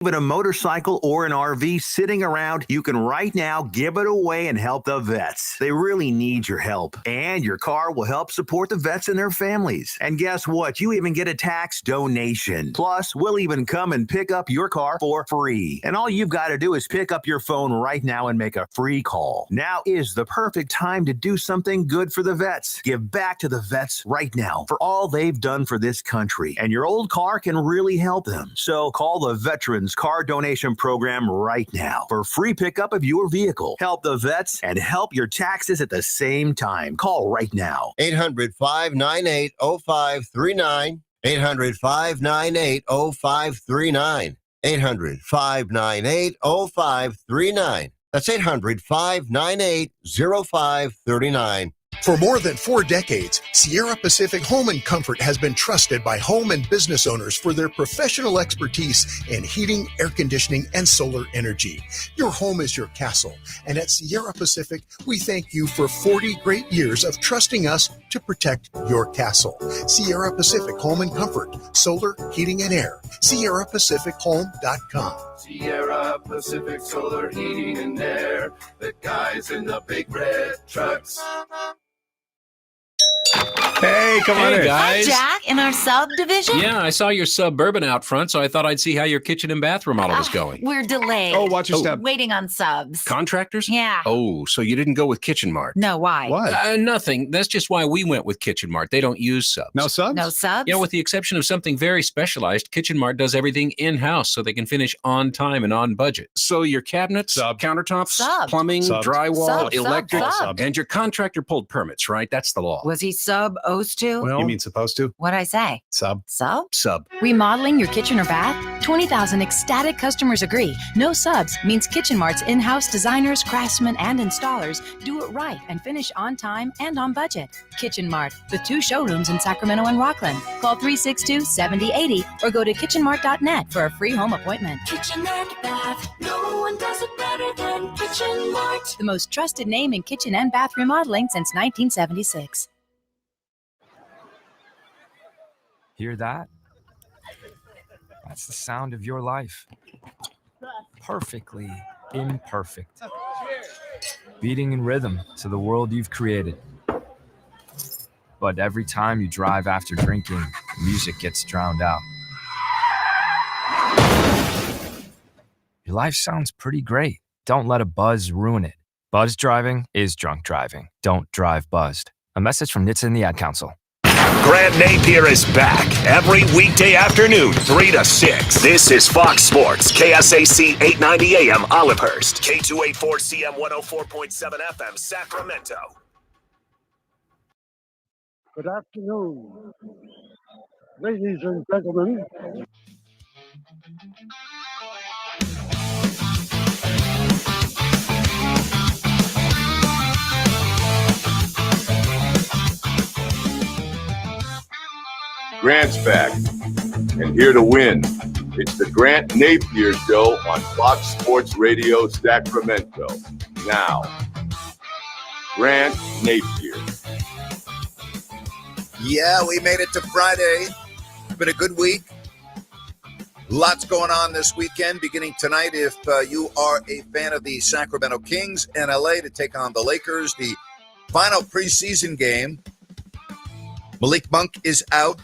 Even a motorcycle or an RV sitting around, you can right now give it away and help the vets. They really need your help. And your car will help support the vets and their families. And guess what? You even get a tax donation. Plus, we'll even come and pick up your car for free. And all you've got to do is pick up your phone right now and make a free call. Now is the perfect time to do something good for the vets. Give back to the vets right now for all they've done for this country. And your old car can really help them. So call the Veterans Car Donation Program right now for free pickup of your vehicle. Help the vets and help your taxes at the same time. Call right now. 800-598-0539. 800-598-0539. 800-598-0539. That's 800-598-0539. For more than 4 decades, Sierra Pacific Home and Comfort has been trusted by home and business owners for their professional expertise in heating, air conditioning, and solar energy. Your home is your castle, and at Sierra Pacific, we thank you for 40 great years of trusting us to protect your castle. Sierra Pacific Home and Comfort, solar, heating, and air. SierraPacificHome.com. Sierra Pacific Solar Heating and Air. The guys in the big red trucks. Hey, come on in. Guys. Hi, Jack, in our subdivision? Yeah, I saw your Suburban out front, so I thought I'd see how your kitchen and bath remodel was going. We're delayed. Oh, watch your step. Waiting on subs. Contractors? Yeah. Oh, so you didn't go with Kitchen Mart? No, why? Nothing. That's just why we went with Kitchen Mart. They don't use subs. No subs? No subs? Yeah, with the exception of something very specialized, Kitchen Mart does everything in-house so they can finish on time and on budget. So your cabinets, countertops, plumbing, drywall, electric, and your contractor pulled permits, right? That's the law. Was he supposed to? Well, you mean supposed to? What'd I say? Sub. Sub? Sub. Remodeling your kitchen or bath? 20,000 ecstatic customers agree. No subs means Kitchen Mart's in-house designers, craftsmen, and installers do it right and finish on time and on budget. Kitchen Mart, with 2 showrooms in Sacramento and Rockland. Call 362-7080 or go to kitchenmart.net for a free home appointment. Kitchen and bath, no one does it better than Kitchen Mart. The most trusted name in kitchen and bath remodeling since 1976. Hear that? That's the sound of your life. Perfectly imperfect. Beating in rhythm to the world you've created. But every time you drive after drinking, music gets drowned out. Your life sounds pretty great. Don't let a buzz ruin it. Buzz driving is drunk driving. Don't drive buzzed. A message from NHTSA and the Ad Council. Grant Napear is back every weekday afternoon, 3 to 6. This is Fox Sports, KSAC 890 AM Olivehurst, K284CM 104.7 FM Sacramento. Good afternoon, ladies and gentlemen. Grant's back, and here to win. It's the Grant Napear Show on Fox Sports Radio Sacramento. Now, Grant Napear. Yeah, we made it to Friday. It's been a good week. Lots going on this weekend, beginning tonight. If you are a fan of the Sacramento Kings in LA to take on the Lakers, the final preseason game. Malik Monk is out.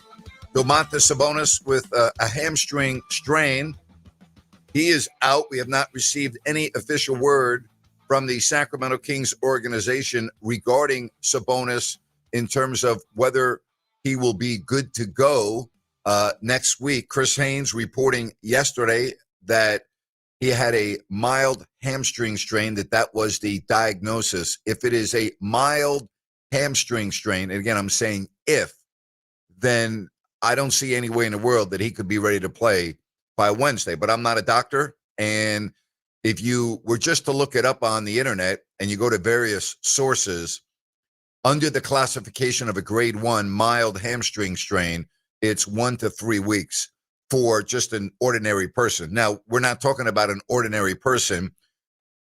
Domantas Sabonis with a hamstring strain. He is out. We have not received any official word from the Sacramento Kings organization regarding Sabonis in terms of whether he will be good to go next week. Chris Haynes reporting yesterday that he had a mild hamstring strain, that was the diagnosis. If it is a mild hamstring strain, and again, I'm saying if, then I don't see any way in the world that he could be ready to play by Wednesday. But I'm not a doctor. And if you were just to look it up on the internet and you go to various sources, under the classification of a grade 1 mild hamstring strain, it's 1 to 3 weeks for just an ordinary person. Now, we're not talking about an ordinary person,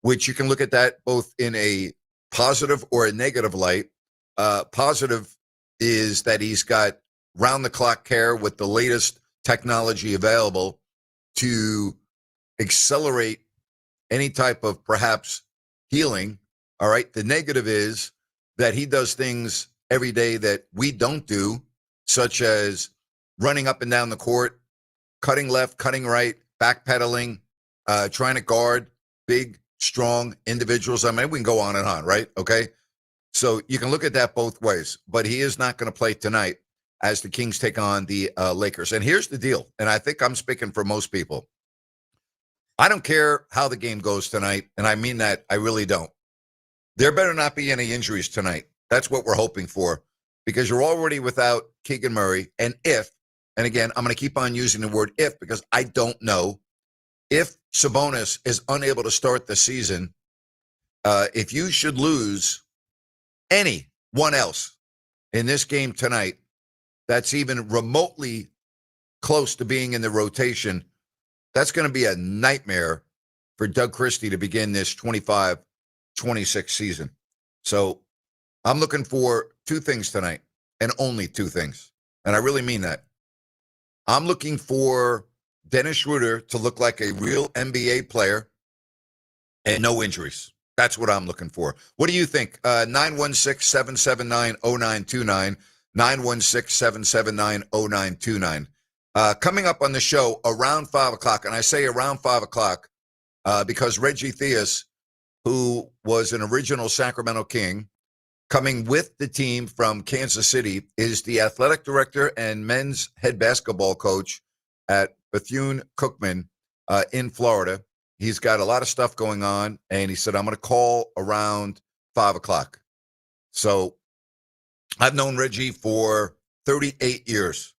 which you can look at that both in a positive or a negative light. Positive is that he's got round-the-clock care with the latest technology available to accelerate any type of perhaps healing. All right. The negative is that he does things every day that we don't do, such as running up and down the court, cutting left, cutting right, backpedaling, trying to guard big, strong individuals. I mean, we can go on and on, right? Okay. So you can look at that both ways, but he is not going to play tonight as the Kings take on the Lakers. And here's the deal, and I think I'm speaking for most people. I don't care how the game goes tonight, and I mean that. I really don't. There better not be any injuries tonight. That's what we're hoping for, because you're already without Keegan Murray. And again, I'm going to keep on using the word if, because I don't know, if Sabonis is unable to start the season, if you should lose anyone else in this game tonight that's even remotely close to being in the rotation, that's going to be a nightmare for Doug Christie to begin this 25-26 season. So I'm looking for two things tonight, and only two things. And I really mean that. I'm looking for Dennis Schroeder to look like a real NBA player and no injuries. That's what I'm looking for. What do you think? 916-779-0929, 916-779-0929. Coming up on the show around 5 o'clock, and I say around 5 o'clock because Reggie Theus, who was an original Sacramento King, coming with the team from Kansas City, is the athletic director and men's head basketball coach at Bethune-Cookman in Florida. He's got a lot of stuff going on, and he said, I'm going to call around 5 o'clock. So I've known Reggie for 38 years.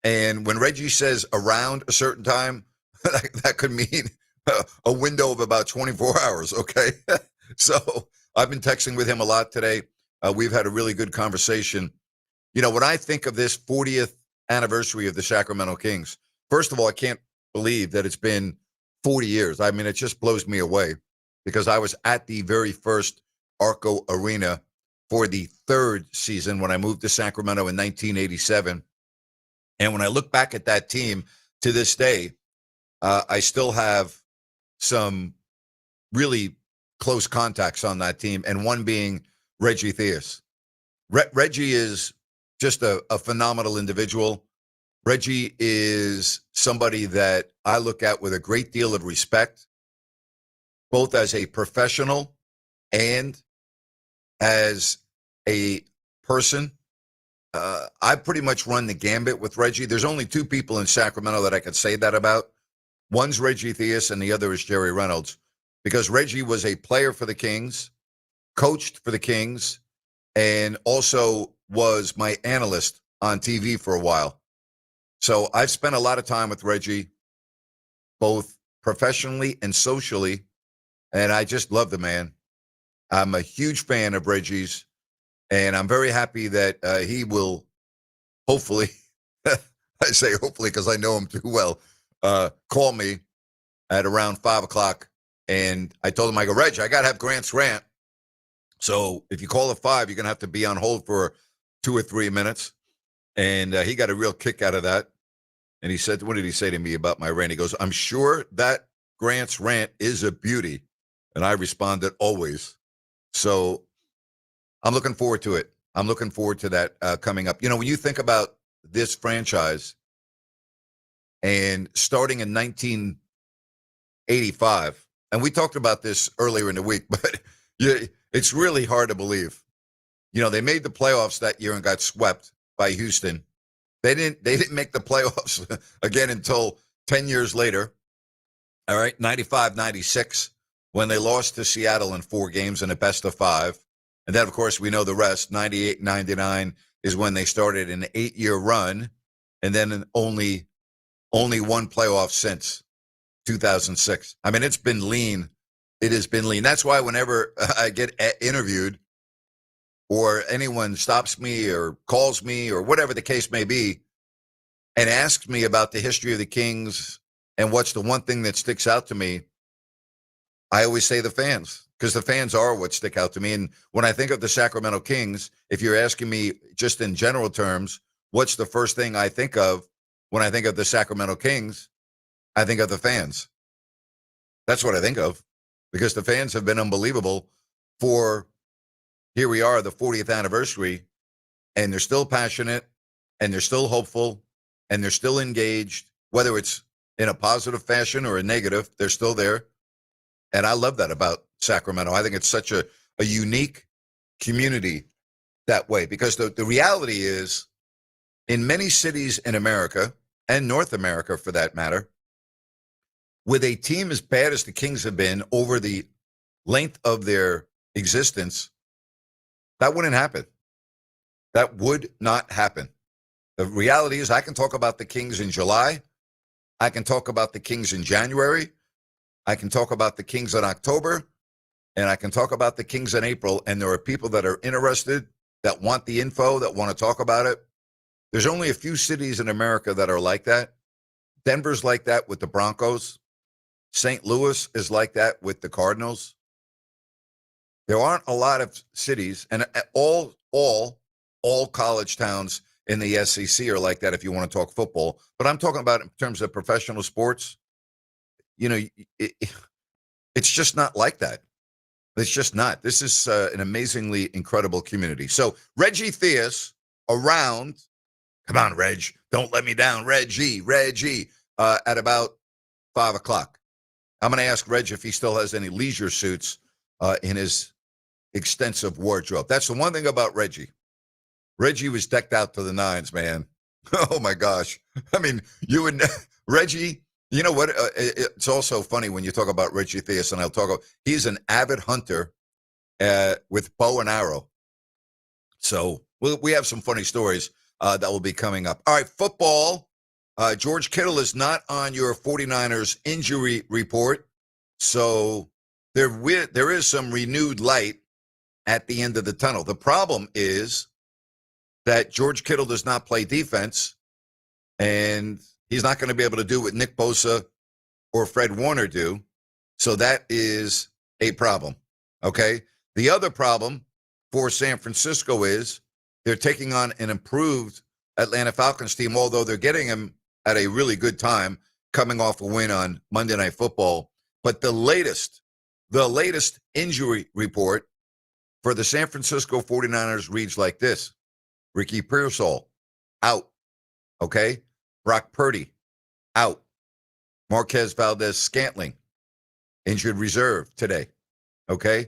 And when Reggie says around a certain time, that could mean a window of about 24 hours, okay? So I've been texting with him a lot today. We've had a really good conversation. You know, when I think of this 40th anniversary of the Sacramento Kings, first of all, I can't believe that it's been 40 years. I mean, it just blows me away, because I was at the very first Arco Arena for the third season when I moved to Sacramento in 1987. And when I look back at that team to this day, I still have some really close contacts on that team, and one being Reggie Theus. Reggie is just a phenomenal individual. Reggie is somebody that I look at with a great deal of respect, both as a professional and as a person. I pretty much run the gambit with Reggie. There's only two people in Sacramento that I could say that about. One's Reggie Theus, and the other is Jerry Reynolds, because Reggie was a player for the Kings, coached for the Kings, and also was my analyst on TV for a while. So I've spent a lot of time with Reggie, both professionally and socially, and I just love the man. I'm a huge fan of Reggie's, and I'm very happy that he will hopefully, I say hopefully because I know him too well, call me at around 5 o'clock. And I told him, I go, Reg, I got to have Grant's rant. So if you call at 5, you're going to have to be on hold for 2 or 3 minutes. And he got a real kick out of that. And he said, what did he say to me about my rant? He goes, I'm sure that Grant's rant is a beauty. And I responded, always. So I'm looking forward to it. I'm looking forward to that coming up. You know, when you think about this franchise and starting in 1985, and we talked about this earlier in the week, but it's really hard to believe. You know, they made the playoffs that year and got swept by Houston. They didn't make the playoffs again until 10 years later. All right, 95, 96, when they lost to Seattle in 4 games in a best of 5. And then, of course, we know the rest. 98, 99 is when they started an 8-year run, and then only one playoff since 2006. I mean, it's been lean. It has been lean. That's why whenever I get interviewed or anyone stops me or calls me or whatever the case may be and asks me about the history of the Kings and what's the one thing that sticks out to me, I always say the fans, because the fans are what stick out to me. And when I think of the Sacramento Kings, if you're asking me just in general terms, what's the first thing I think of when I think of the Sacramento Kings, I think of the fans. That's what I think of, because the fans have been unbelievable for, here we are, the 40th anniversary, and they're still passionate, and they're still hopeful, and they're still engaged, whether it's in a positive fashion or a negative, they're still there. And I love that about Sacramento. I think it's such a unique community that way, because the reality is, in many cities in America, and North America for that matter, with a team as bad as the Kings have been over the length of their existence, that wouldn't happen. That would not happen. The reality is, I can talk about the Kings in July. I can talk about the Kings in January. I can talk about the Kings in October. And I can talk about the Kings in April. And there are people that are interested, that want the info, that want to talk about it. There's only a few cities in America that are like that. Denver's like that with the Broncos. St. Louis is like that with the Cardinals. There aren't a lot of cities, and all college towns in the SEC are like that if you want to talk football. But I'm talking about in terms of professional sports. You know, it's just not like that. It's just not. This is an amazingly incredible community. So Reggie Theus around, come on, Reg, don't let me down, Reggie, at about 5 o'clock. I'm going to ask Reg if he still has any leisure suits in his extensive wardrobe. That's the one thing about Reggie. Reggie was decked out to the nines, man. Oh, my gosh. I mean, you and Reggie, you know what? It's also funny when you talk about Reggie Theus, and I'll talk about, he's an avid hunter with bow and arrow. So we have some funny stories that will be coming up. All right, football. George Kittle is not on your 49ers injury report. So there is some renewed light at the end of the tunnel. The problem is that George Kittle does not play defense, and he's not going to be able to do what Nick Bosa or Fred Warner do. So that is a problem, okay? The other problem for San Francisco is they're taking on an improved Atlanta Falcons team, although they're getting him at a really good time, coming off a win on Monday Night Football. But the latest injury report for the San Francisco 49ers reads like this. Ricky Pearsall, out. Okay? Brock Purdy, out. Marquez Valdez-Scantling, injured reserve today. Okay?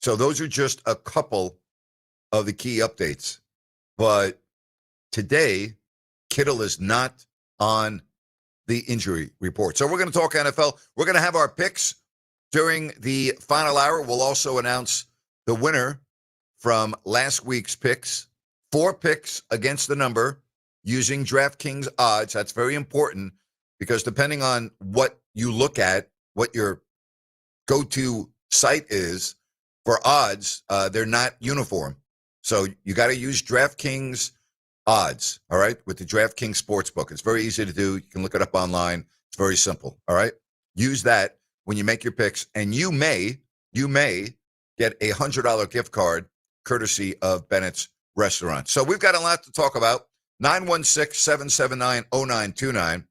So those are just a couple of the key updates. But today, Kittle is not on the injury report. So we're going to talk NFL. We're going to have our picks during the final hour. We'll also announce the winner from last week's picks. 4 picks against the number using DraftKings odds. That's very important because depending on what you look at, what your go-to site is for odds, they're not uniform. So you got to use DraftKings odds, all right, with the DraftKings Sportsbook. It's very easy to do. You can look it up online. It's very simple, all right? Use that when you make your picks, and you may get a $100 gift card courtesy of Bennett's Restaurant. So we've got a lot to talk about. 916-779-0929.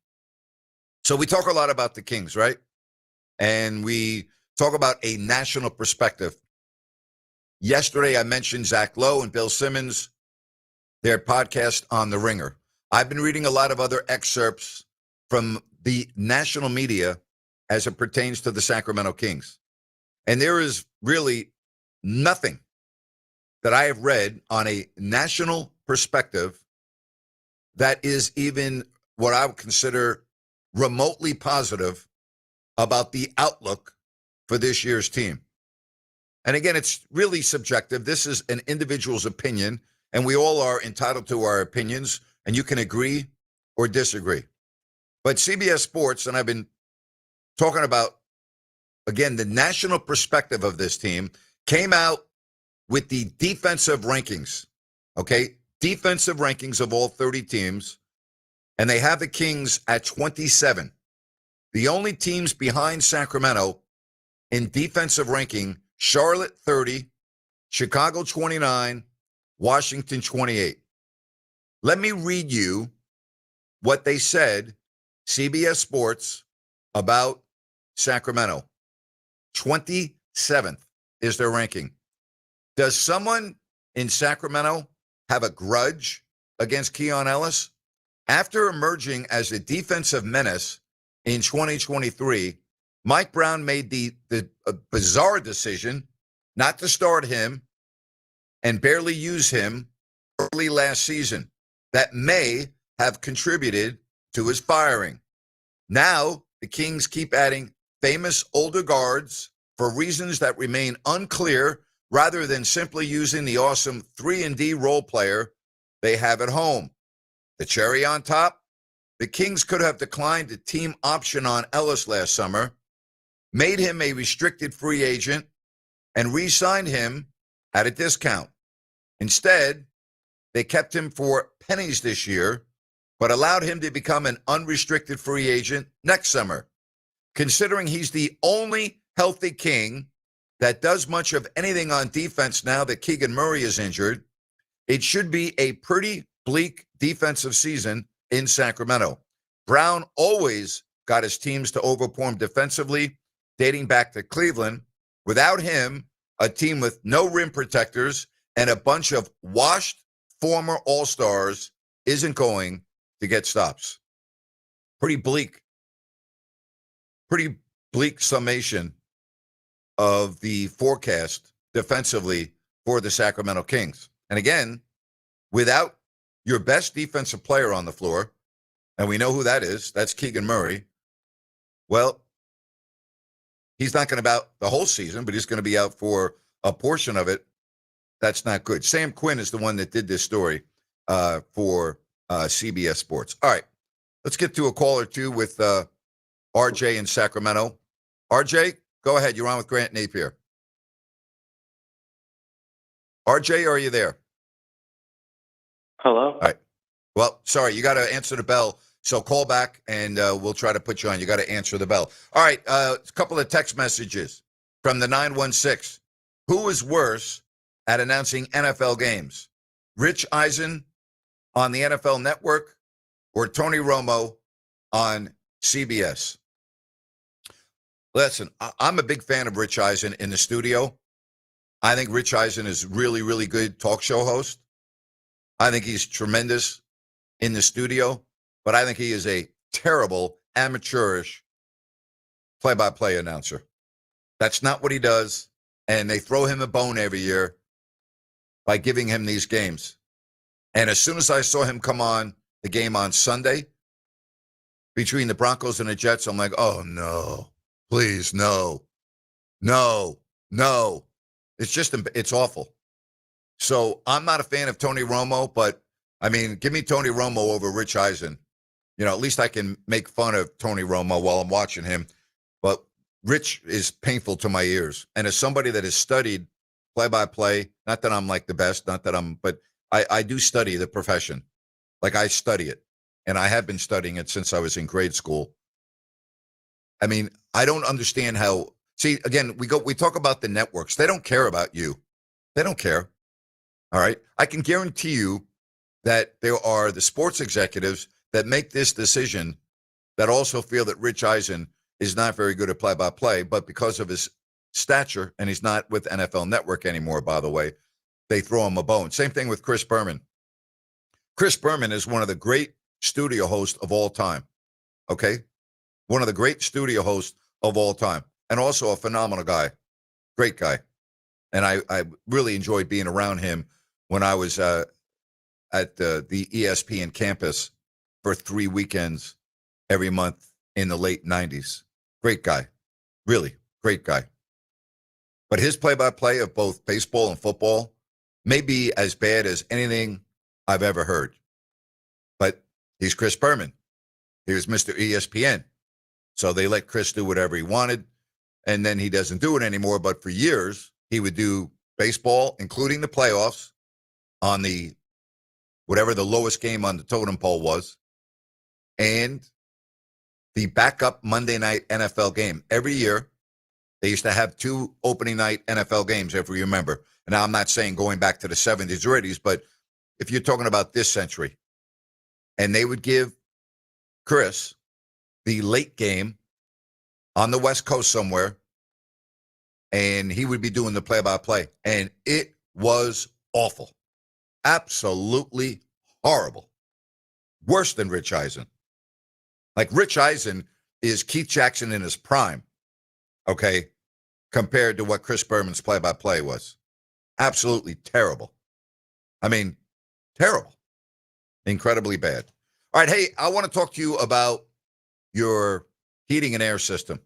So we talk a lot about the Kings, right? And we talk about a national perspective. Yesterday, I mentioned Zach Lowe and Bill Simmons, their podcast on The Ringer. I've been reading a lot of other excerpts from the national media as it pertains to the Sacramento Kings. And there is really nothing that I have read on a national perspective that is even what I would consider remotely positive about the outlook for this year's team. And again, it's really subjective. This is an individual's opinion, and we all are entitled to our opinions, and you can agree or disagree. But CBS Sports, and I've been talking about, again, the national perspective of this team, came out with the defensive rankings, okay? Defensive rankings of all 30 teams, and they have the Kings at 27. The only teams behind Sacramento in defensive ranking, Charlotte 30, Chicago 29, Washington 28. Let me read you what they said, CBS Sports, about Sacramento. 27th is their ranking. Does someone in Sacramento have a grudge against Keon Ellis? After emerging as a defensive menace in 2023, Mike Brown made the bizarre decision not to start him and barely use him early last season. That may have contributed to his firing. Now, the Kings keep adding famous older guards for reasons that remain unclear, rather than simply using the awesome 3-and-D role player they have at home. The cherry on top, the Kings could have declined the team option on Ellis last summer, made him a restricted free agent, and re-signed him at a discount. Instead, they kept him for pennies this year, but allowed him to become an unrestricted free agent next summer. Considering he's the only healthy King that does much of anything on defense now that Keegan Murray is injured, it should be a pretty bleak defensive season in Sacramento. Brown always got his teams to overperform defensively, dating back to Cleveland. Without him, a team with no rim protectors and a bunch of washed former All-Stars isn't going to get stops. Pretty bleak summation of the forecast defensively for the Sacramento Kings. And again, without your best defensive player on the floor, and we know who that is, that's Keegan Murray, well, he's not going to be out the whole season, but he's going to be out for a portion of it. That's not good. Sam Quinn is the one that did this story for CBS Sports. All right, let's get to a call or two with RJ in Sacramento. RJ, go ahead. You're on with Grant Napear. RJ, are you there? Hello? All right. Well, sorry, you got to answer the bell. So call back, and we'll try to put you on. You got to answer the bell. All right, a couple of text messages from the 916. Who is worse at announcing NFL games? Rich Eisen on the NFL Network or Tony Romo on CBS? Listen, I'm a big fan of Rich Eisen in the studio. I think Rich Eisen is really, really good talk show host. I think he's tremendous in the studio, but I think he is a terrible, amateurish play-by-play announcer. That's not what he does, and they throw him a bone every year by giving him these games. And as soon as I saw him come on the game on Sunday between the Broncos and the Jets, I'm like, oh, no, please, no. It's awful. So I'm not a fan of Tony Romo, but, I mean, give me Tony Romo over Rich Eisen. You know, at least I can make fun of Tony Romo while I'm watching him. But Rich is painful to my ears. And as somebody that has studied play-by-play, not that I'm like the best, but I do study the profession. Like, I study it. And I have been studying it since I was in grade school. I mean, I don't understand how. See, again, we talk about the networks. They don't care about you. They don't care. All right. I can guarantee you that there are the sports executives that make this decision that also feel that Rich Eisen is not very good at play-by-play, but because of his stature, and he's not with NFL Network anymore, by the way, they throw him a bone. Same thing with Chris Berman. Chris Berman is one of the great studio hosts of all time. Okay? One of the great studio hosts of all time. And also a phenomenal guy. Great guy. And I really enjoyed being around him when I was at the ESPN campus for 3 weekends every month in the late 90s. Great guy. Really, great guy. But his play-by-play of both baseball and football may be as bad as anything I've ever heard. But he's Chris Berman. He was Mr. ESPN. So they let Chris do whatever he wanted, and then he doesn't do it anymore. But for years, he would do baseball, including the playoffs, on the whatever the lowest game on the totem pole was, and the backup Monday night NFL game. Every year, they used to have 2 opening night NFL games, if you remember. And now I'm not saying going back to the 70s or 80s, but if you're talking about this century, and they would give Chris the late game on the West Coast somewhere, and he would be doing the play-by-play, and it was awful. Absolutely horrible. Worse than Rich Eisen. Like, Rich Eisen is Keith Jackson in his prime, okay, compared to what Chris Berman's play-by-play was. Absolutely terrible. I mean, terrible. Incredibly bad. All right, hey, I want to talk to you about your heating and air system.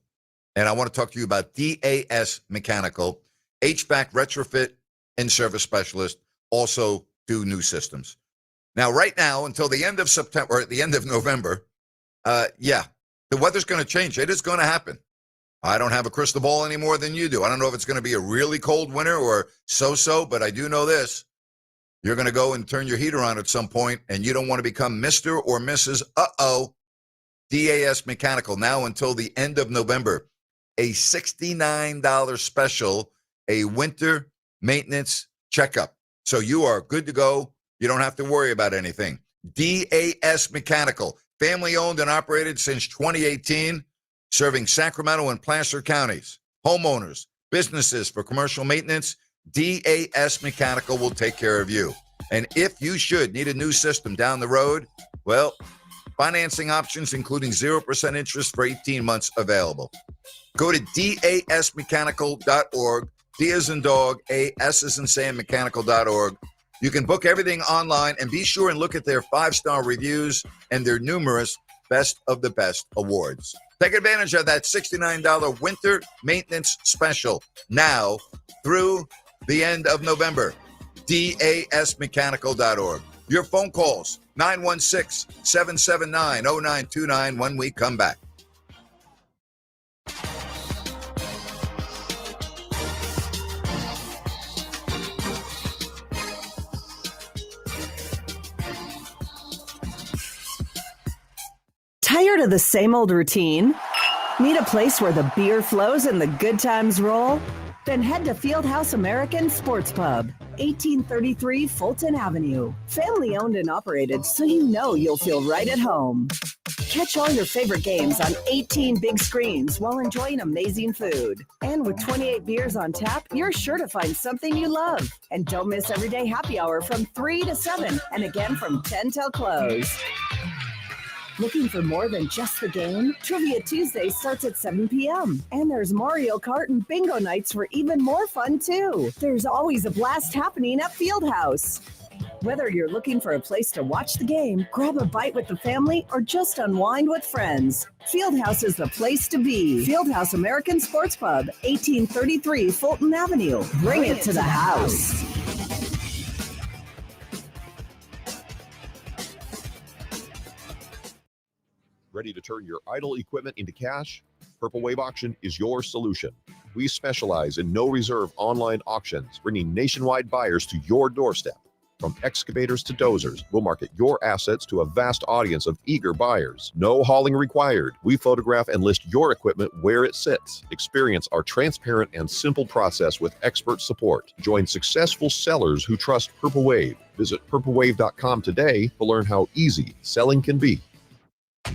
And I want to talk to you about DAS Mechanical, HVAC retrofit and service specialist, also do new systems. Now, right now, until the end of September, or at the end of November, the weather's going to change. It is going to happen. I don't have a crystal ball any more than you do. I don't know if it's going to be a really cold winter or so-so, but I do know this. You're going to go and turn your heater on at some point, and you don't want to become Mr. or Mrs. DAS Mechanical, now until the end of November. A $69 special, a winter maintenance checkup. So you are good to go. You don't have to worry about anything. DAS Mechanical, family owned and operated since 2018, serving Sacramento and Placer counties. Homeowners, businesses for commercial maintenance, DAS Mechanical will take care of you. And if you should need a new system down the road, well, financing options including 0% interest for 18 months available. Go to dasmechanical.org, D as in dog, A, S as in Sam, mechanical.org. You can book everything online, and be sure and look at their 5-star reviews and their numerous Best of the Best awards. Take advantage of that $69 winter maintenance special now through the end of November. dasmechanical.org. Your phone calls, 916-779-0929 when we come back. Tired of the same old routine? Need a place where the beer flows and the good times roll? Then head to Fieldhouse American Sports Pub, 1833 Fulton Avenue. Family owned and operated, so you know you'll feel right at home. Catch all your favorite games on 18 big screens while enjoying amazing food. And with 28 beers on tap, you're sure to find something you love. And don't miss everyday happy hour from 3 to 7 and again from 10 till close. Looking for more than just the game? Trivia Tuesday starts at 7 p.m. And there's Mario Kart and bingo nights for even more fun, too. There's always a blast happening at Fieldhouse. Whether you're looking for a place to watch the game, grab a bite with the family, or just unwind with friends, Fieldhouse is the place to be. Fieldhouse American Sports Pub, 1833 Fulton Avenue. Bring it to the house. Ready to turn your idle equipment into cash? Purple Wave Auction is your solution. We specialize in no-reserve online auctions, bringing nationwide buyers to your doorstep. From excavators to dozers, we'll market your assets to a vast audience of eager buyers. No hauling required. We photograph and list your equipment where it sits. Experience our transparent and simple process with expert support. Join successful sellers who trust Purple Wave. Visit purplewave.com today to learn how easy selling can be.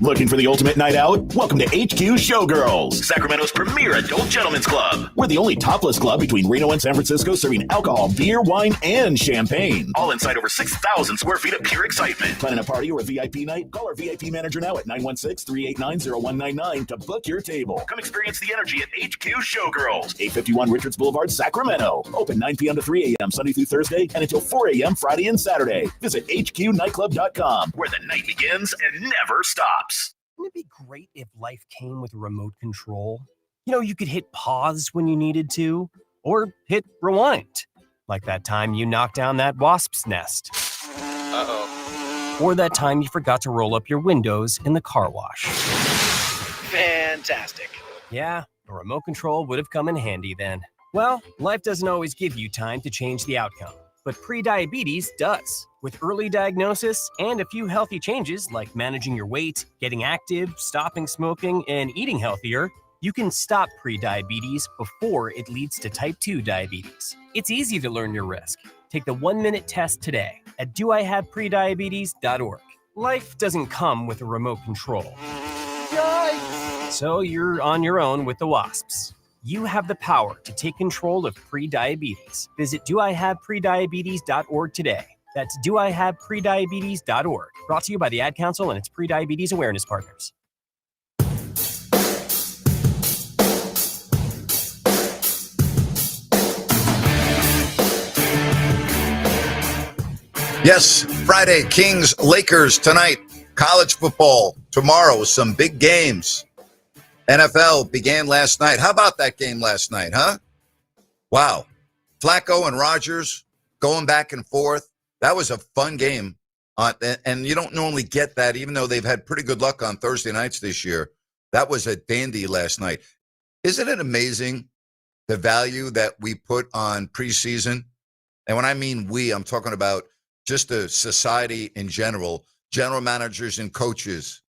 Looking for the ultimate night out? Welcome to HQ Showgirls, Sacramento's premier adult gentlemen's club. We're the only topless club between Reno and San Francisco serving alcohol, beer, wine, and champagne. All inside over 6,000 square feet of pure excitement. Planning a party or a VIP night? Call our VIP manager now at 916-389-0199 to book your table. Come experience the energy at HQ Showgirls, 851 Richards Boulevard, Sacramento. Open 9 p.m. to 3 a.m. Sunday through Thursday and until 4 a.m. Friday and Saturday. Visit hqnightclub.com, where the night begins and never stops. Wouldn't it be great if life came with a remote control? You know, you could hit pause when you needed to, or hit rewind, like that time you knocked down that wasp's nest. Uh-oh. Or that time you forgot to roll up your windows in the car wash. Fantastic. Yeah, a remote control would have come in handy then. Well, life doesn't always give you time to change the outcome, but prediabetes does. With early diagnosis and a few healthy changes like managing your weight, getting active, stopping smoking, and eating healthier, you can stop prediabetes before it leads to type 2 diabetes. It's easy to learn your risk. Take the 1-minute test today at doihaveprediabetes.org. Life doesn't come with a remote control. Yikes! So you're on your own with the wasps. You have the power to take control of prediabetes. Visit doihaveprediabetes.org today. That's doihaveprediabetes.org. Brought to you by the Ad Council and its prediabetes awareness partners. Yes, Friday, Kings, Lakers tonight. College football tomorrow, some big games. NFL began last night. How about that game last night, huh? Wow. Flacco and Rodgers going back and forth. That was a fun game. And you don't normally get that, even though they've had pretty good luck on Thursday nights this year. That was a dandy last night. Isn't it amazing the value that we put on preseason? And when I mean we, I'm talking about just the society in general, general managers and coaches,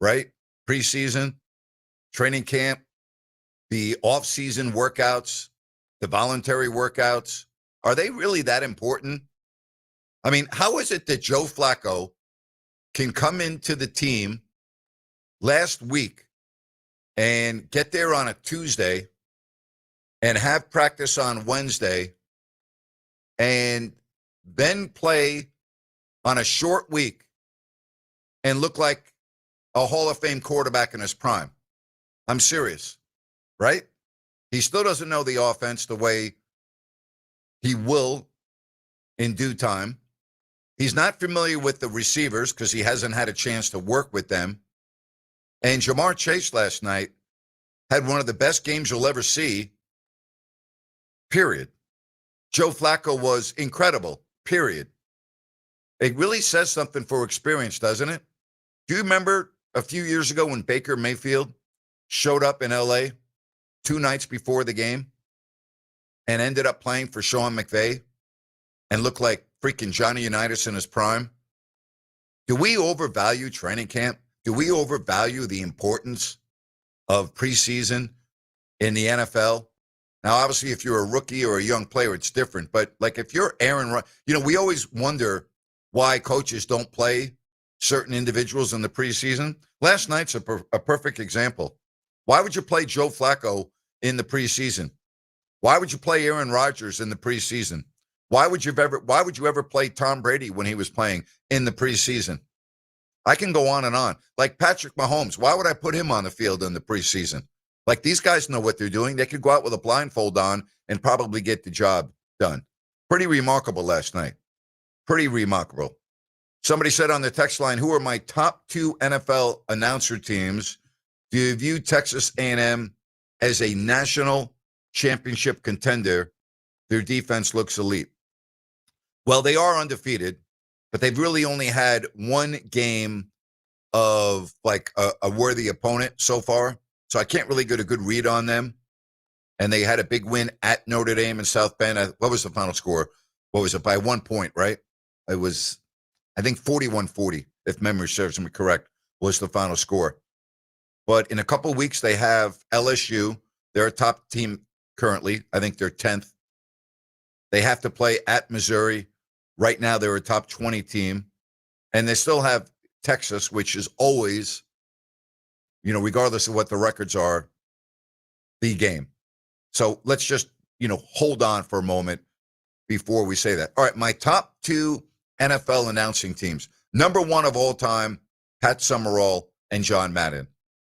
right? Preseason, training camp, the off-season workouts, the voluntary workouts. Are they really that important? I mean, how is it that Joe Flacco can come into the team last week and get there on a Tuesday and have practice on Wednesday and then play on a short week and look like a Hall of Fame quarterback in his prime? I'm serious, right? He still doesn't know the offense the way he will in due time. He's not familiar with the receivers because he hasn't had a chance to work with them. And Jamar Chase last night had one of the best games you'll ever see, period. Joe Flacco was incredible, period. It really says something for experience, doesn't it? Do you remember a few years ago when Baker Mayfield showed up in L.A. 2 nights before the game and ended up playing for Sean McVay and looked like freaking Johnny Unitas in his prime? Do we overvalue training camp? Do we overvalue the importance of preseason in the NFL? Now, obviously, if you're a rookie or a young player, it's different. But, like, if you're Aaron Rodgers, we always wonder why coaches don't play certain individuals in the preseason. Last night's a perfect example. Why would you play Joe Flacco in the preseason? Why would you play Aaron Rodgers in the preseason? Why would you ever play Tom Brady when he was playing in the preseason? I can go on and on. Like Patrick Mahomes, why would I put him on the field in the preseason? Like, these guys know what they're doing. They could go out with a blindfold on and probably get the job done. Pretty remarkable last night. Pretty remarkable. Somebody said on the text line, who are my top 2 NFL announcer teams? Do you view Texas A&M as a national championship contender? Their defense looks elite. Well, they are undefeated, but they've really only had one game of like a worthy opponent so far. So I can't really get a good read on them. And they had a big win at Notre Dame in South Bend. What was the final score? What was it? By 1 point, right? It was, I think, 41-40, if memory serves me correct, was the final score. But in a couple of weeks, they have LSU. They're a top team currently. I think they're 10th. They have to play at Missouri. Right now, they're a top 20 team. And they still have Texas, which is always, regardless of what the records are, the game. So let's just, hold on for a moment before we say that. All right, my top 2 NFL announcing teams. Number 1 of all time, Pat Summerall and John Madden.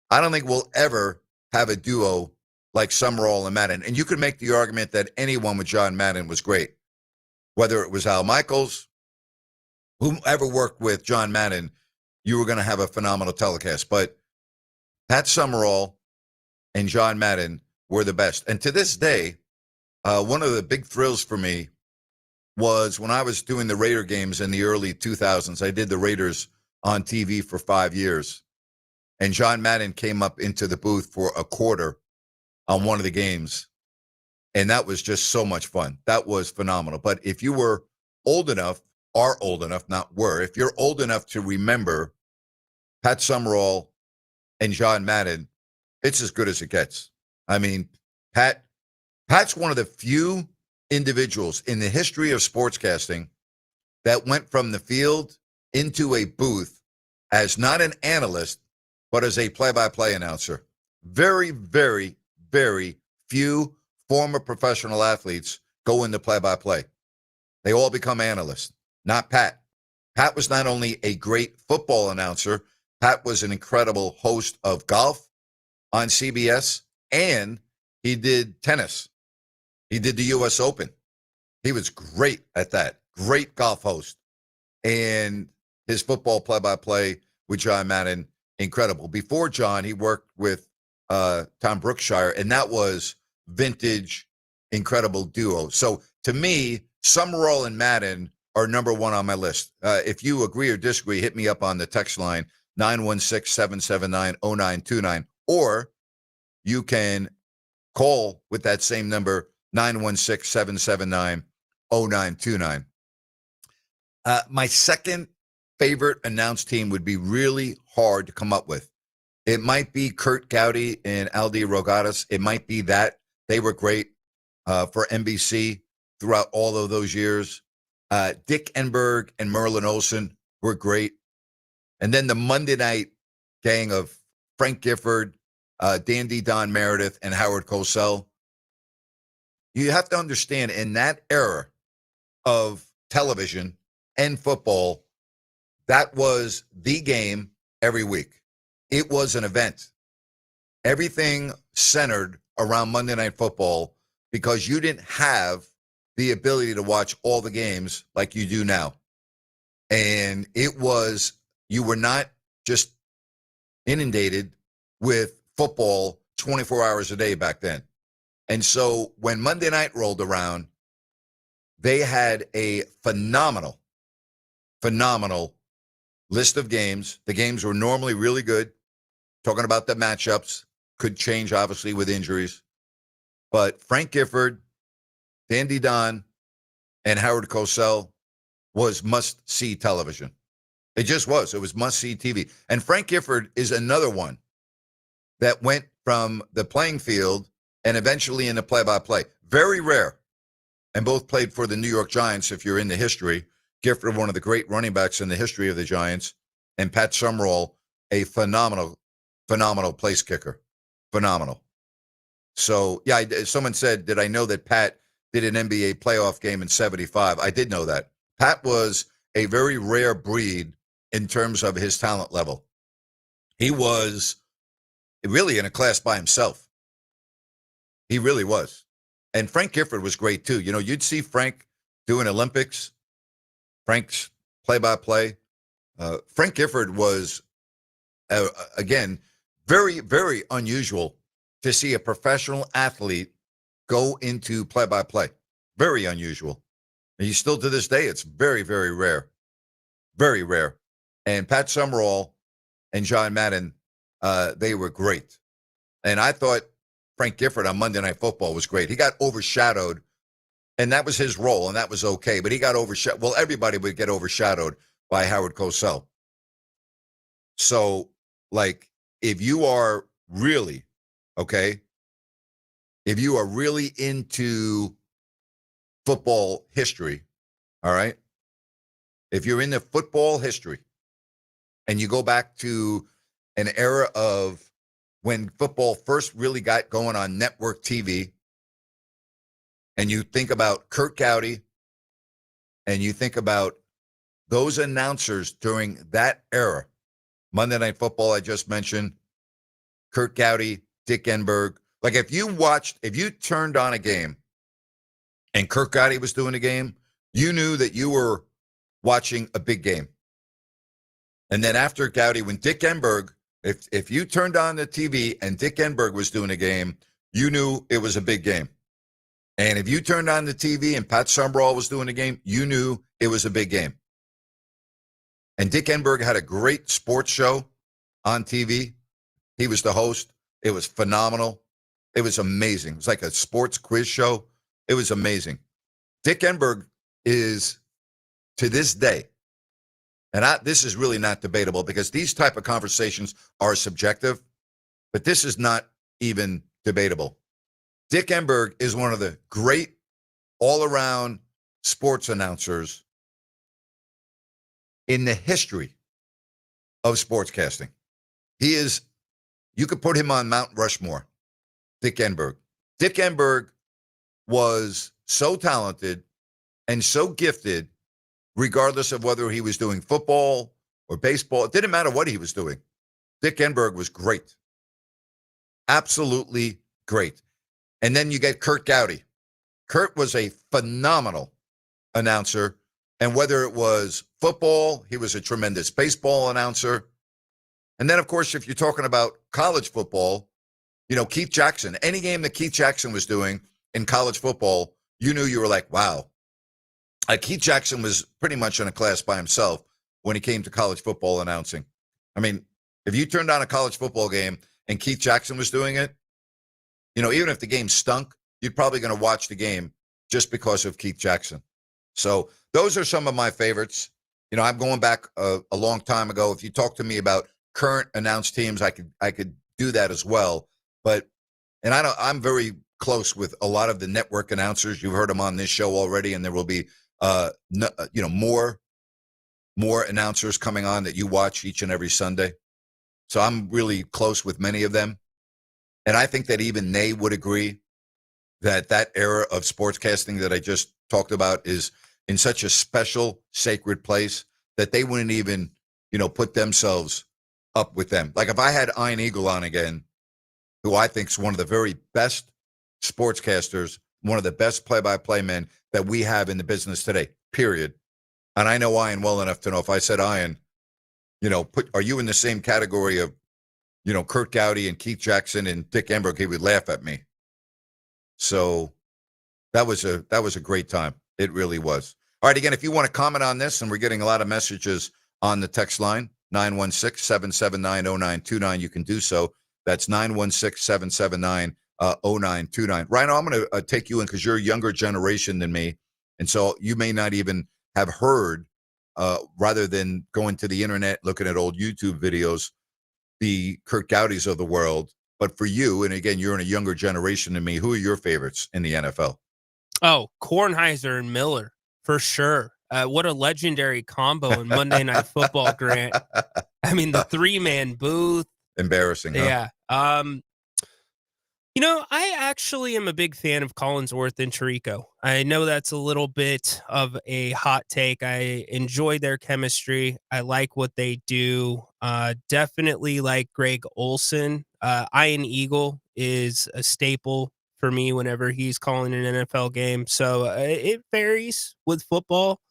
I don't think we'll ever have a duo like Summerall and Madden. And you could make the argument that anyone with John Madden was great. Whether it was Al Michaels, whoever worked with John Madden, you were going to have a phenomenal telecast. But Pat Summerall and John Madden were the best. And to this day, one of the big thrills for me was when I was doing the Raider games in the early 2000s. I did the Raiders on TV for 5 years. And John Madden came up into the booth for a quarter on one of the games. And that was just so much fun. That was phenomenal. But if you were old enough, if you're old enough to remember Pat Summerall and John Madden, it's as good as it gets. I mean, Pat's one of the few individuals in the history of sportscasting that went from the field into a booth as not an analyst, but as a play-by-play announcer. Very, very, very few former professional athletes go into play-by-play. They all become analysts, not Pat. Pat was not only a great football announcer, Pat was an incredible host of golf on CBS, and he did tennis. He did the U.S. Open. He was great at that. Great golf host. And his football play-by-play with John Madden, incredible. Before John, he worked with Tom Brookshire, and that was vintage, incredible duo. So to me, Summerall and Madden are number one on my list. If you agree or disagree, hit me up on the text line, 916-779-0929, or you can call with that same number, 916-779-0929. My second favorite announced team would be really hard to come up with. It might be Kurt Gowdy and Aldi Rogatis. It might be that. They were great for NBC throughout all of those years. Dick Enberg and Merlin Olsen were great. And then the Monday night gang of Frank Gifford, Dandy Don Meredith, and Howard Cosell. You have to understand, in that era of television and football, that was the game every week. It was an event. Everything centered around Monday Night Football because you didn't have the ability to watch all the games like you do now. And it was, you were not just inundated with football 24 hours a day back then. And so when Monday night rolled around, they had a phenomenal list of games. The games were normally really good. Talking about the matchups, could change obviously with injuries. But Frank Gifford, Dandy Don, and Howard Cosell was must-see television. It just was. It was must-see TV. And Frank Gifford is another one that went from the playing field and eventually into play-by-play. Very rare. And both played for the New York Giants, if you're in the history. Gifford, one of the great running backs in the history of the Giants. And Pat Summerall, a phenomenal place kicker. Phenomenal. So, yeah, someone said, did I know that Pat did an NBA playoff game in 75? I did know that. Pat was a very rare breed in terms of his talent level. He was really in a class by himself. He really was. And Frank Gifford was great, too. You know, you'd see Frank doing Olympics, Frank's play-by-play. Frank Gifford was, again, very, very unusual to see a professional athlete go into play-by-play. Very unusual. And still to this day, it's very, very rare. Very rare. And Pat Summerall and John Madden, they were great. And I thought Frank Gifford on Monday Night Football was great. He got overshadowed, and that was his role, and that was okay. But he got overshadowed. Well, everybody would get overshadowed by Howard Cosell. So, like, if you are really, okay, if you are really into football history, all right, if you're into football history and you go back to an era of when football first really got going on network TV, and you think about Kurt Gowdy and you think about those announcers during that era, Monday Night Football, I just mentioned, Kurt Gowdy, Dick Enberg. Like if you turned on a game and Kurt Gowdy was doing a game, you knew that you were watching a big game. And then after Gowdy, when Dick Enberg, if you turned on the TV and Dick Enberg was doing a game, you knew it was a big game. And if you turned on the TV and Pat Summerall was doing a game, you knew it was a big game. And Dick Enberg had a great sports show on TV. He was the host. It was phenomenal. It was amazing. It was like a sports quiz show. It was amazing. Dick Enberg is, to this day, and this is really not debatable because these type of conversations are subjective, but this is not even debatable. Dick Enberg is one of the great all-around sports announcers in the history of sportscasting. He is, You could put him on Mount Rushmore, Dick Enberg. Dick Enberg was so talented and so gifted, regardless of whether he was doing football or baseball. It didn't matter what he was doing. Dick Enberg was great. Absolutely great. And then you get Kurt Gowdy. Kurt was a phenomenal announcer. And whether it was football, he was a tremendous baseball announcer. And then, of course, if you're talking about college football, Keith Jackson, any game that Keith Jackson was doing in college football, you knew you were like, wow. Keith Jackson was pretty much in a class by himself when he came to college football announcing. I mean, if you turned on a college football game and Keith Jackson was doing it, even if the game stunk, you're probably going to watch the game just because of Keith Jackson. So those are some of my favorites. I'm going back a long time ago. If you talk to me about current announced teams, I could do that as well. I'm very close with a lot of the network announcers. You've heard them on this show already, and there will be more announcers coming on that you watch each and every Sunday. So I'm really close with many of them. And I think that even they would agree that era of sportscasting that I just talked about is in such a special, sacred place that they wouldn't even, put themselves up with them. Like if I had Ian Eagle on again, who I think is one of the very best sportscasters, one of the best play-by-play men that we have in the business today, period. And I know Ian well enough to know if I said, Ian, are you in the same category of, Kurt Gowdy and Keith Jackson and Dick Enberg, he would laugh at me. So that was a great time. It really was. All right, again, if you want to comment on this, and we're getting a lot of messages on the text line, 916-779-0929, you can do so. That's 916-779-0929. Rhino, I'm going to take you in because you're a younger generation than me, and so you may not even have heard, rather than going to the internet, looking at old YouTube videos, the Kurt Gowdys of the world. But for you, and again, you're in a younger generation than me, who are your favorites in the NFL? Oh, Kornheiser and Miller, for sure. What a legendary combo in Monday Night Football, Grant. I mean, the three-man booth. Embarrassing, huh? Yeah. I actually am a big fan of Collinsworth and Tirico. I know that's a little bit of a hot take. I enjoy their chemistry. I like what they do. Definitely like Greg Olson. Ian Eagle is a staple for me whenever he's calling an NFL game. So it varies with football.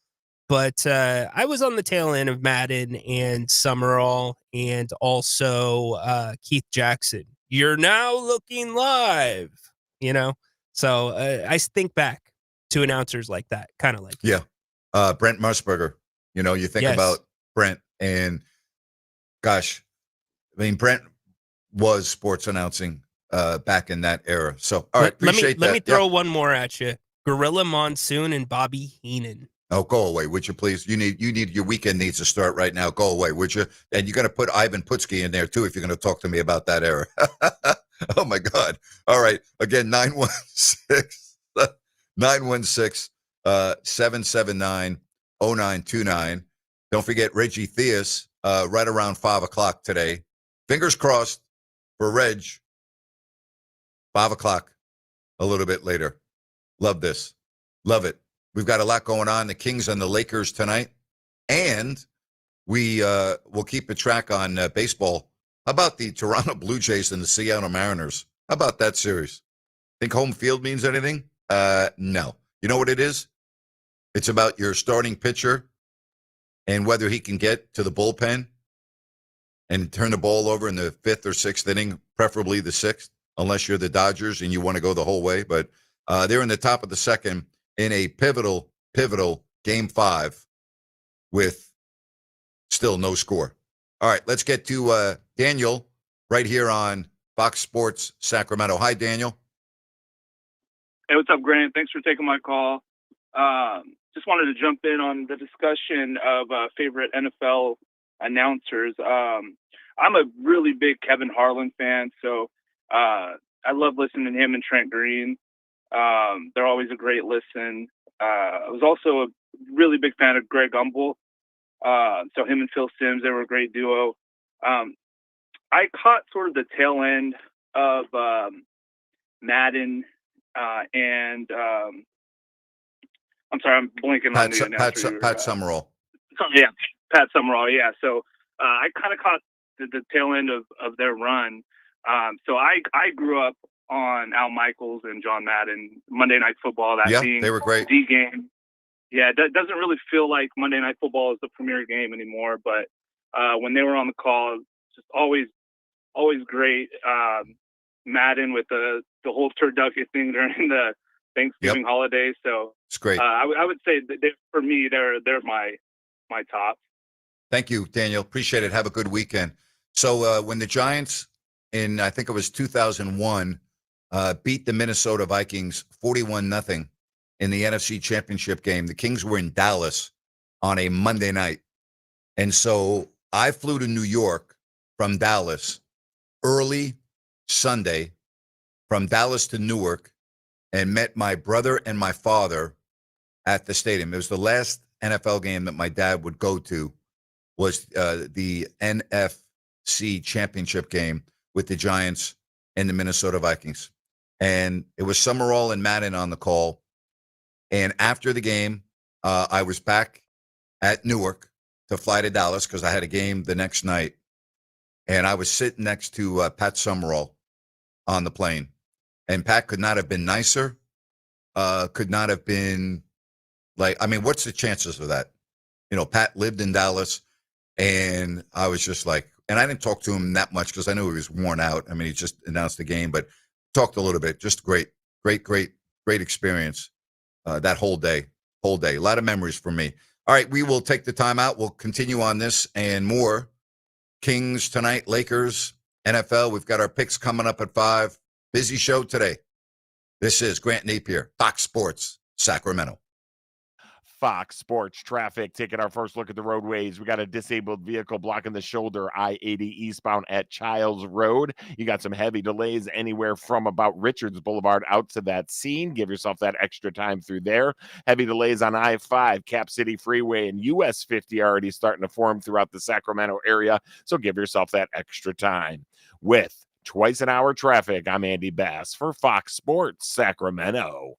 But I was on the tail end of Madden and Summerall and also Keith Jackson. You're now looking live, So I think back to announcers like that, kind of like. Yeah. Brent Musburger. You think about Brent and, gosh, I mean, Brent was sports announcing back in that era. So, all right, appreciate that. Let me throw one more at you. Gorilla Monsoon and Bobby Heenan. Oh, go away, would you please? You need your weekend needs to start right now. Go away, would you? And you're going to put Ivan Putski in there too if you're going to talk to me about that era. Oh my God! All right, again 916-779-0929. Don't forget Reggie Theus right around 5:00 today. Fingers crossed for Reg. 5:00, a little bit later. Love this, love it. We've got a lot going on. The Kings and the Lakers tonight. And we will keep a track on baseball. How about the Toronto Blue Jays and the Seattle Mariners? How about that series? Think home field means anything? No. You know what it is? It's about your starting pitcher and whether he can get to the bullpen and turn the ball over in the 5th or 6th inning, preferably the 6th, unless you're the Dodgers and you want to go the whole way. But they're in the top of the 2nd. In a pivotal Game 5 with still no score. All right, let's get to Daniel right here on Fox Sports Sacramento. Hi, Daniel. Hey, what's up, Grant? Thanks for taking my call. Just wanted to jump in on the discussion of favorite NFL announcers. I'm a really big Kevin Harlan fan, so I love listening to him and Trent Green. They're always a great listen. I was also a really big fan of Greg Gumbel. So him and Phil Simms, they were a great duo. I caught sort of the tail end of Madden and I'm sorry, I'm blanking on the announcer. Pat Summerall. Yeah, Pat Summerall. Yeah, so I kind of caught the tail end of their run. So I grew up on Al Michaels and John Madden, Monday Night Football. That being they were great. the game. Yeah, it doesn't really feel like Monday Night Football is the premier game anymore. But when they were on the call, just always great. Madden with the whole turducken thing during the Thanksgiving holiday. So it's great. I would say that for me, they're my top. Thank you, Daniel. Appreciate it. Have a good weekend. So when the Giants in, I think it was 2001, beat the Minnesota Vikings 41-0 in the NFC Championship game, the Kings were in Dallas on a Monday night. And so I flew to New York from Dallas early Sunday, from Dallas to Newark, and met my brother and my father at the stadium. It was the last NFL game that my dad would go to, was the NFC Championship game with the Giants and the Minnesota Vikings. And it was Summerall and Madden on the call. And after the game, I was back at Newark to fly to Dallas because I had a game the next night. And I was sitting next to Pat Summerall on the plane. And Pat could not have been nicer, could not have been like, I mean, what's the chances of that? You know, Pat lived in Dallas, and I was just like, and I didn't talk to him that much because I knew he was worn out. I mean, he just announced the game, but talked a little bit. Just great experience that whole day. A lot of memories for me. All right, we will take the time out. We'll continue on this and more. Kings tonight, Lakers, NFL. We've got our picks coming up at 5. Busy show today. This is Grant Napear, Fox Sports, Sacramento. Fox Sports Traffic, taking our first look at the roadways. We got a disabled vehicle blocking the shoulder, I-80 eastbound at Childs Road. You got some heavy delays anywhere from about Richards Boulevard out to that scene. Give yourself that extra time through there. Heavy delays on I-5, Cap City Freeway, and US 50 already starting to form throughout the Sacramento area, so give yourself that extra time. With twice an hour traffic, I'm Andy Bass for Fox Sports Sacramento.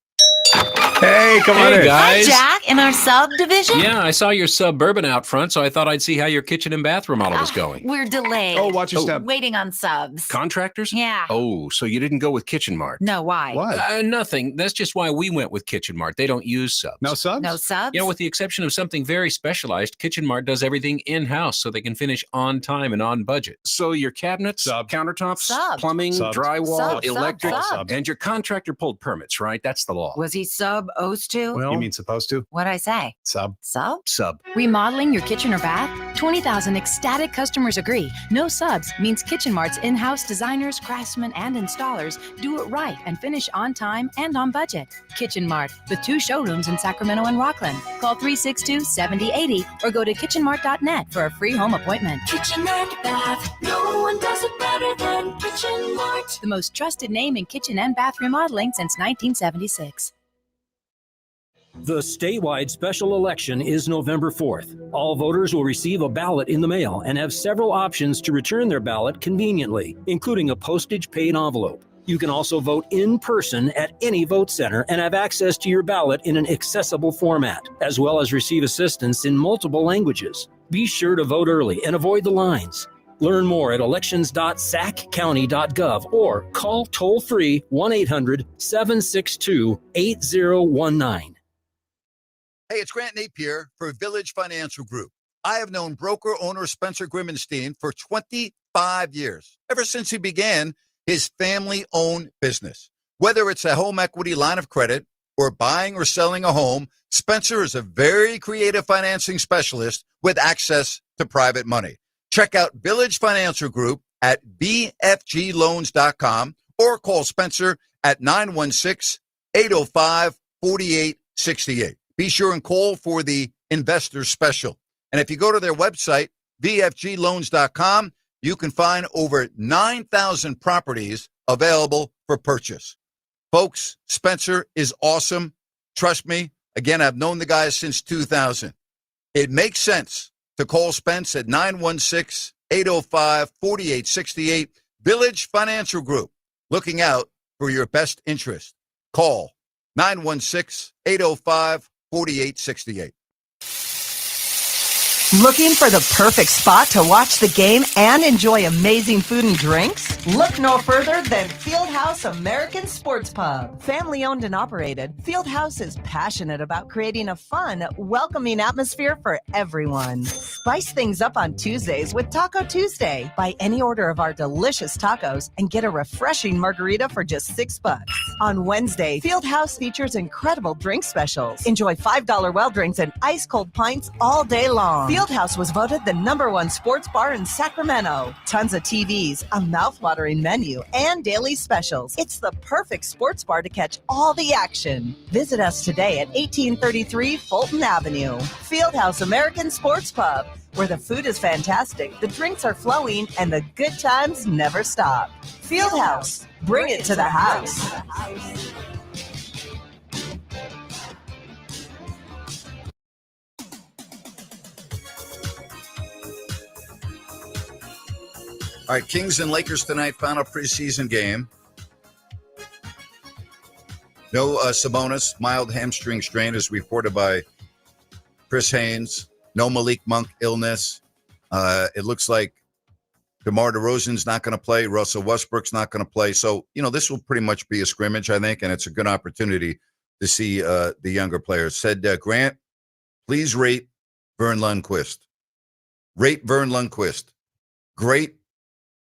Hey, come on in, guys. Hi, Jack, in our subdivision? Yeah, I saw your Suburban out front, so I thought I'd see how your kitchen and bath remodel was going. We're delayed. Oh, watch your step. Waiting on subs. Contractors? Yeah. Oh, so you didn't go with Kitchen Mart? No, why? Nothing. That's just why we went with Kitchen Mart. They don't use subs. No subs? No subs? You know, with the exception of something very specialized, Kitchen Mart does everything in-house so they can finish on time and on budget. So your cabinets, countertops, plumbing, drywall, electric, and your contractor pulled permits, right? That's the law. Was he supposed to? Well, You mean supposed to? What'd I say? Sub. Sub? Sub. Remodeling your kitchen or bath? 20,000 ecstatic customers agree. No subs means Kitchen Mart's in-house designers, craftsmen, and installers do it right and finish on time and on budget. Kitchen Mart, with 2 showrooms in Sacramento and Rockland. Call 362-7080 or go to kitchenmart.net for a free home appointment. Kitchen and bath, no one does it better than Kitchen Mart. The most trusted name in kitchen and bath remodeling since 1976. The statewide special election is November 4th. All voters will receive a ballot in the mail and have several options to return their ballot conveniently, including a postage-paid envelope. You can also vote in person at any vote center and have access to your ballot in an accessible format, as well as receive assistance in multiple languages. Be sure to vote early and avoid the lines. Learn more at elections.saccounty.gov or call toll-free 1-800-762-8019. Hey, it's Grant Napear for Village Financial Group. I have known broker owner Spencer Grimmenstein for 25 years, ever since he began his family-owned business. Whether it's a home equity line of credit or buying or selling a home, Spencer is a very creative financing specialist with access to private money. Check out Village Financial Group at bfgloans.com or call Spencer at 916-805-4868. Be sure and call for the investor special. And if you go to their website, bfgloans.com, you can find over 9,000 properties available for purchase. Folks, Spencer is awesome. Trust me. Again, I've known the guy since 2000. It makes sense to call Spence at 805-4868. Village Financial Group, looking out for your best interest. Call 916-805-4868. Looking for the perfect spot to watch the game and enjoy amazing food and drinks? Look no further than Fieldhouse American Sports Pub. Family owned and operated, Fieldhouse is passionate about creating a fun, welcoming atmosphere for everyone. Spice things up on Tuesdays with Taco Tuesday. Buy any order of our delicious tacos and get a refreshing margarita for just $6. On Wednesday, Fieldhouse features incredible drink specials. Enjoy $5 well drinks and ice cold pints all day long. Fieldhouse was voted the #1 sports bar in Sacramento. Tons of TVs, a mouth-watering menu, and daily specials. It's the perfect sports bar to catch all the action. Visit us today at 1833 Fulton Avenue. Fieldhouse American Sports Pub, where the food is fantastic, the drinks are flowing, and the good times never stop. Fieldhouse, bring it to the house. All right, Kings and Lakers tonight, final preseason game. No Sabonis, mild hamstring strain as reported by Chris Haynes. No Malik Monk illness. It looks like DeMar DeRozan's not going to play. Russell Westbrook's not going to play. So, this will pretty much be a scrimmage, I think, and it's a good opportunity to see the younger players. Said, Grant, please rate Vern Lundquist. Rate Vern Lundquist. Great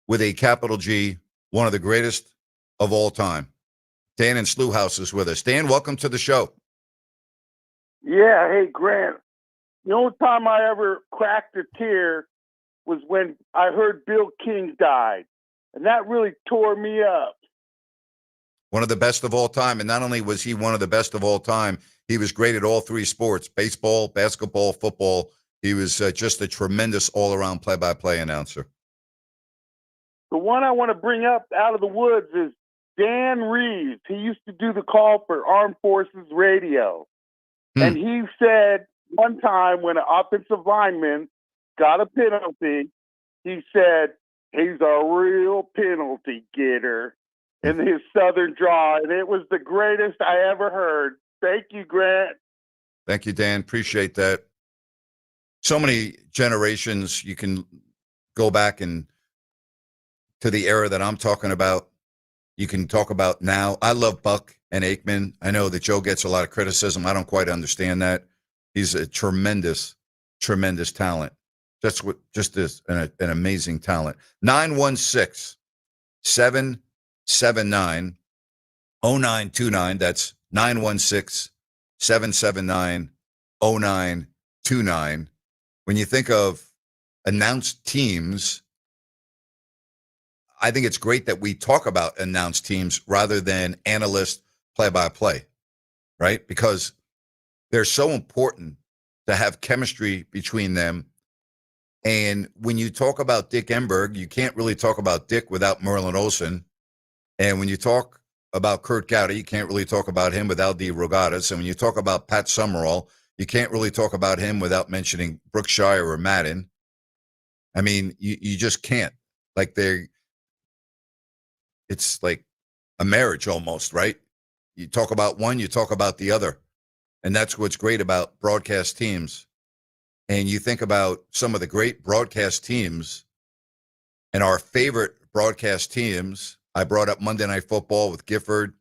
with a capital G, one of the greatest of all time. Dan in Slewhouse is with us. Dan, welcome to the show. Yeah, hey, Grant. The only time I ever cracked a tear was when I heard Bill King died. And that really tore me up. One of the best of all time. And not only was he one of the best of all time, he was great at all three sports, baseball, basketball, football. He was just a tremendous all-around play-by-play announcer. The one I want to bring up out of the woods is Dan Reeves. He used to do the call for Armed Forces Radio. And he said one time when an offensive lineman got a penalty, he said, he's a real penalty getter in his southern drawl. And it was the greatest I ever heard. Thank you, Grant. Thank you, Dan. Appreciate that. So many generations you can go back and to the era that I'm talking about. You can talk about now. I love Buck and Aikman. I know that Joe gets a lot of criticism. I don't quite understand that. He's a tremendous, tremendous talent. Just an amazing talent. 916-779-0929. That's 916-779-0929. When you think of announced teams, I think it's great that we talk about announced teams rather than analyst play-by-play, right? Because they're so important to have chemistry between them. And when you talk about Dick Enberg, you can't really talk about Dick without Merlin Olsen. And when you talk about Kurt Gowdy, you can't really talk about him without the Rogatis. And when you talk about Pat Summerall, you can't really talk about him without mentioning Brookshire or Madden. I mean, you just can't. It's like a marriage almost, right? You talk about one, you talk about the other. And that's what's great about broadcast teams. And you think about some of the great broadcast teams and our favorite broadcast teams. I brought up Monday Night Football with Gifford,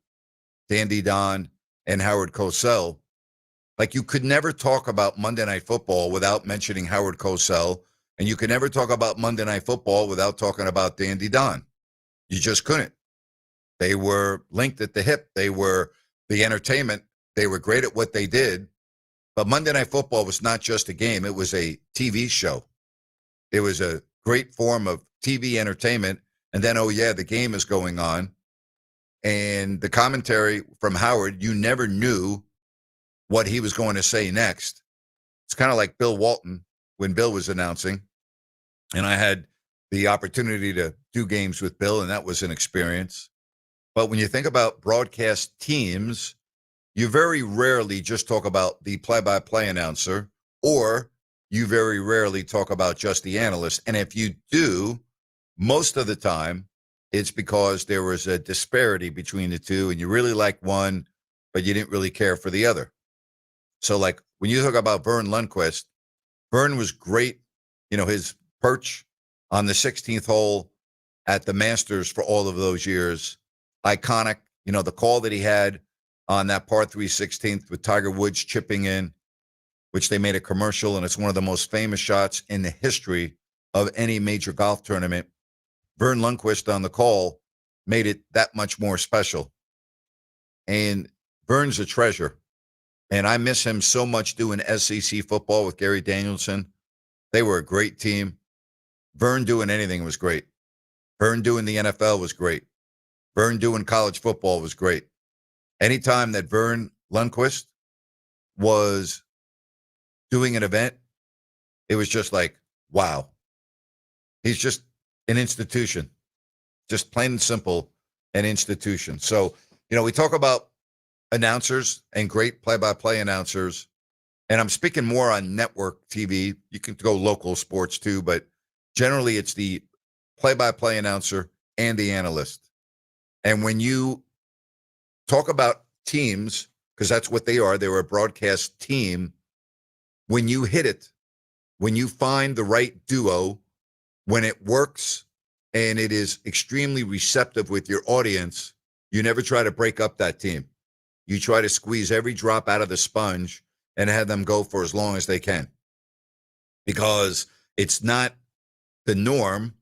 Dandy Don, and Howard Cosell. Like, you could never talk about Monday Night Football without mentioning Howard Cosell. And you could never talk about Monday Night Football without talking about Dandy Don. You just couldn't. They were linked at the hip. They were the entertainment. They were great at what they did. But Monday Night Football was not just a game. It was a TV show. It was a great form of TV entertainment. And then, oh, yeah, the game is going on. And the commentary from Howard, you never knew what he was going to say next. It's kind of like Bill Walton when Bill was announcing. And I had the opportunity to do games with Bill, and that was an experience. But when you think about broadcast teams, you very rarely just talk about the play-by-play announcer or you very rarely talk about just the analyst. And if you do, most of the time, it's because there was a disparity between the two, and you really liked one, but you didn't really care for the other. So, like, when you talk about Vern Lundquist, Vern was great. You know, his perch on the 16th hole at the Masters for all of those years, iconic. You know, the call that he had on that par 3 16th with Tiger Woods chipping in, which they made a commercial, and it's one of the most famous shots in the history of any major golf tournament. Vern Lundquist on the call made it that much more special. And Vern's a treasure. And I miss him so much doing SEC football with Gary Danielson. They were a great team. Vern doing anything was great. Vern doing the NFL was great. Vern doing college football was great. Anytime that Vern Lundquist was doing an event, it was just like, wow. He's just an institution. Just plain and simple, an institution. So, you know, we talk about announcers and great play-by-play announcers, and I'm speaking more on network TV. You can go local sports too, but generally it's the play-by-play announcer and the analyst. And when you talk about teams, because that's what they are, they're a broadcast team, when you hit it, when you find the right duo, when it works and it is extremely receptive with your audience, you never try to break up that team. You try to squeeze every drop out of the sponge and have them go for as long as they can. Because it's not the norm,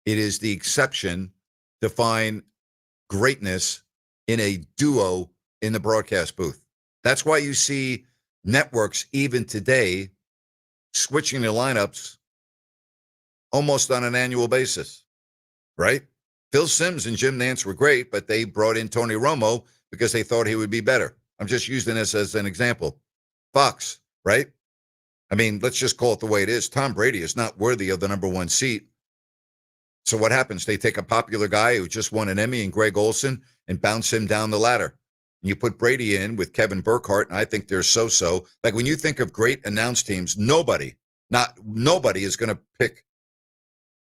it is the exception to find greatness in a duo in the broadcast booth. That's why you see networks even today switching their lineups almost on an annual basis, right? Phil Simms and Jim Nantz were great, but they brought in Tony Romo because they thought he would be better. I'm just using this as an example. Fox, right? I mean, let's just call it the way it is. Tom Brady is not worthy of the number one seat. So what happens? They take a popular guy who just won an Emmy and Greg Olson and bounce him down the ladder. And you put Brady in with Kevin Burkhardt, and I think they're so-so. Like when you think of great announced teams, nobody is going to pick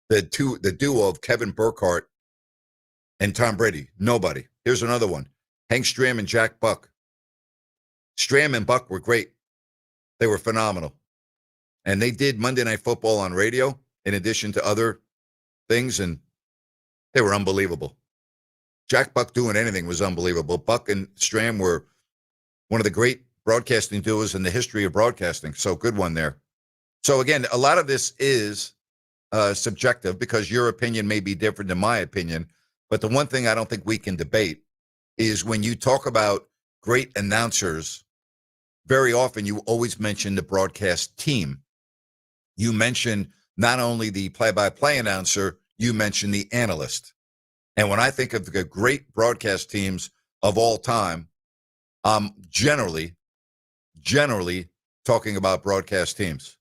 the duo of Kevin Burkhardt and Tom Brady. Nobody. Here's another one. Hank Stram and Jack Buck. Stram and Buck were great. They were phenomenal. And they did Monday Night Football on radio in addition to other things, and they were unbelievable. Jack Buck doing anything was unbelievable. Buck and Stram were one of the great broadcasting duos in the history of broadcasting. So good one there. So again, a lot of this is subjective because your opinion may be different than my opinion. But the one thing I don't think we can debate is when you talk about great announcers, very often you always mention the broadcast team. You mention not only the play-by-play announcer, you mention the analyst. And when I think of the great broadcast teams of all time, I'm generally talking about broadcast teams.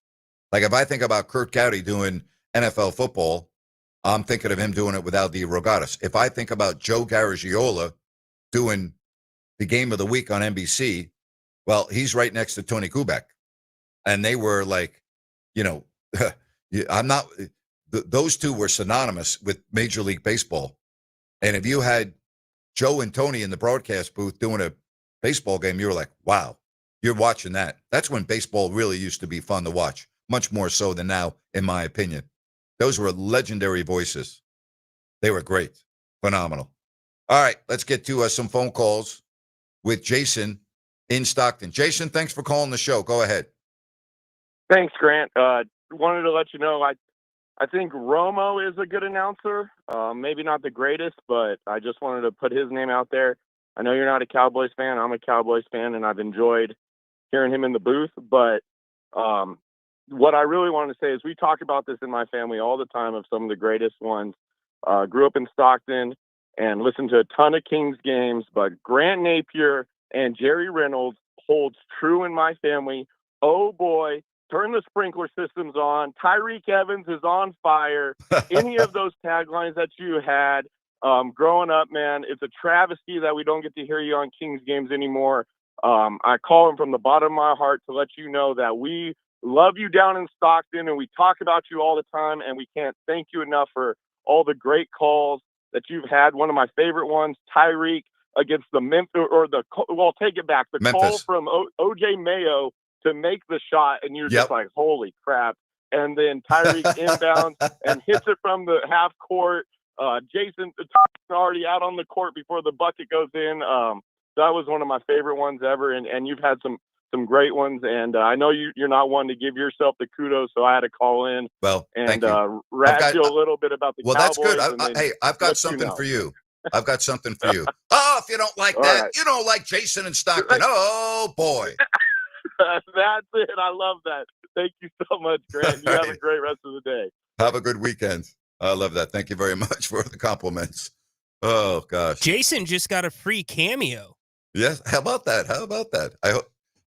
Like if I think about Kurt Gowdy doing NFL football, I'm thinking of him doing it without the Rogatis. If I think about Joe Garagiola doing the game of the week on NBC, well, he's right next to Tony Kubek. And they were like, you know, those two were synonymous with Major League Baseball. And if you had Joe and Tony in the broadcast booth doing a baseball game, you were like, wow, you're watching that. That's when baseball really used to be fun to watch, much more so than now, in my opinion. Those were legendary voices. They were great. Phenomenal. All right, let's get to some phone calls with Jason in Stockton. Jason, thanks for calling the show. Go ahead. Thanks, Grant. Wanted to let you know I think Romo is a good announcer. Maybe not the greatest, but I just wanted to put his name out there. I know you're not a Cowboys fan. I'm a Cowboys fan, and I've enjoyed hearing him in the booth. But what I really want to say is we talk about this in my family all the time of some of the greatest ones. Grew up in Stockton and listened to a ton of Kings games, but Grant Napear and Jerry Reynolds holds true in my family. Oh, boy. Turn the sprinkler systems on. Tyreek Evans is on fire. Any of those taglines that you had growing up, man, it's a travesty that we don't get to hear you on Kings games anymore. I call him from the bottom of my heart to let you know that we love you down in Stockton, and we talk about you all the time, and we can't thank you enough for all the great calls that you've had. One of my favorite ones, Tyreek against the Memphis, well, take it back. The Memphis. call from OJ Mayo to make the shot, and you're just like, holy crap. And then Tyreek inbounds and hits it from the half court. Jason already out on the court before the bucket goes in. That was one of my favorite ones ever, and you've had some great ones. And I know you're not one to give yourself the kudos, so I had to call in. Well, and thank you. Rag you a little bit about the Well, Cowboys. that's good. Hey, I've got something for you. I've got something for you. Oh, if you don't like that, right. you don't like Jason and Stockton. Oh, boy. That's it. I love that. Thank you so much, Grant. You have a great rest of the day. Have a good weekend. I love that. Thank you very much for the compliments. Oh, gosh. Jason just got a free cameo. Yes. How about that?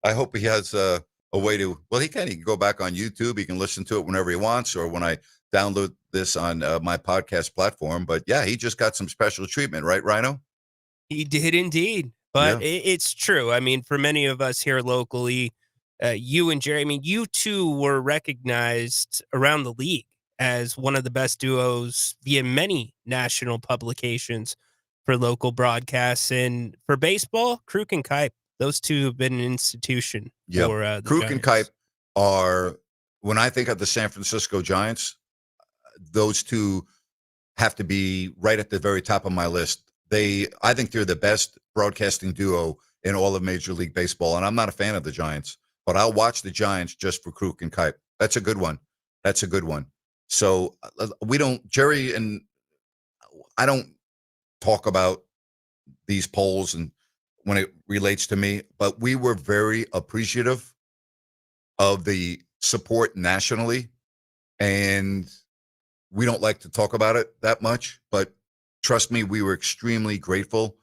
I hope he has a way to, well, he can go back on YouTube. He can listen to it whenever he wants, or when I download this on my podcast platform. But yeah, he just got some special treatment, right, Rhino? He did indeed. But it's true. I mean, for many of us here locally, you and Jerry, I mean, you two were recognized around the league as one of the best duos via many national publications for local broadcasts. And for baseball, Kruk and Kipe, those two have been an institution for the Kruk Giants. and Kipe are, when I think of the San Francisco Giants, those two have to be right at the very top of my list. I think they're the best broadcasting duo in all of Major League Baseball. And I'm not a fan of the Giants, but I'll watch the Giants just for Kruk and Kipe. That's a good one. So Jerry and I don't talk about these polls and when it relates to me, but we were very appreciative of the support nationally. And we don't like to talk about it that much, but trust me, we were extremely grateful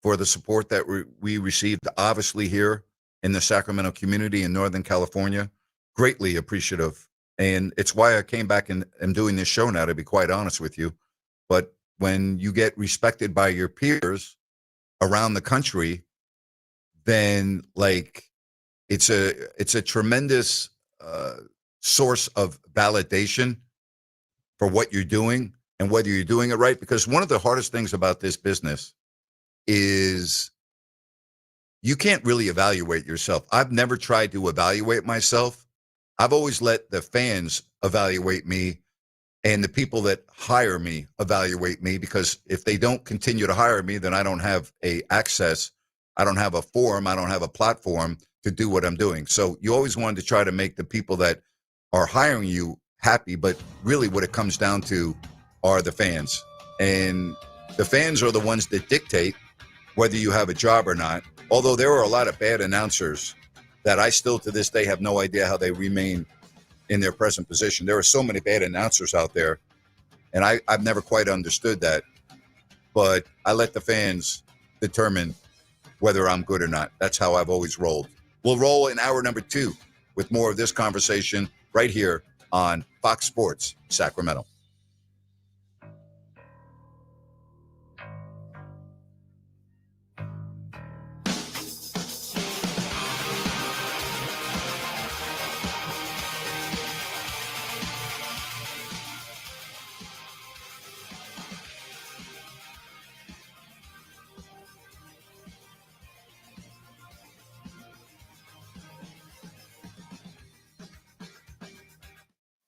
for the support that we received, obviously here in the Sacramento community in Northern California. Greatly appreciative. And it's why I came back and am doing this show now, to be quite honest with you. But when you get respected by your peers around the country, then it's a tremendous source of validation for what you're doing and whether you're doing it right. Because one of the hardest things about this business is you can't really evaluate yourself. I've never tried to evaluate myself. I've always let the fans evaluate me and the people that hire me evaluate me, because if they don't continue to hire me, then I don't have I don't have a forum, I don't have a platform to do what I'm doing. So you always wanted to try to make the people that are hiring you happy, but really what it comes down to are the fans. And the fans are the ones that dictate whether you have a job or not. Although there are a lot of bad announcers that I still to this day have no idea how they remain in their present position. There are so many bad announcers out there, and I've never quite understood that. But I let the fans determine whether I'm good or not. That's how I've always rolled. We'll roll in hour number 2 with more of this conversation right here on Fox Sports Sacramento.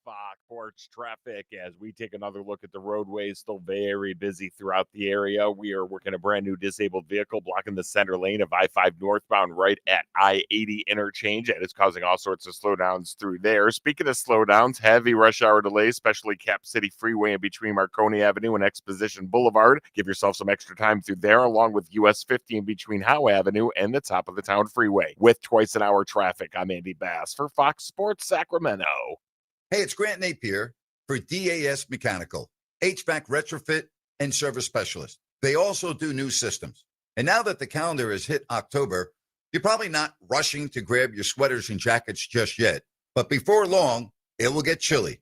Fox Sports traffic as we take another look at the roadways. Still very busy throughout the area. We are working a brand new disabled vehicle blocking the center lane of I-5 northbound right at I-80 interchange, and it's causing all sorts of slowdowns through there. Speaking of slowdowns, heavy rush hour delays, especially Cap City Freeway in between Marconi Avenue and Exposition Boulevard. Give yourself some extra time through there, along with US 50 in between Howe Avenue and the top of the town freeway. With twice an hour traffic, I'm Andy Bass for Fox Sports Sacramento. Hey, it's Grant Napear for DAS Mechanical, HVAC retrofit and service specialist. They also do new systems. And now that the calendar has hit October, you're probably not rushing to grab your sweaters and jackets just yet. But before long, it will get chilly.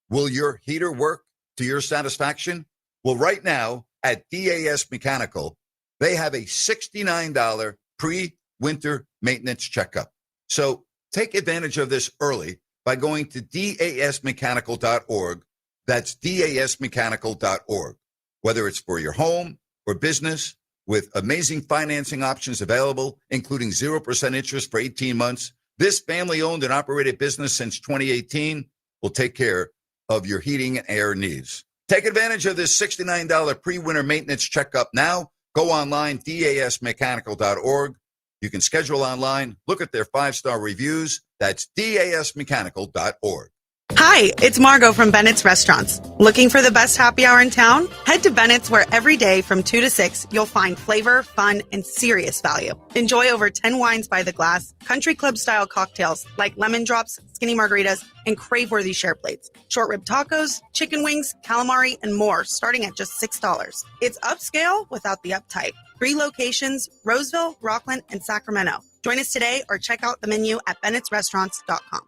Will your heater work to your satisfaction? Well, right now at DAS Mechanical, they have a $69 pre-winter maintenance checkup. So take advantage of this early by going to dasmechanical.org. That's dasmechanical.org. Whether it's for your home or business, with amazing financing options available, including 0% interest for 18 months, this family-owned and operated business since 2018 will take care of your heating and air needs. Take advantage of this $69 pre-winter maintenance checkup now. Go online, dasmechanical.org. You can schedule online, look at their 5-star reviews. That's dasmechanical.org. Hi, it's Margot from Bennett's Restaurants. Looking for the best happy hour in town? Head to Bennett's, where every day from 2 to 6, you'll find flavor, fun, and serious value. Enjoy over 10 wines by the glass, country club-style cocktails like lemon drops, skinny margaritas, and crave-worthy share plates. Short rib tacos, chicken wings, calamari, and more, starting at just $6. It's upscale without the uptight. 3 locations, Roseville, Rockland, and Sacramento. Join us today or check out the menu at bennettsrestaurants.com.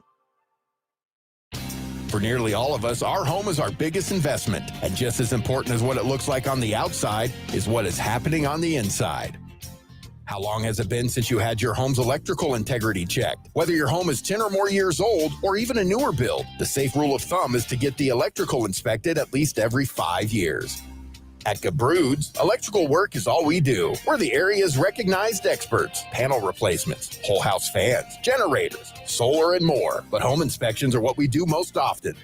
For nearly all of us, our home is our biggest investment. And just as important as what it looks like on the outside is what is happening on the inside. How long has it been since you had your home's electrical integrity checked? Whether your home is 10 or more years old or even a newer build, the safe rule of thumb is to get the electrical inspected at least every 5 years. At Gabroods, electrical work is all we do. We're the area's recognized experts. Panel replacements, whole house fans, generators, solar, and more. But home inspections are what we do most often.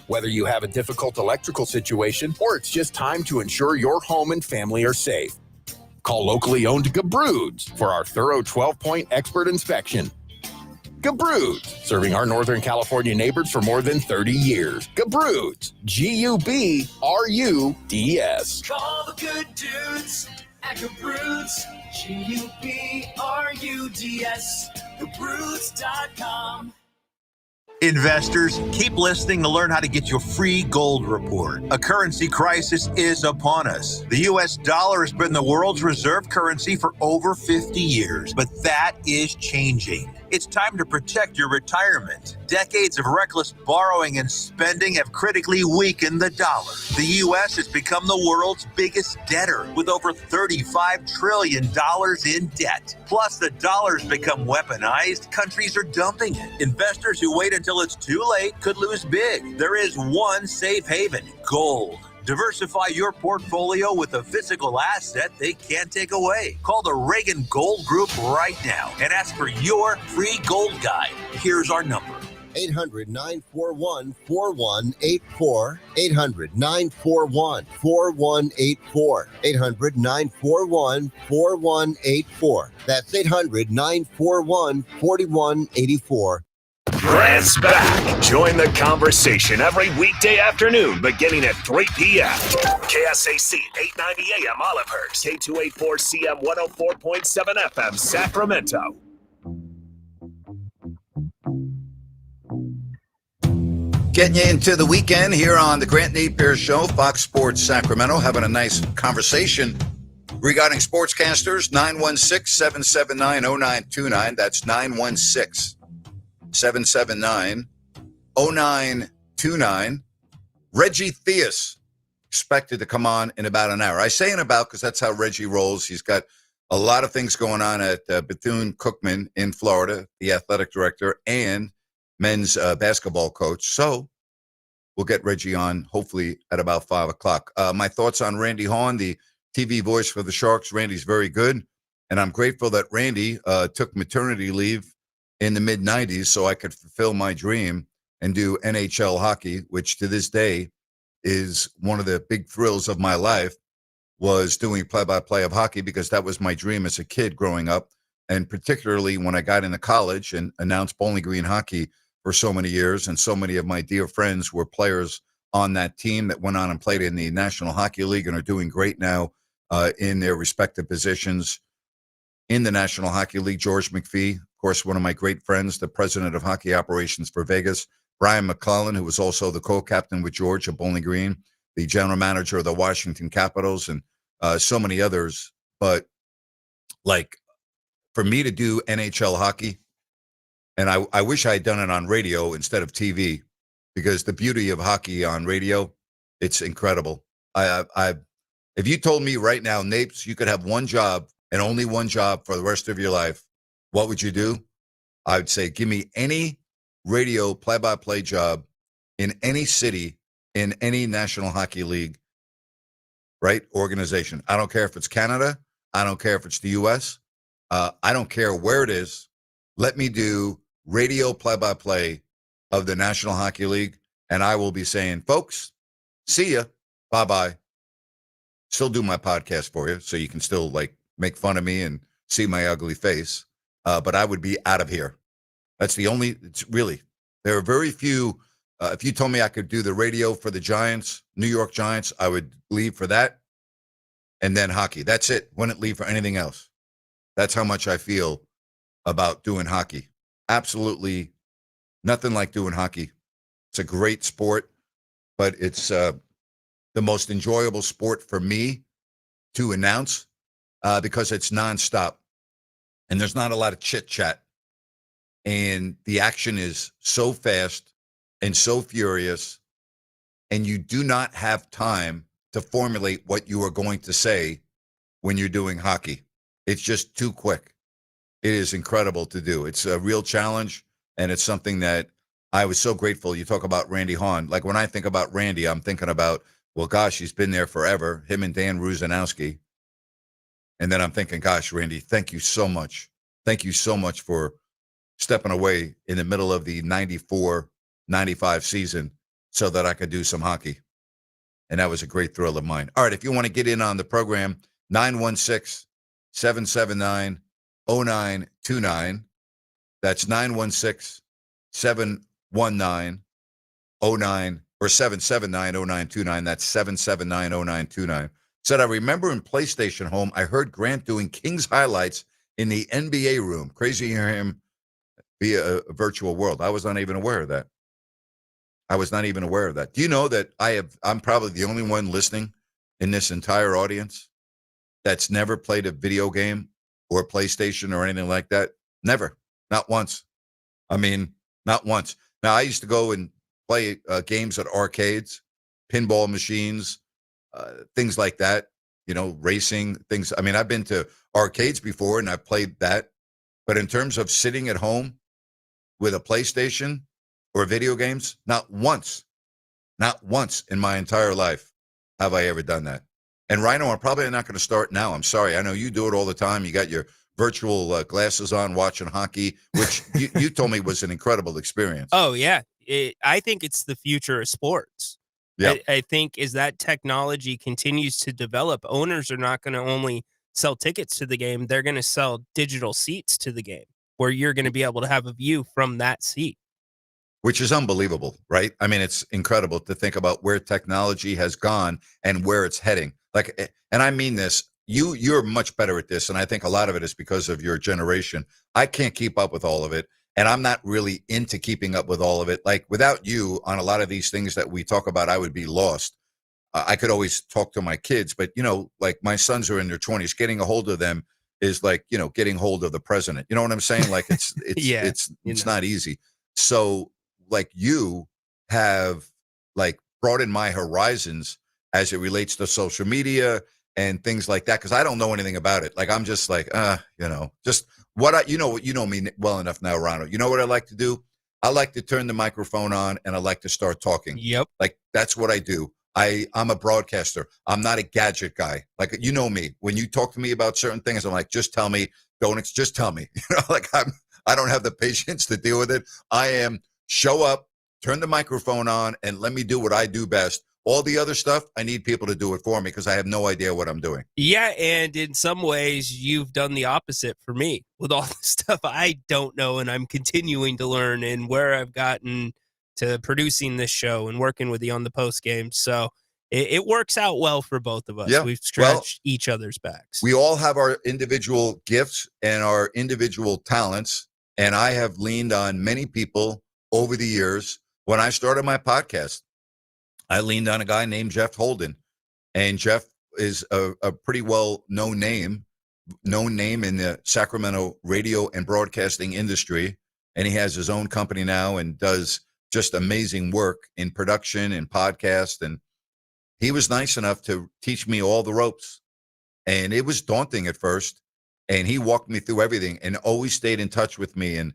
Whether you have a difficult electrical situation or it's just time to ensure your home and family are safe, call locally owned Gabroods for our thorough 12-point expert inspection. Gabroods, serving our Northern California neighbors for more than 30 years. Gabroods, G-U-B-R-U-D-S. Call the good dudes at Gabroods, G-U-B-R-U-D-S, Gabroods.com. Investors, keep listening to learn how to get your free gold report. A currency crisis is upon us. The U.S. dollar has been the world's reserve currency for over 50 years, but that is changing. It's time to protect your retirement. Decades of reckless borrowing and spending have critically weakened the dollar. The U.S. has become the world's biggest debtor with over $35 trillion in debt. Plus, the dollar's become weaponized. Countries are dumping it. Investors who wait until it's too late could lose big. There is one safe haven: gold. Diversify your portfolio with a physical asset they can't take away. Call the Reagan Gold Group right now and ask for your free gold guide. Here's our number. 800-941-4184. 800-941-4184. 800-941-4184. That's 800-941-4184. Grant's back. Join the conversation every weekday afternoon beginning at 3 p.m. KSAC 890 AM Olivehurst, K284CM 104.7 FM Sacramento. Getting you into the weekend here on the Grant Napear Show, Fox Sports Sacramento, having a nice conversation regarding sportscasters. 916-779-0929. That's 916-779-0929. Reggie Theus expected to come on in about an hour. I say in about because that's how Reggie rolls. He's got a lot of things going on at Bethune-Cookman in Florida, the athletic director and men's basketball coach. So we'll get Reggie on hopefully at about 5 o'clock. My thoughts on Randy Hahn, the TV voice for the Sharks. Randy's very good, and I'm grateful that Randy took maternity leave in the mid-'90s so I could fulfill my dream and do NHL hockey, which to this day is one of the big thrills of my life, was doing play-by-play of hockey, because that was my dream as a kid growing up, and particularly when I got into college and announced Bowling Green hockey for so many years, and so many of my dear friends were players on that team that went on and played in the National Hockey League and are doing great now in their respective positions in the National Hockey League. George McPhee, of course, one of my great friends, the president of hockey operations for Vegas. Brian McClellan, who was also the co-captain with George at Bowling Green, the general manager of the Washington Capitals, and so many others. But like, for me to do NHL hockey, and I wish I had done it on radio instead of TV, because the beauty of hockey on radio, it's incredible. If you told me right now, Napes, you could have one job and only one job for the rest of your life, what would you do? I would say, give me any radio play-by-play job in any city, in any National Hockey League, right, organization. I don't care if it's Canada. I don't care if it's the U.S. I don't care where it is. Let me do radio play-by-play of the National Hockey League, and I will be saying, folks, see ya, bye-bye. Still do my podcast for you, so you can still, like, make fun of me and see my ugly face, but I would be out of here. That's the only, it's really, there are very few, if you told me I could do the radio for the Giants, New York Giants, I would leave for that, and then hockey. That's it. Wouldn't leave for anything else. That's how much I feel about doing hockey. Absolutely nothing like doing hockey. It's a great sport, but it's the most enjoyable sport for me to announce because it's nonstop and there's not a lot of chit chat. And the action is so fast and so furious, and you do not have time to formulate what you are going to say when you're doing hockey. It's just too quick. It is incredible to do. It's a real challenge, and it's something that I was so grateful. You talk about Randy Hahn. Like, when I think about Randy, I'm thinking about, well, gosh, he's been there forever, him and Dan Ruzanowski. And then I'm thinking, gosh, Randy, thank you so much. Thank you so much for stepping away in the middle of the 94-95 season so that I could do some hockey. And that was a great thrill of mine. All right, if you want to get in on the program, 916-779-0929. That's 916-719-09 or 779-0929. That's 779-0929. Said, I remember in PlayStation Home, I heard Grant doing Kings highlights in the NBA room. Crazy to hear him via a virtual world. I was not even aware of that. Do you know that I'm probably the only one listening in this entire audience that's never played a video game or a PlayStation or anything like that? Never. Not once. I mean, not once. Now, I used to go and play games at arcades, pinball machines, things like that, racing things. I mean, I've been to arcades before and I've played that. But in terms of sitting at home with a PlayStation or video games, not once in my entire life have I ever done that. And Rhino, I'm probably not going to start now. I'm sorry. I know you do it all the time. You got your virtual glasses on watching hockey, which you told me was an incredible experience. Oh, yeah. I think it's the future of sports. Yep. I think as that technology continues to develop, owners are not going to only sell tickets to the game, they're going to sell digital seats to the game where you're going to be able to have a view from that seat. Which is unbelievable, right? I mean, it's incredible to think about where technology has gone and where it's heading. Like, and I mean this, you're much better at this, and I think a lot of it is because of your generation. I can't keep up with all of it, and I'm not really into keeping up with all of it. Like, without you on a lot of these things that we talk about, I would be lost. I could always talk to my kids, but, like my sons are in their 20s. Getting a hold of them is like, getting hold of the president. You know what I'm saying? Like, it's not easy. So, like, you have, like, broadened my horizons as it relates to social media and things like that, because I don't know anything about it. Like, I'm just like, just what you know me well enough now, Ronald. You know what I like to do? I like to turn the microphone on and I like to start talking. Yep. Like, that's what I do. I'm a broadcaster. I'm not a gadget guy. Like, you know me. When you talk to me about certain things, I'm like, just tell me. Just tell me. Like, I don't have the patience to deal with it. I am show up, turn the microphone on, and let me do what I do best. All the other stuff, I need people to do it for me because I have no idea what I'm doing. Yeah, and in some ways, you've done the opposite for me with all the stuff I don't know, and I'm continuing to learn and where I've gotten to producing this show and working with you on the post game. So it works out well for both of us. Yeah. We've stretched each other's backs. We all have our individual gifts and our individual talents, and I have leaned on many people over the years. When I started my podcast, I leaned on a guy named Jeff Holden, and Jeff is a pretty well-known name in the Sacramento radio and broadcasting industry, and he has his own company now and does just amazing work in production and podcast, and he was nice enough to teach me all the ropes, and it was daunting at first, and he walked me through everything and always stayed in touch with me, and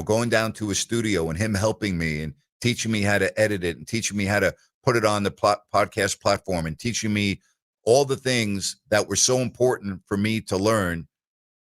going down to a studio and him helping me and teaching me how to edit it and teaching me how to put it on the podcast platform and teaching me all the things that were so important for me to learn.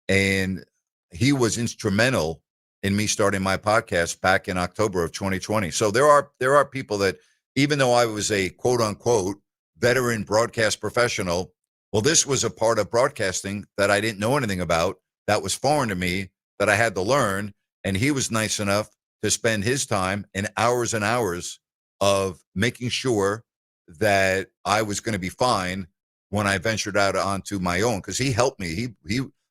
And he was instrumental in me starting my podcast back in October of 2020. So there are people that, even though I was a quote unquote veteran broadcast professional, well, this was a part of broadcasting that I didn't know anything about, that was foreign to me, that I had to learn. And he was nice enough to spend his time and hours of making sure that I was going to be fine when I ventured out onto my own, because he helped me.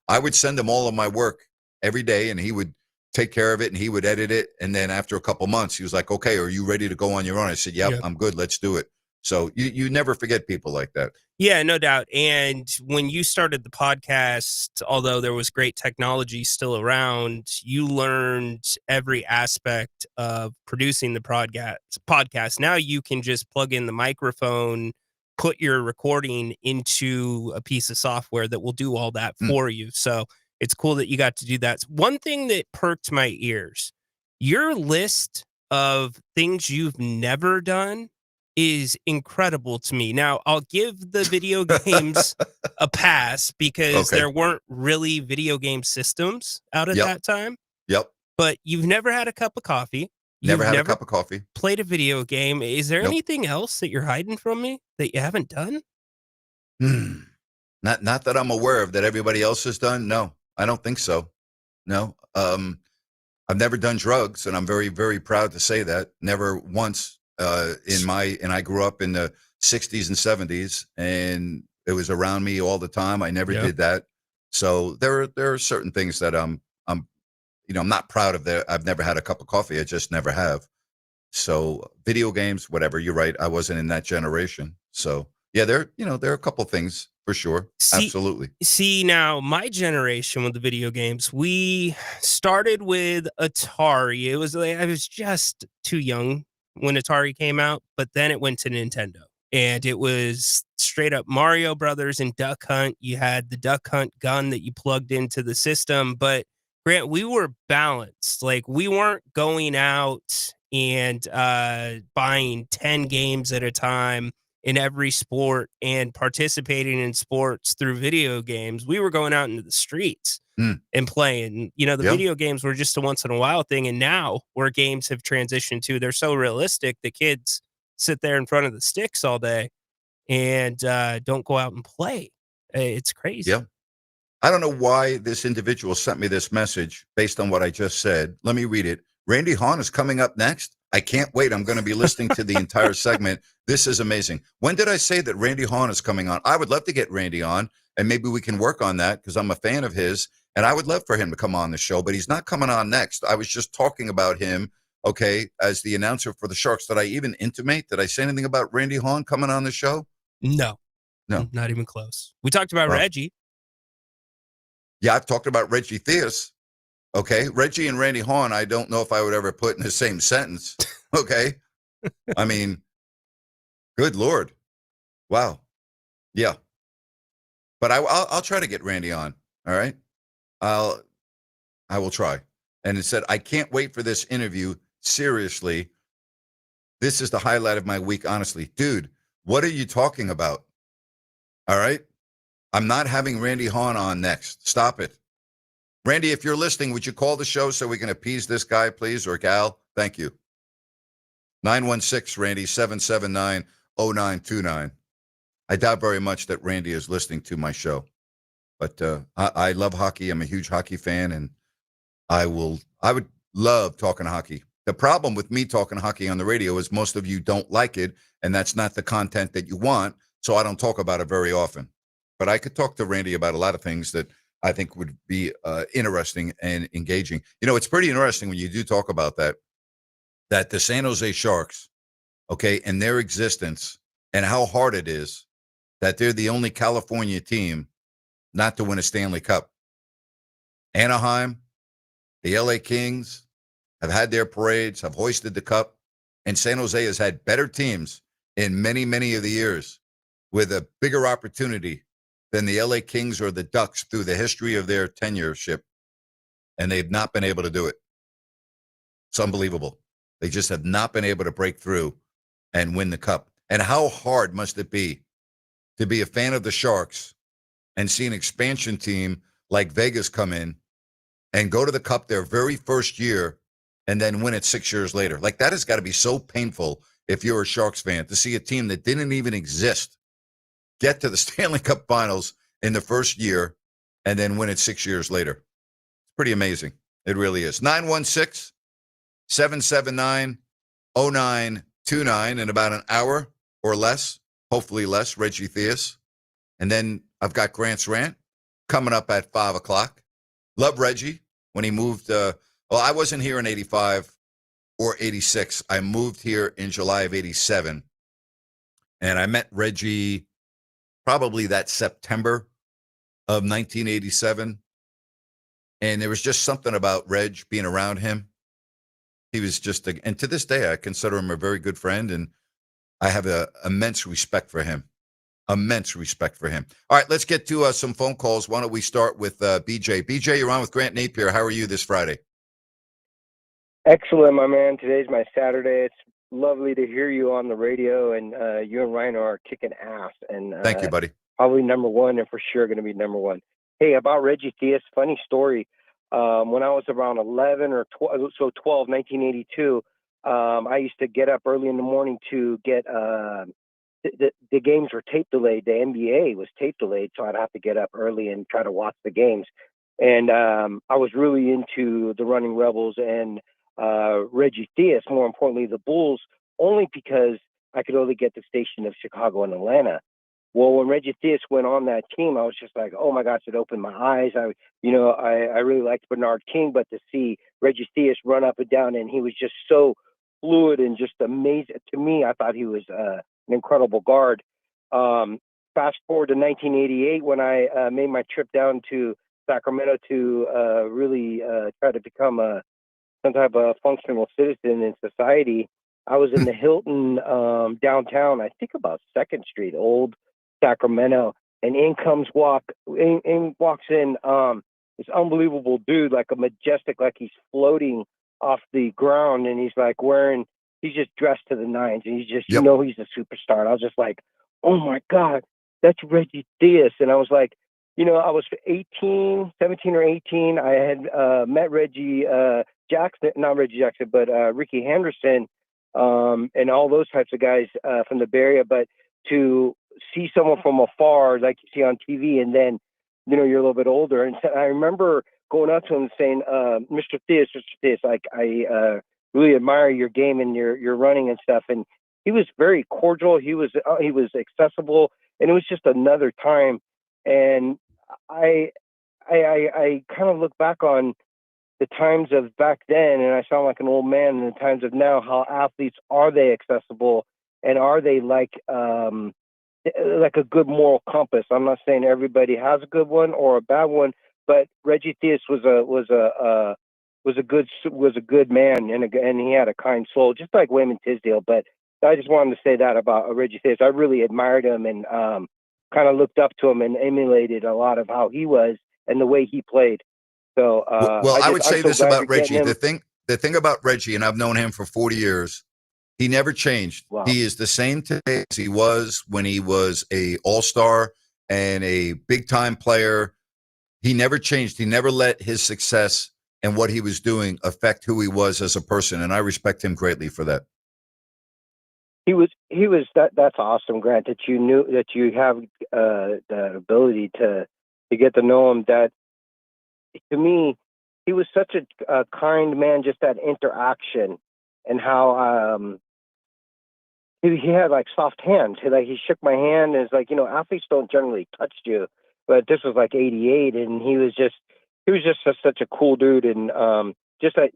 I would send him all of my work every day, and he would take care of it, and he would edit it. And then after a couple months, he was like, okay, are you ready to go on your own? I said, yep, I'm good. Let's do it. So you never forget people like that. Yeah, no doubt. And when you started the podcast, although there was great technology still around, you learned every aspect of producing the podcast. Now you can just plug in the microphone, put your recording into a piece of software that will do all that for you. So it's cool that you got to do that. One thing that perked my ears, your list of things you've never done is incredible to me. Now, I'll give the video games a pass because there weren't really video game systems out at that time. Yep. But you've never had a cup of coffee. Never had a cup of coffee. Played a video game. Is there anything else that you're hiding from me that you haven't done? Not that I'm aware of that everybody else has done. No, I don't think so. No. I've never done drugs, and I'm very, very proud to say that. Never once. And I grew up in the 60s and 70s, and it was around me all the time. I never did that. So there are certain things that I'm not proud of. That I've never had a cup of coffee. I just never have. So video games, whatever. You're right. I wasn't in that generation. So yeah, there are a couple things for sure. Absolutely. See, now my generation with the video games, we started with Atari. I was just too young when Atari came out, but then it went to Nintendo, and it was straight up Mario Brothers and Duck Hunt. You had the Duck Hunt gun that you plugged into the system, but Grant, we were balanced. Like, we weren't going out and buying 10 games at a time in every sport and participating in sports through video games. We were going out into the streets and playing. The video games were just a once in a while thing. And now where games have transitioned to, they're so realistic, the kids sit there in front of the sticks all day and don't go out and play. It's crazy. Yeah. I don't know why this individual sent me this message based on what I just said. Let me read it. Randy Hahn is coming up next. I can't wait. I'm going to be listening to the entire segment. This is amazing. When did I say that Randy Hahn is coming on? I would love to get Randy on, and maybe we can work on that because I'm a fan of his, and I would love for him to come on the show, but he's not coming on next. I was just talking about him, as the announcer for the Sharks. Did I even intimate? Did I say anything about Randy Hahn coming on the show? No, not even close. We talked about Reggie. Yeah, I've talked about Reggie Theus. Okay, Reggie and Randy Hahn, I don't know if I would ever put in the same sentence. Okay. I mean, good Lord. Wow. Yeah. But I'll try to get Randy on. All right. I will try. And it said, I can't wait for this interview. Seriously. This is the highlight of my week, honestly. Dude, what are you talking about? All right. I'm not having Randy Hahn on next. Stop it. Randy, if you're listening, would you call the show so we can appease this guy, please, or gal? Thank you. 916 Randy 779-0929. I doubt very much that Randy is listening to my show, but I love hockey. I'm a huge hockey fan, and I would love talking hockey. The problem with me talking hockey on the radio is most of you don't like it, and that's not the content that you want, so I don't talk about it very often. But I could talk to Randy about a lot of things that I think would be interesting and engaging. It's pretty interesting when you do talk about that the San Jose Sharks, and their existence and how hard it is that they're the only California team not to win a Stanley Cup. Anaheim, the LA Kings have had their parades, have hoisted the cup, and San Jose has had better teams in many, many of the years with a bigger opportunity than the LA Kings or the Ducks through the history of their tenureship, and they've not been able to do it. It's unbelievable. They just have not been able to break through and win the Cup. And how hard must it be to be a fan of the Sharks and see an expansion team like Vegas come in and go to the Cup their very first year and then win it 6 years later? Like, that has got to be so painful if you're a Sharks fan, to see a team that didn't even exist get to the Stanley Cup Finals in the first year and then win it 6 years later. It's pretty amazing. It really is. 916-779-0929 in about an hour or less, hopefully less, Reggie Theus. And then I've got Grant's Rant coming up at 5 o'clock. Love Reggie when he moved. I wasn't here in 85 or 86. I moved here in July of 87. And I met Reggie probably that September of 1987. And there was just something about Reg being around him. He was just, and to this day, I consider him a very good friend. And I have immense respect for him. Immense respect for him. All right, let's get to some phone calls. Why don't we start with BJ? BJ, you're on with Grant Napear. How are you this Friday? Excellent, my man. Today's my Saturday. It's lovely to hear you on the radio, and you and Ryan are kicking ass. And thank you, buddy. Probably number one, and for sure going to be number one. Hey, about Reggie Theus, funny story. When I was around 11 or 12, 1982, I used to get up early in the morning to get the games were tape delayed. The NBA was tape delayed, so I'd have to get up early and try to watch the games. And I was really into the Running Rebels and Reggie Theus, more importantly, the Bulls, only because I could only get the station of Chicago and Atlanta. Well, when Reggie Theus went on that team, I was just like, oh my gosh, it opened my eyes. I really liked Bernard King, but to see Reggie Theus run up and down, and he was just so fluid and just amazing. To me, I thought he was an incredible guard. Fast forward to 1988, when I made my trip down to Sacramento to really try to become some type of functional citizen in society. I was in the Hilton downtown, I think about 2nd Street, old Sacramento, and walks in this unbelievable dude, like a majestic, like he's floating off the ground, and he's just dressed to the nines, and he's just, he's a superstar. And I was just like, oh my God, that's Reggie Theus. And I was like, I was 17 or 18. I had met Reggie Jackson, not Reggie Jackson, but Ricky Henderson, and all those types of guys from the Bay Area. But to see someone from afar, like you see on TV, and then, you're a little bit older. And I remember going up to him and saying, Mr. Theus, like, I really admire your game and your running and stuff. And he was very cordial. He was accessible, and it was just another time. And I kind of look back on the times of back then, and I sound like an old man, and the times of now, how athletes, are they accessible, and are they like a good moral compass? I'm not saying everybody has a good one or a bad one, but Reggie Theus was a good man, and he had a kind soul, just like Wayman Tisdale. But I just wanted to say that about Reggie Theus. I really admired him and kind of looked up to him and emulated a lot of how he was and the way he played. So, I would say this about Reggie. The thing about Reggie, and I've known him for 40 years, he never changed. Wow. He is the same today as he was when he was a all-star and a big-time player. He never changed. He never let his success and what he was doing affect who he was as a person, and I respect him greatly for that. He was that's awesome, Grant, that you knew, that you have the ability to get to know him. That, to me, he was such a kind man, just that interaction, and how he had like soft hands. He shook my hand, and it's like, athletes don't generally touch you, but this was like 88, and he was just such a cool dude, and just a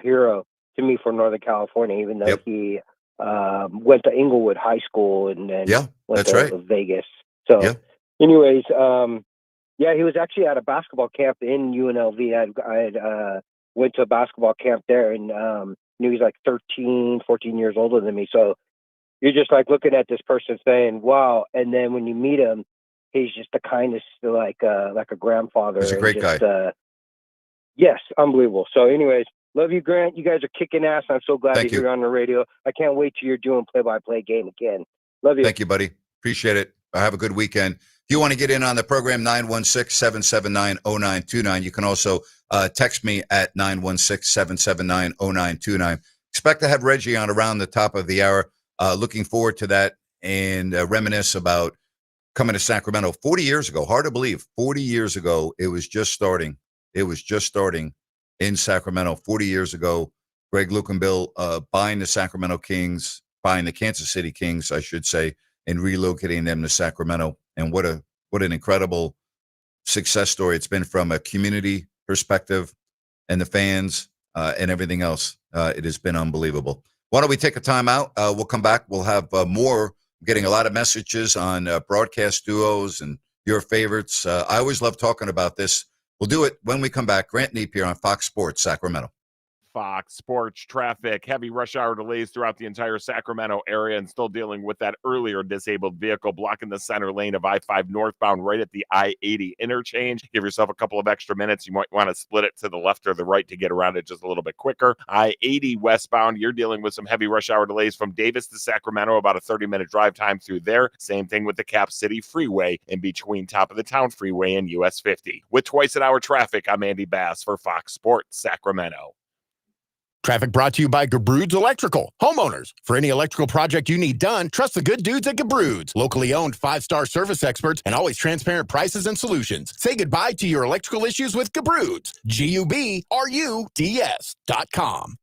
hero to me for Northern California, even though he went to Inglewood High School and then went to Vegas. So anyways, he was actually at a basketball camp in UNLV. I had went to a basketball camp there, and he was like 13, 14 years older than me. So you're just like looking at this person saying, wow. And then when you meet him, he's just the kindest, like a grandfather. He's a great guy. Yes, unbelievable. So anyways, Love you, Grant. You guys are kicking ass. I'm so glad Thank to hear you on the radio. I can't wait till you're doing play-by-play game again. Love you. Thank you, buddy. Appreciate it. Have a good weekend. If you want to get in on the program, 916-779-0929. You can also text me at 916-779-0929. Expect to have Reggie on around the top of the hour. Looking forward to that and reminisce about coming to Sacramento 40 years ago. Hard to believe. 40 years ago, it was just starting. It was just starting in Sacramento 40 years ago. Greg, Luke, and Bill buying the Sacramento Kings, buying the Kansas City Kings, I should say, and relocating them to Sacramento. And what an incredible success story it's been from a community perspective and the fans and everything else. It has been unbelievable. Why don't we take a time out? We'll come back. We'll have more. I'm getting a lot of messages on broadcast duos and your favorites. I always love talking about this. We'll do it when we come back. Grant Napear on Fox Sports Sacramento. Fox Sports traffic, heavy rush hour delays throughout the entire Sacramento area, and still dealing with that earlier disabled vehicle blocking the center lane of I-5 northbound right at the I-80 interchange. Give yourself a couple of extra minutes. You might want to split it to the left or the right to get around it just a little bit quicker. I-80 westbound, you're dealing with some heavy rush hour delays from Davis to Sacramento, about a 30-minute drive time through there. Same thing with the Cap City Freeway in between Top of the Town Freeway and US 50. With twice-an-hour traffic, I'm Andy Bass for Fox Sports Sacramento. Traffic brought to you by Gabroods Electrical. Homeowners, for any electrical project you need done, trust the good dudes at Gabroods. Locally owned, 5-star service experts, and always transparent prices and solutions. Say goodbye to your electrical issues with Gabroods. GUBRUDS.com.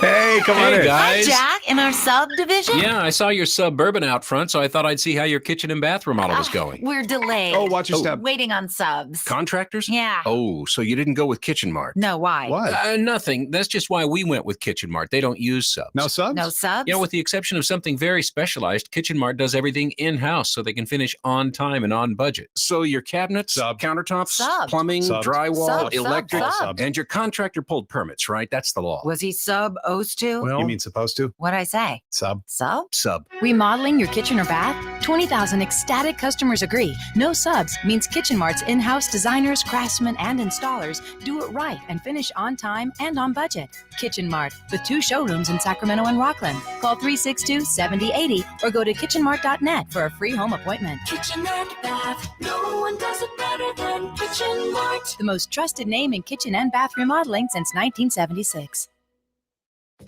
Hey, come on in. Hi, guys. Jack, in our subdivision? Yeah, I saw your Suburban out front, so I thought I'd see how your kitchen and bath remodel was going. We're delayed. Oh, watch your step. Waiting on subs. Contractors? Yeah. Oh, so you didn't go with Kitchen Mart? No, why? Nothing. That's just why we went with Kitchen Mart. They don't use subs. No subs? No subs? You know, with the exception of something very specialized, Kitchen Mart does everything in-house so they can finish on time and on budget. So your cabinets, countertops, Subbed. plumbing, Subbed. drywall, Subbed, electric, subbed. and your contractor pulled permits, right? That's the law. Was he supposed to? You mean supposed to? What'd I say? Sub. Sub? Sub. Remodeling your kitchen or bath? 20,000 ecstatic customers agree. No subs means Kitchen Mart's in-house designers, craftsmen, and installers do it right and finish on time and on budget. Kitchen Mart, with 2 showrooms in Sacramento and Rockland. Call 362-7080 or go to kitchenmart.net for a free home appointment. Kitchen and bath, no one does it better than Kitchen Mart. The most trusted name in kitchen and bath remodeling since 1976.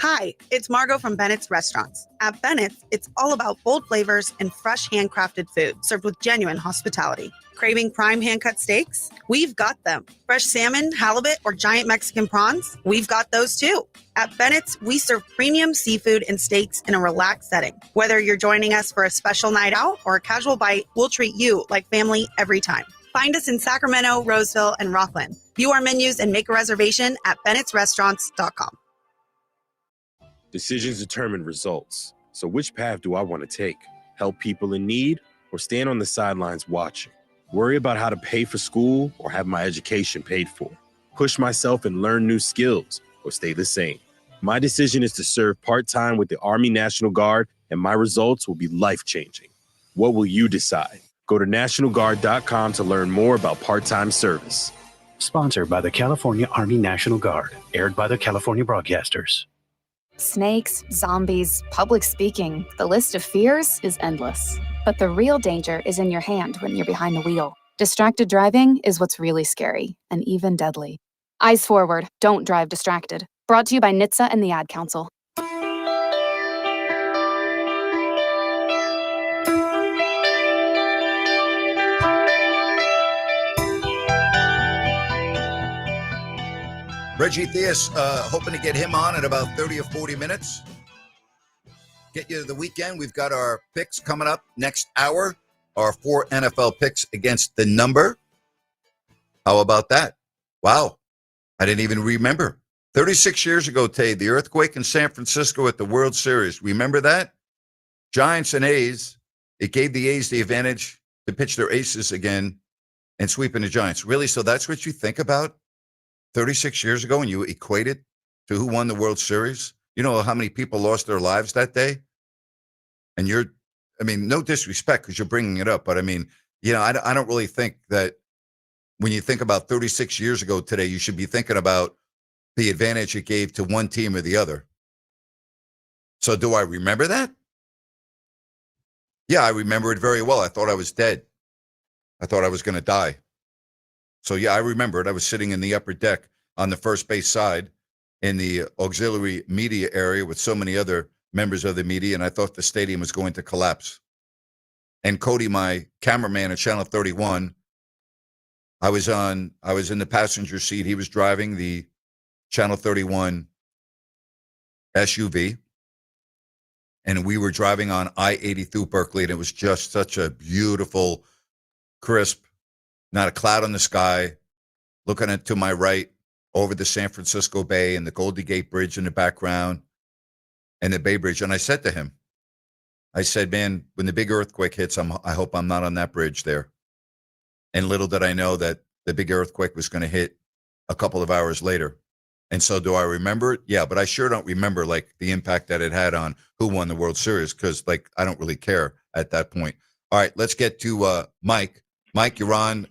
Hi, it's Margot from Bennett's Restaurants. At Bennett's, it's all about bold flavors and fresh handcrafted food served with genuine hospitality. Craving prime hand-cut steaks? We've got them. Fresh salmon, halibut, or giant Mexican prawns? We've got those too. At Bennett's, we serve premium seafood and steaks in a relaxed setting. Whether you're joining us for a special night out or a casual bite, we'll treat you like family every time. Find us in Sacramento, Roseville, and Rockland. View our menus and make a reservation at bennettsrestaurants.com. Decisions determine results. So which path do I want to take? Help people in need or stand on the sidelines watching? Worry about how to pay for school or have my education paid for? Push myself and learn new skills or stay the same? My decision is to serve part-time with the Army National Guard, and my results will be life-changing. What will you decide? Go to NationalGuard.com to learn more about part-time service. Sponsored by the California Army National Guard. Aired by the California Broadcasters. Snakes, zombies, public speaking, the list of fears is endless. But the real danger is in your hand when you're behind the wheel. Distracted driving is what's really scary and even deadly. Eyes forward, don't drive distracted. Brought to you by NHTSA and the Ad Council. Reggie Theus, hoping to get him on in about 30 or 40 minutes. Get you to the weekend. We've got our picks coming up next hour. Our 4 NFL picks against the number. How about that? Wow. I didn't even remember. 36 years ago, Tay, the earthquake in San Francisco at the World Series. Remember that? Giants and A's. It gave the A's the advantage to pitch their aces again and sweeping the Giants. Really? So that's what you think about 36 years ago when you equate it to who won the World Series? You know how many people lost their lives that day? And no disrespect because you're bringing it up, but I don't really think that when you think about 36 years ago today, you should be thinking about the advantage it gave to one team or the other. So do I remember that? Yeah, I remember it very well. I thought I was dead. I thought I was going to die. So, yeah, I remember it. I was sitting in the upper deck on the first base side in the auxiliary media area with so many other members of the media, and I thought the stadium was going to collapse. And Cody, my cameraman at Channel 31, I was in the passenger seat. He was driving the Channel 31 SUV, and we were driving on I-80 through Berkeley, and it was just such a beautiful, crisp, not a cloud in the sky, looking to my right over the San Francisco Bay and the Golden Gate Bridge in the background and the Bay Bridge. And I said to him, I said, man, when the big earthquake hits, I hope I'm not on that bridge there. And little did I know that the big earthquake was going to hit a couple of hours later. And so do I remember it? Yeah, but I sure don't remember like the impact that it had on who won the World Series because like I don't really care at that point. All right, let's get to Mike. Mike, you're on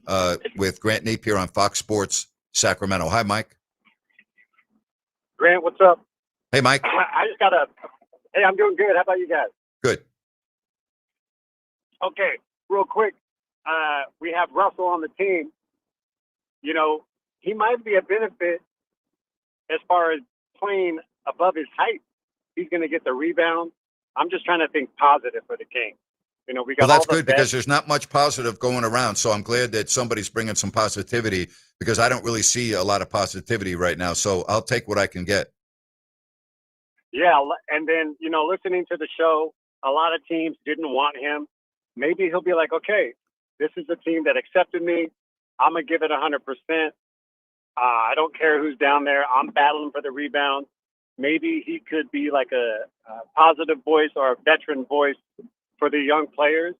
with Grant Napear on Fox Sports Sacramento. Hi, Mike. Grant, what's up? Hey, Mike. I just got hey, I'm doing good. How about you guys? Good. Okay, real quick. We have Russell on the team. You know, he might be a benefit as far as playing above his height. He's going to get the rebound. I'm just trying to think positive for the Kings. You know, we got. Well, that's all the good because there's not much positive going around. So I'm glad that somebody's bringing some positivity because I don't really see a lot of positivity right now. So I'll take what I can get. Yeah, and then, you know, listening to the show, a lot of teams didn't want him. Maybe he'll be like, okay, this is a team that accepted me. I'm going to give it 100%. I don't care who's down there. I'm battling for the rebound. Maybe he could be like a positive voice or a veteran voice for the young players.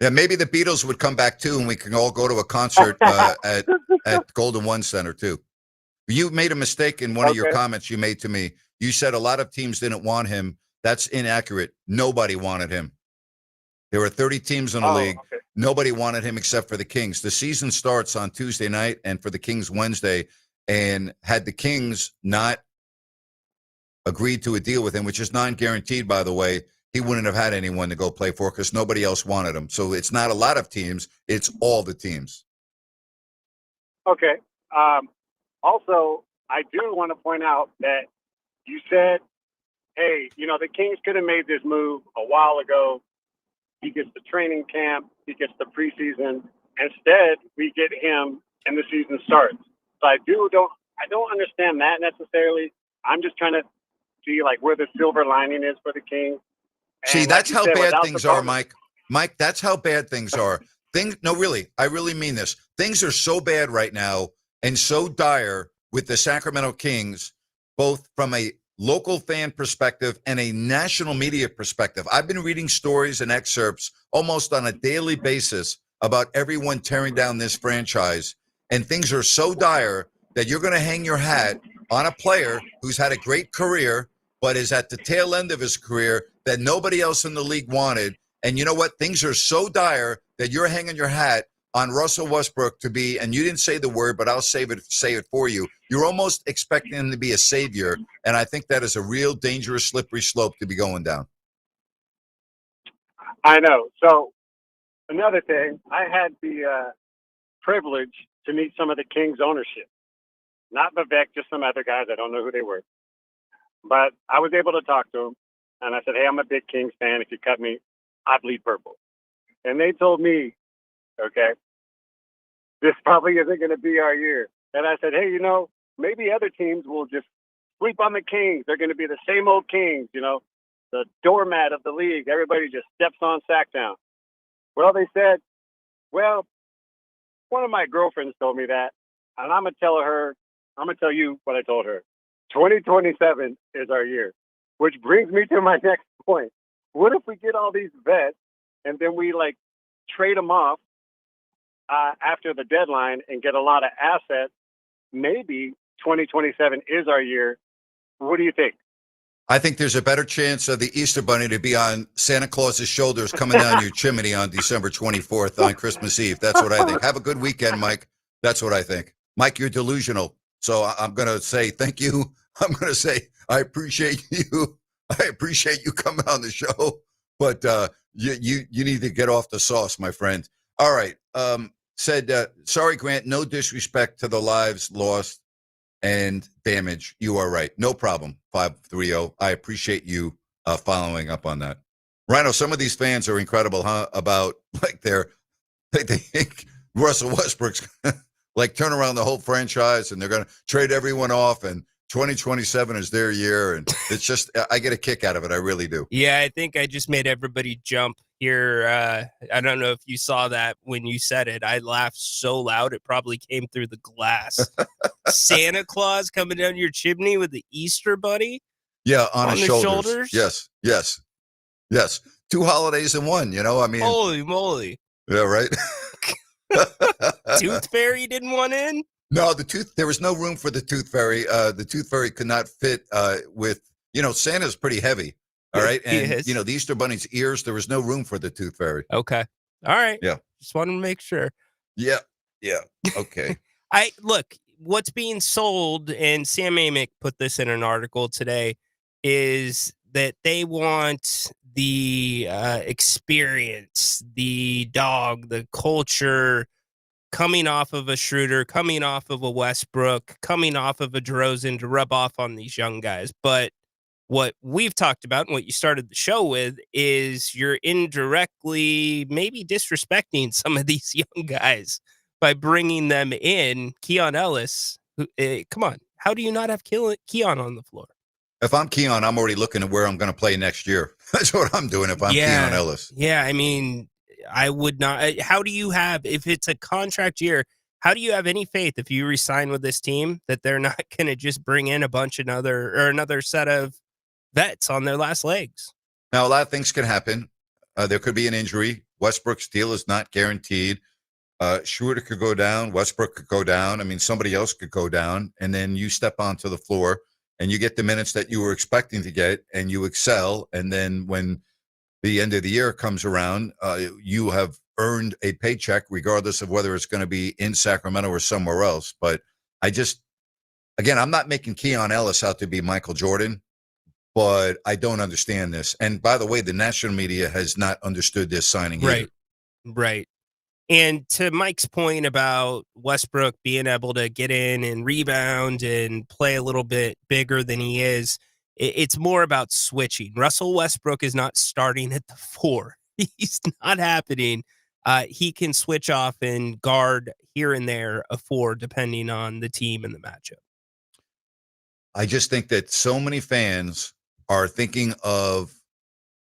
Yeah, maybe the Beatles would come back too, and we can all go to a concert at Golden One Center too. You made a mistake in one of your comments you made to me. You said a lot of teams didn't want him. That's inaccurate. Nobody wanted him. There were 30 teams in the league. Okay. Nobody wanted him except for the Kings. The season starts on Tuesday night and for the Kings Wednesday. And had the Kings not agreed to a deal with him, which is non-guaranteed, by the way, he wouldn't have had anyone to go play for because nobody else wanted him. So it's not a lot of teams. It's all the teams. Okay. Also, I do want to point out that you said, hey, you know, the Kings could have made this move a while ago. He gets the training camp. He gets the preseason. Instead, we get him and the season starts. So I don't understand that necessarily. I'm just trying to see like where the silver lining is for the Kings. See, that's how bad things are, Mike. Mike, that's how bad things are. No, really, I really mean this. Things are so bad right now and so dire with the Sacramento Kings, both from a local fan perspective and a national media perspective. I've been reading stories and excerpts almost on a daily basis about everyone tearing down this franchise. And things are so dire that you're going to hang your hat on a player who's had a great career, but is at the tail end of his career that nobody else in the league wanted. And you know what? Things are so dire that you're hanging your hat on Russell Westbrook to be, and you didn't say the word, but I'll say it for you. You're almost expecting him to be a savior. And I think that is a real dangerous, slippery slope to be going down. I know. So another thing, I had the privilege to meet some of the Kings ownership. Not Vivek, just some other guys. I don't know who they were. But I was able to talk to them. And I said, hey, I'm a big Kings fan. If you cut me, I bleed purple. And they told me, okay, this probably isn't going to be our year. And I said, hey, you know, maybe other teams will just sweep on the Kings. They're going to be the same old Kings, you know, the doormat of the league. Everybody just steps on Sacktown. Well, they said, well, one of my girlfriends told me that. And I'm going to tell you what I told her. 2027 is our year, which brings me to my next point. What if we get all these vets and then we like trade them off after the deadline and get a lot of assets? Maybe 2027 is our year. What do you think? I think there's a better chance of the Easter Bunny to be on Santa Claus's shoulders coming down your chimney on December 24th on Christmas Eve. That's what I think. Have a good weekend, Mike. That's what I think. Mike, you're delusional. So I'm going to say thank you. I'm going to say I appreciate you. I appreciate you coming on the show, but you need to get off the sauce, my friend. All right. Said, sorry, Grant, no disrespect to the lives lost and damage. You are right. No problem. 530. I appreciate you following up on that. Rhino, some of these fans are incredible, huh? About like they think Russell Westbrook's like turn around the whole franchise and they're going to trade everyone off and 2027 is their year. And it's just, I get a kick out of it. I really do. Yeah, I think I just made everybody jump here. I don't know if you saw that when you said it. I laughed so loud it probably came through the glass. Santa Claus coming down your chimney with the Easter bunny. Yeah, on his the shoulders. Yes. 2 holidays in one, I mean. Holy moly. Yeah, right? Tooth Fairy didn't want in? No, there was no room for the Tooth Fairy. The Tooth Fairy could not fit with, Santa's pretty heavy. All right. And, the Easter Bunny's ears, there was no room for the Tooth Fairy. Okay. All right. Yeah. Just wanted to make sure. Yeah. Okay. Look, what's being sold, and Sam Amick put this in an article today, is that they want the experience, the dog, the culture coming off of a Schroeder, coming off of a Westbrook, coming off of a DeRozan to rub off on these young guys. But what we've talked about and what you started the show with is you're indirectly maybe disrespecting some of these young guys by bringing them in. Keon Ellis, come on. How do you not have Keon on the floor? If I'm Keon, I'm already looking at where I'm going to play next year. That's what I'm doing if I'm Keon Ellis. Yeah, I mean, I would not. How do you have, if it's a contract year, how do you have any faith if you resign with this team that they're not going to just bring in a bunch of another set of vets on their last legs? Now, a lot of things can happen. There could be an injury. Westbrook's deal is not guaranteed. Schroeder could go down. Westbrook could go down. I mean, somebody else could go down. And then you step onto the floor and you get the minutes that you were expecting to get and you excel. And then when the end of the year comes around, you have earned a paycheck regardless of whether it's going to be in Sacramento or somewhere else. But I'm not making Keon Ellis out to be Michael Jordan, but I don't understand this. And by the way, the national media has not understood this signing either. Right. And to Mike's point about Westbrook being able to get in and rebound and play a little bit bigger than he is, it's more about switching. Russell Westbrook is not starting at the 4. He's not happening. He can switch off and guard here and there a 4 depending on the team and the matchup. I just think that so many fans are thinking of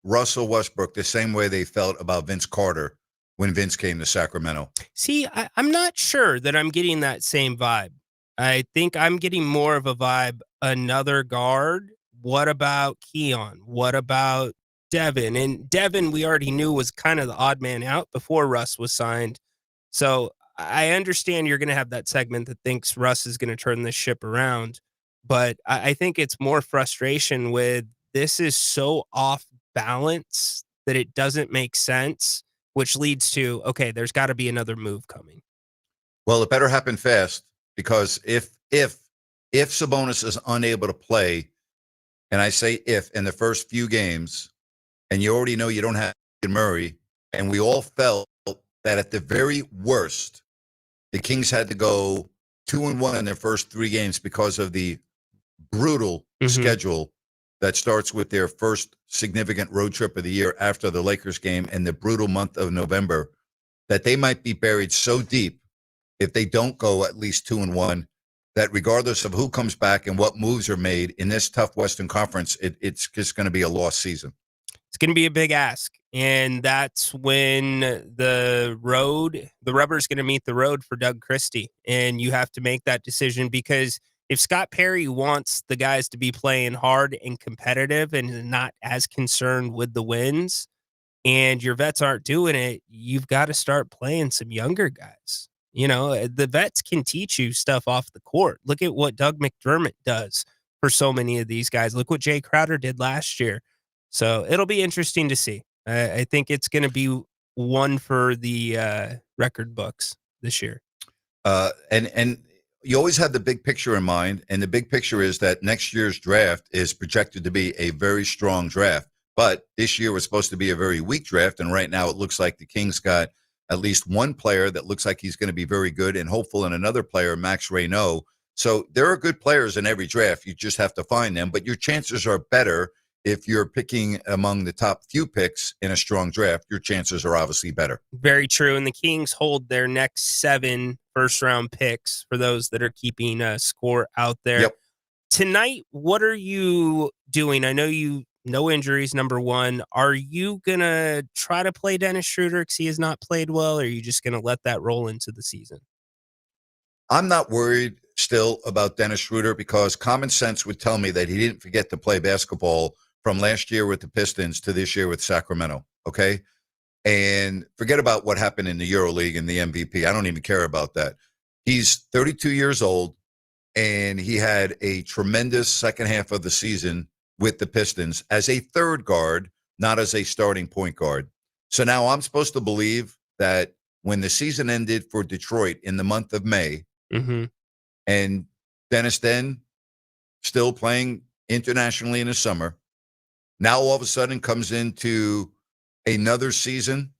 Russell Westbrook the same way they felt about Vince Carter when Vince came to Sacramento. See, I'm not sure that I'm getting that same vibe. I think I'm getting more of a vibe, another guard. What about Keon? What about Devin? And Devin, we already knew was kind of the odd man out before Russ was signed. So I understand you're going to have that segment that thinks Russ is going to turn this ship around. But I think it's more frustration with this is so off balance that it doesn't make sense, which leads to, okay, there's got to be another move coming. Well, it better happen fast because if Sabonis is unable to play, and I say if in the first few games, and you already know you don't have Murray, and we all felt that at the very worst, the Kings had to go 2-1 in their first 3 games because of the brutal schedule that starts with their first significant road trip of the year after the Lakers game and the brutal month of November, that they might be buried so deep if they don't go at least 2-1, that regardless of who comes back and what moves are made in this tough Western Conference, it's just going to be a lost season. It's going to be a big ask. And that's when the rubber's going to meet the road for Doug Christie. And you have to make that decision because if Scott Perry wants the guys to be playing hard and competitive and not as concerned with the wins, and your vets aren't doing it, you've got to start playing some younger guys. The vets can teach you stuff off the court. Look at what Doug McDermott does for so many of these guys. Look what Jay Crowder did last year. So it'll be interesting to see. I think it's going to be one for the record books this year. And you always have the big picture in mind, and the big picture is that next year's draft is projected to be a very strong draft. But this year was supposed to be a very weak draft, and right now it looks like the Kings got at least one player that looks like he's going to be very good and hopeful, and another player, Max Reynaud. So there are good players in every draft. You just have to find them, but your chances are better if you're picking among the top few picks in a strong draft. Your chances are obviously better. Very true. And the Kings hold their next 7 first-round picks for those that are keeping a score out there. Yep. Tonight, what are you doing? I know no injuries, number one. Are you going to try to play Dennis Schroeder because he has not played well, or are you just going to let that roll into the season? I'm not worried still about Dennis Schroeder because common sense would tell me that he didn't forget to play basketball from last year with the Pistons to this year with Sacramento, okay? And forget about what happened in the EuroLeague and the MVP. I don't even care about that. He's 32 years old, and he had a tremendous second half of the season with the Pistons as a third guard, not as a starting point guard. So now I'm supposed to believe that when the season ended for Detroit in the month of May, and Dennis then still playing internationally in the summer, now all of a sudden comes into another season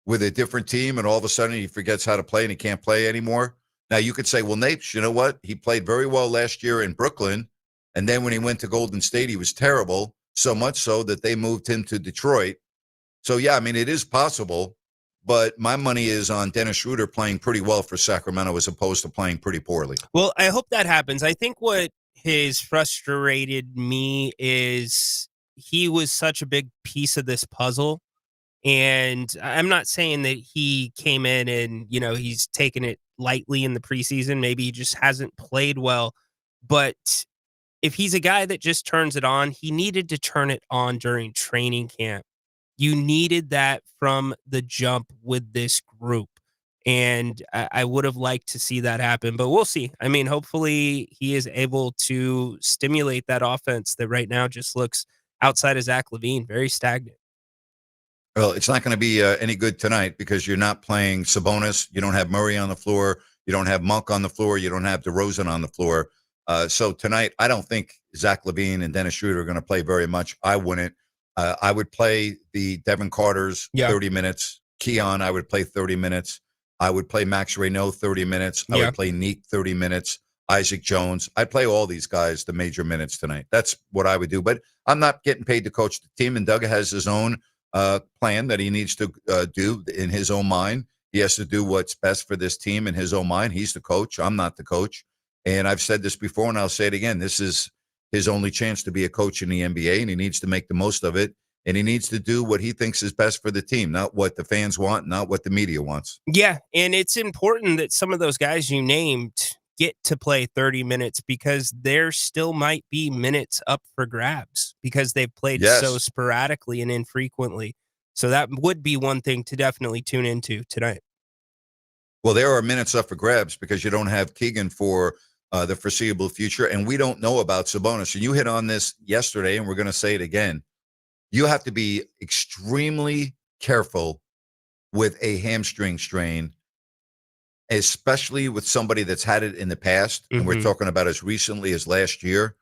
with a different team, and all of a sudden he forgets how to play and he can't play anymore. Now you could say, well, Napes, you know what? He played very well last year in Brooklyn, and then when he went to Golden State, he was terrible, so much so that they moved him to Detroit. So, yeah, I mean, it is possible, but my money is on Dennis Schroeder playing pretty well for Sacramento as opposed to playing pretty poorly. Well, I hope that happens. I think what has frustrated me is he was such a big piece of this puzzle. And I'm not saying that he came in and, he's taken it lightly in the preseason. Maybe he just hasn't played well. But if he's a guy that just turns it on, he needed to turn it on during training camp. You needed that from the jump with this group. And I would have liked to see that happen, but we'll see. I mean, hopefully he is able to stimulate that offense that right now just looks, outside of Zach LaVine, very stagnant. Well, it's not going to be any good tonight because you're not playing Sabonis. You don't have Murray on the floor. You don't have Monk on the floor. You don't have DeRozan on the floor. So tonight, I don't think Zach LaVine and Dennis Schroeder are going to play very much. I wouldn't. I would play the Devin Carters 30 minutes. Keon, I would play 30 minutes. I would play Max Reynaud 30 minutes. I would play Neek 30 minutes. Isaac Jones. I'd play all these guys the major minutes tonight. That's what I would do. But I'm not getting paid to coach the team, and Doug has his own plan that he needs to do in his own mind. He has to do what's best for this team in his own mind. He's the coach. I'm not the coach. And I've said this before, and I'll say it again. This is his only chance to be a coach in the NBA, and he needs to make the most of it. And he needs to do what he thinks is best for the team, not what the fans want, not what the media wants. Yeah, and it's important that some of those guys you named get to play 30 minutes because there still might be minutes up for grabs because they've played so sporadically and infrequently. So that would be one thing to definitely tune into tonight. Well, there are minutes up for grabs because you don't have Keegan for the foreseeable future, and we don't know about Sabonis. And you hit on this yesterday, and we're going to say it again. You have to be extremely careful with a hamstring strain, especially with somebody that's had it in the past. And we're talking about as recently as last year.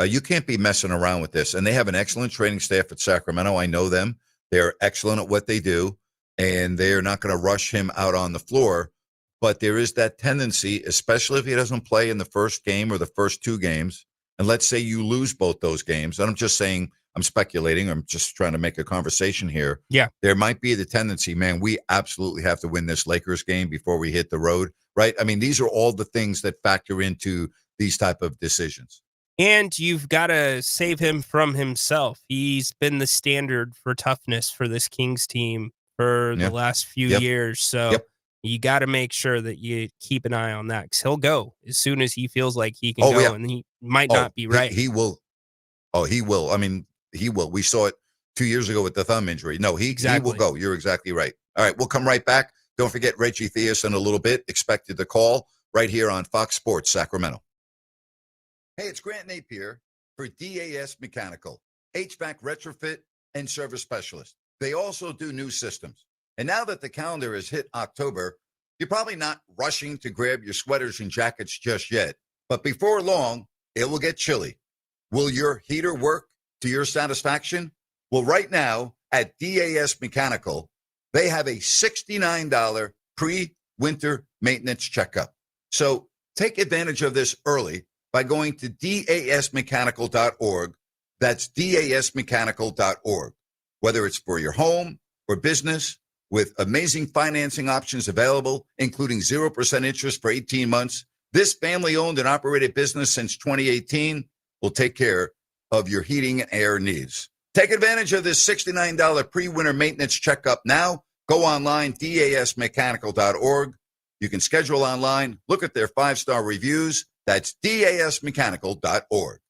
You can't be messing around with this. And they have an excellent training staff at Sacramento. I know them. They're excellent at what they do, and they're not going to rush him out on the floor. But there is that tendency, especially if he doesn't play in the first game or the first 2 games. And let's say you lose both those games. And I'm just saying, I'm speculating. I'm just trying to make a conversation here. Yeah. There might be the tendency, man, we absolutely have to win this Lakers game before we hit the road, right? I mean, these are all the things that factor into these type of decisions. And you've got to save him from himself. He's been the standard for toughness for this Kings team for the last few years. So you got to make sure that you keep an eye on that because he'll go as soon as he feels like he can go, and he might not be right. He will. Oh, he will. I mean, he will. We saw it 2 years ago with the thumb injury. No, he will go. You're exactly right. All right, we'll come right back. Don't forget Reggie Theus in a little bit. Expected to call right here on Fox Sports Sacramento. Hey, it's Grant Napear for DAS Mechanical, HVAC retrofit and service specialist. They also do new systems. And now that the calendar has hit October, You're probably not rushing to grab your sweaters and jackets just yet, but before long, it will get chilly. Will your heater work to your satisfaction? Well, right now at DAS Mechanical, they have a $69 pre-winter maintenance checkup. So take advantage of this early by going to dasmechanical.org. That's dasmechanical.org. Whether it's for your home or business, with amazing financing options available, including 0% interest for 18 months, this family-owned and operated business since 2018 will take care of your heating and air needs. Take advantage of this $69 pre-winter maintenance checkup now. Go online, dasmechanical.org. You can schedule online, look at their 5-star reviews. That's dasmechanical.org.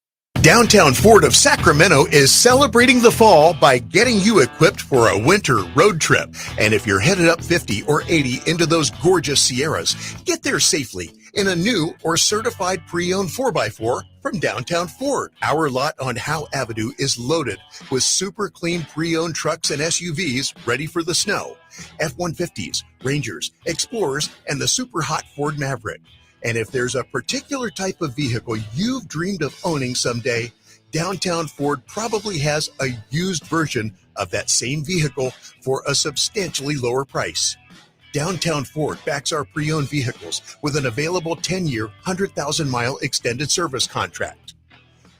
Downtown Ford of Sacramento is celebrating the fall by getting you equipped for a winter road trip. And if you're headed up 50 or 80 into those gorgeous Sierras, get there safely in a new or certified pre-owned 4x4 from Downtown Ford. Our lot on Howe Avenue is loaded with super clean pre-owned trucks and SUVs ready for the snow. F-150s, Rangers, Explorers, and the super hot Ford Maverick. And if there's a particular type of vehicle you've dreamed of owning someday, Downtown Ford probably has a used version of that same vehicle for a substantially lower price. Downtown Ford backs our pre-owned vehicles with an available 10-year, 100,000-mile extended service contract.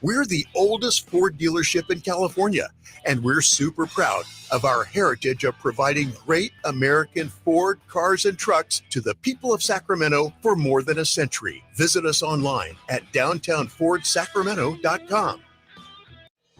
We're the oldest Ford dealership in California, and we're super proud of our heritage of providing great American Ford cars and trucks to the people of Sacramento for more than a century. Visit us online at downtownfordsacramento.com.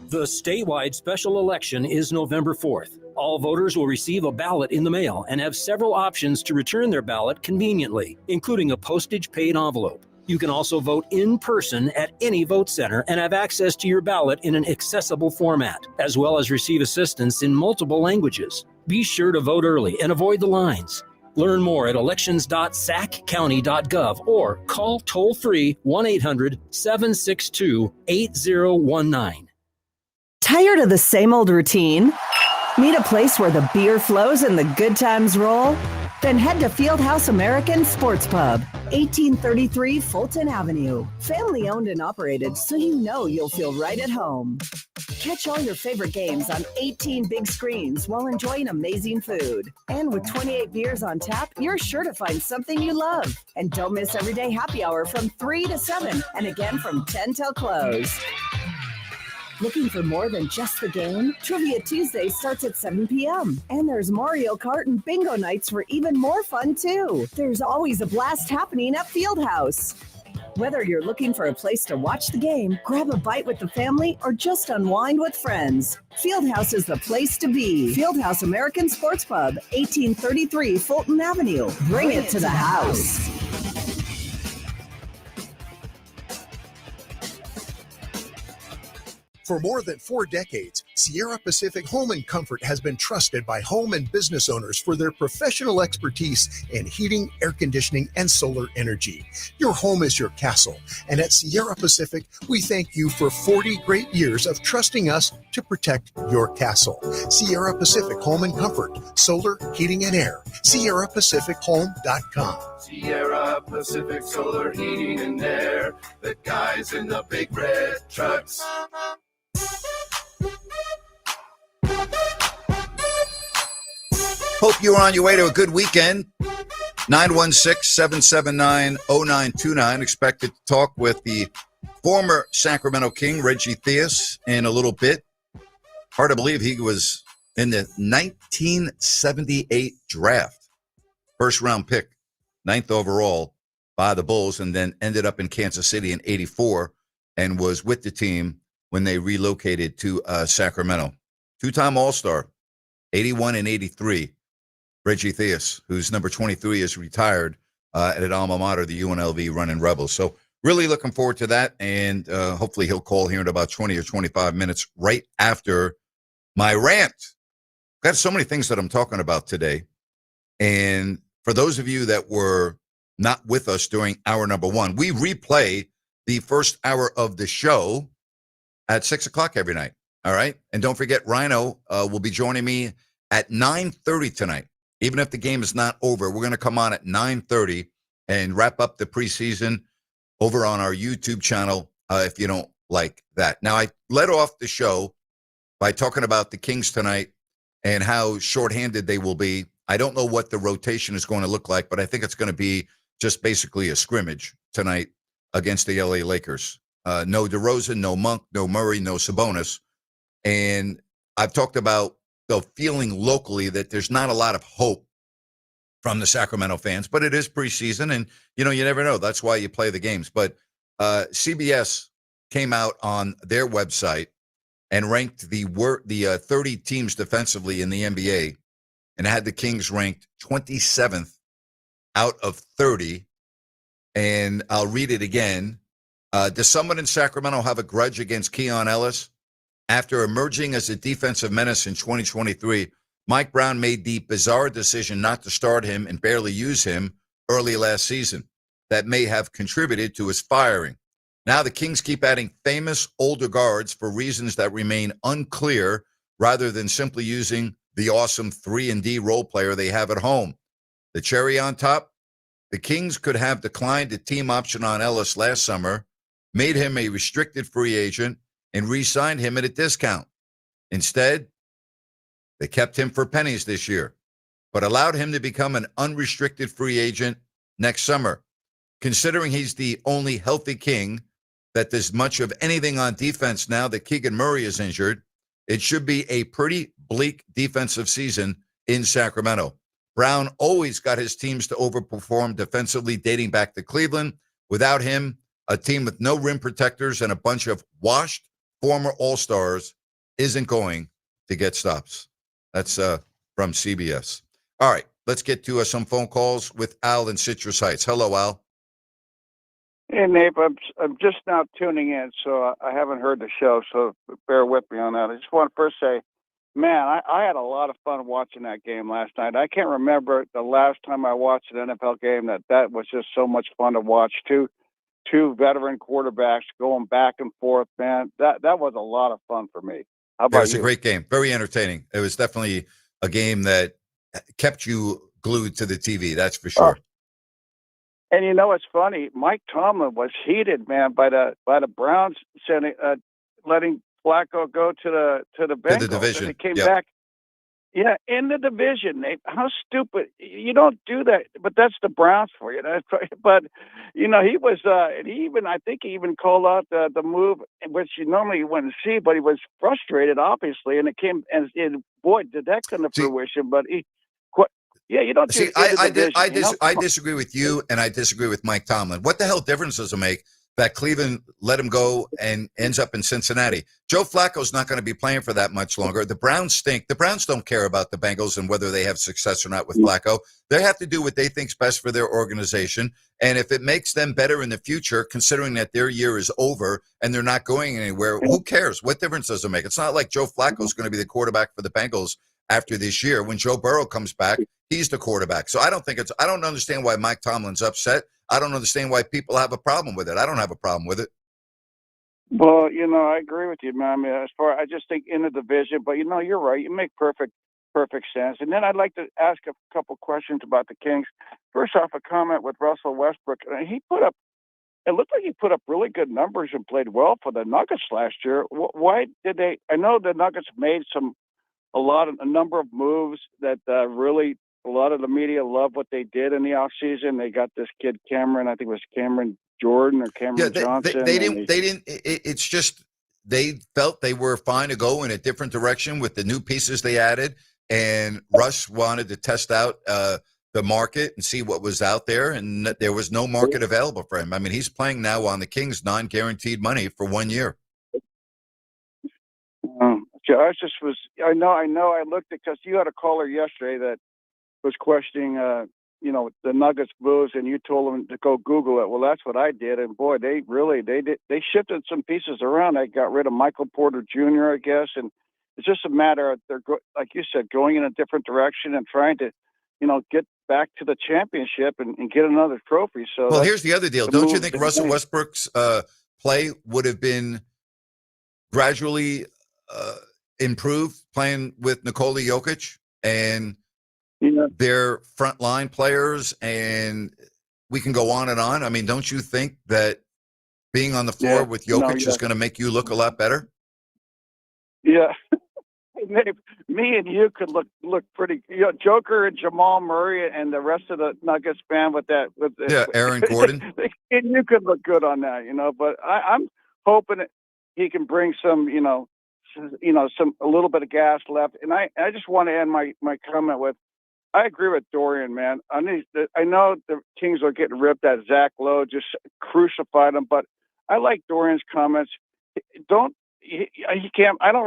The statewide special election is November 4th. All voters will receive a ballot in the mail and have several options to return their ballot conveniently, including a postage-paid envelope. You can also vote in person at any vote center and have access to your ballot in an accessible format, as well as receive assistance in multiple languages. Be sure to vote early and avoid the lines. Learn more at elections.saccounty.gov or call toll-free 1-800-762-8019. Tired of the same old routine? Need a place where the beer flows and the good times roll? Then head to Fieldhouse American Sports Pub, 1833 Fulton Avenue. Family owned and operated, so you know you'll feel right at home. Catch all your favorite games on 18 big screens while enjoying amazing food. And with 28 beers on tap, you're sure to find something you love. And don't miss everyday happy hour from 3 to 7 and again from 10 till close. Looking for more than just the game? Trivia Tuesday starts at 7 p.m. And there's Mario Kart and bingo nights for even more fun, too. There's always a blast happening at Fieldhouse. Whether you're looking for a place to watch the game, grab a bite with the family, or just unwind with friends, Fieldhouse is the place to be. Fieldhouse American Sports Pub, 1833 Fulton Avenue. Bring it to the house. For more than 4 decades, Sierra Pacific Home and Comfort has been trusted by home and business owners for their professional expertise in heating, air conditioning, and solar energy. Your home is your castle, and at Sierra Pacific, we thank you for 40 great years of trusting us to protect your castle. Sierra Pacific Home and Comfort, solar, heating, and air. SierraPacificHome.com. Sierra Pacific Solar Heating and Air. The guys in the big red trucks. Hope you're on your way to a good weekend. 916-779-0929. Expected to talk with the former Sacramento King, Reggie Theus, in a little bit. Hard to believe he was in the 1978 draft. First round pick, 9th overall by the Bulls, and then ended up in Kansas City in 84 and was with the team when they relocated to Sacramento. 2-time All-Star, 81 and 83. Reggie Theus, who's number 23, is retired at an alma mater, the UNLV Running Rebels. So really looking forward to that, and hopefully he'll call here in about 20 or 25 minutes right after my rant. Got so many things that I'm talking about today. And for those of you that were not with us during hour number 1, we replay the first hour of the show at 6 o'clock every night. All right. And don't forget, Rhino will be joining me at 9:30 tonight. Even if the game is not over, we're going to come on at 9:30 and wrap up the preseason over on our YouTube channel if you don't like that. Now, I led off the show by talking about the Kings tonight and how shorthanded they will be. I don't know what the rotation is going to look like, but I think it's going to be just basically a scrimmage tonight against the LA Lakers. No DeRozan, no Monk, no Murray, no Sabonis. And I've talked about the feeling locally that there's not a lot of hope from the Sacramento fans, but it is preseason, and you never know. That's why you play the games. But CBS came out on their website and ranked the 30 teams defensively in the NBA, and had the Kings ranked 27th out of 30. And I'll read it again. Does someone in Sacramento have a grudge against Keon Ellis? After emerging as a defensive menace in 2023, Mike Brown made the bizarre decision not to start him and barely use him early last season. That may have contributed to his firing. Now the Kings keep adding famous older guards for reasons that remain unclear, rather than simply using the awesome 3-and-D role player they have at home. The cherry on top, the Kings could have declined the team option on Ellis last summer, made him a restricted free agent, and re-signed him at a discount. Instead, they kept him for pennies this year, but allowed him to become an unrestricted free agent next summer. Considering he's the only healthy King that does much of anything on defense now that Keegan Murray is injured, it should be a pretty bleak defensive season in Sacramento. Brown always got his teams to overperform defensively dating back to Cleveland. Without him, a team with no rim protectors and a bunch of washed former All-Stars isn't going to get stops. That's from CBS. All right, let's get to some phone calls with Al in Citrus Heights. Hello, Al. Hey, Nate, I'm just now tuning in, so I haven't heard the show, so bear with me on that. I just want to first say, man, I had a lot of fun watching that game last night. I can't remember the last time I watched an NFL game that was just so much fun to watch. Two veteran quarterbacks going back and forth, man. That was a lot of fun for me. How about you? It was a great game. Very entertaining. It was definitely a game that kept you glued to the TV, that's for sure. And you know, it's funny. Mike Tomlin was heated, man, by the Browns letting Flacco go to the Bengals. To the division. And he came back. Yeah, in the division, Nate. How stupid! You don't do that, but that's the Browns for you. But he was. I think he even called out the move, which you normally wouldn't see. But he was frustrated, obviously, and it came. And boy, did that come to fruition. But yeah, you don't see. I disagree with you, and I disagree with Mike Tomlin. What the hell difference does it make that Cleveland let him go and ends up in Cincinnati? Joe Flacco's not going to be playing for that much longer. The Browns stink. The Browns don't care about the Bengals and whether they have success or not with Flacco. They have to do what they think's best for their organization. And if it makes them better in the future, considering that their year is over and they're not going anywhere, who cares? What difference does it make? It's not like Joe Flacco's going to be the quarterback for the Bengals after this year. When Joe Burrow comes back, he's the quarterback. So I don't understand why Mike Tomlin's upset. I don't understand why people have a problem with it. I don't have a problem with it. Well, I agree with you, man. I just think in the division, but you're right. You make perfect sense. And then I'd like to ask a couple questions about the Kings. First off, a comment with Russell Westbrook. It looked like he put up really good numbers and played well for the Nuggets last year. Why did they? I know the Nuggets made a number of moves that really. A lot of the media love what they did in the offseason. They got this kid Cameron, I think it was Cameron Jordan or Cameron Johnson. It's just they felt they were fine to go in a different direction with the new pieces they added. And Russ wanted to test out the market and see what was out there. And there was no market available for him. I mean, he's playing now on the Kings non-guaranteed money for 1 year. I know. I looked at, because you had a caller yesterday that was questioning, the Nuggets moves, and you told them to go Google it. Well, that's what I did, and boy, they shifted some pieces around. They got rid of Michael Porter Jr., I guess, and it's just a matter of like you said, going in a different direction and trying to, get back to the championship and get another trophy. So, well, here's the other deal. Don't you think Russell Westbrook's play would have been gradually improved playing with Nikola Jokic? And their frontline players, and we can go on and on. I mean, don't you think that being on the floor with Jokic is going to make you look a lot better? Yeah. Me and you could look pretty. Joker and Jamal Murray and the rest of the Nuggets fan with Aaron Gordon. And you could look good on that, But I'm hoping that he can bring some, a little bit of gas left. And I just want to end my comment with, I agree with Dorian, man. I know the Kings are getting ripped at Zach Lowe, just crucified him, but I like Dorian's comments. I don't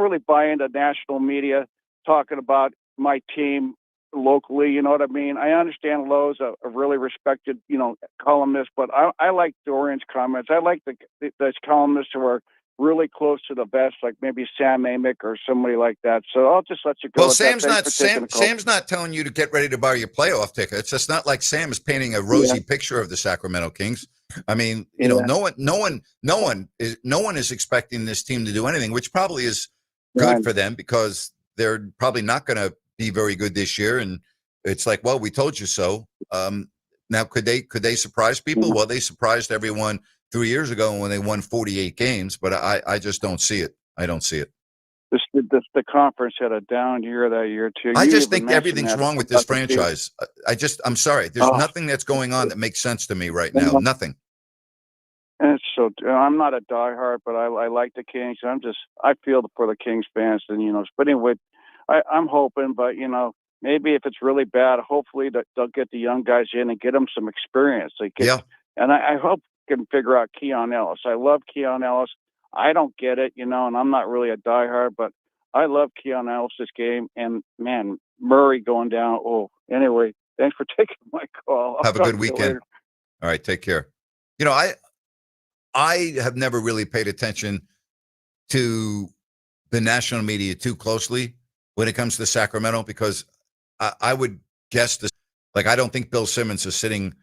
really buy into national media talking about my team locally. You know what I mean? I understand Lowe's a really respected, columnist, but I like Dorian's comments. I like the columnists who are really close to the vest, like maybe Sam Amick or somebody like that. So I'll just let you go. Well, Sam's not telling you to get ready to buy your playoff tickets. It's not like Sam is painting a rosy picture of the Sacramento Kings. I mean, no one is expecting this team to do anything, which probably is good for them because they're probably not going to be very good this year. And it's like, well, we told you so. Now, could they surprise people? Well, they surprised everyone 3 years ago when they won 48 games, but I just don't see it. I don't see it. The conference had a down year that year too. I just think everything's wrong with this franchise. I'm sorry. There's nothing that's going on that makes sense to me right now. Nothing. And it's I'm not a diehard, but I like the Kings. I feel for the Kings fans, and but anyway, I'm hoping, but maybe if it's really bad, hopefully they'll get the young guys in and get them some experience. And I hope they can figure out Keon Ellis. I love Keon Ellis. I don't get it, and I'm not really a diehard, but I love Keon Ellis' game. And man, Murray going down. Oh, anyway, thanks for taking my call. Have a good weekend. All right, take care. I have never really paid attention to the national media too closely when it comes to Sacramento because I would guess this. Like, I don't think Bill Simmons is sitting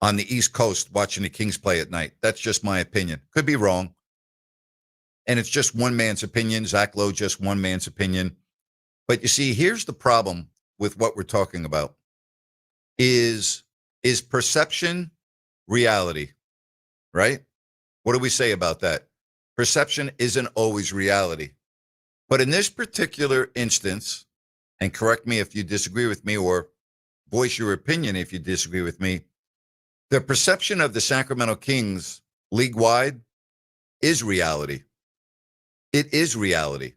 on the East Coast watching the Kings play at night. That's just my opinion. Could be wrong. And it's just one man's opinion. Zach Lowe, just one man's opinion. But you see, here's the problem with what we're talking about. Is perception reality, right? What do we say about that? Perception isn't always reality. But in this particular instance, and correct me if you disagree with me or voice your opinion if you disagree with me, the perception of the Sacramento Kings league-wide is reality. It is reality,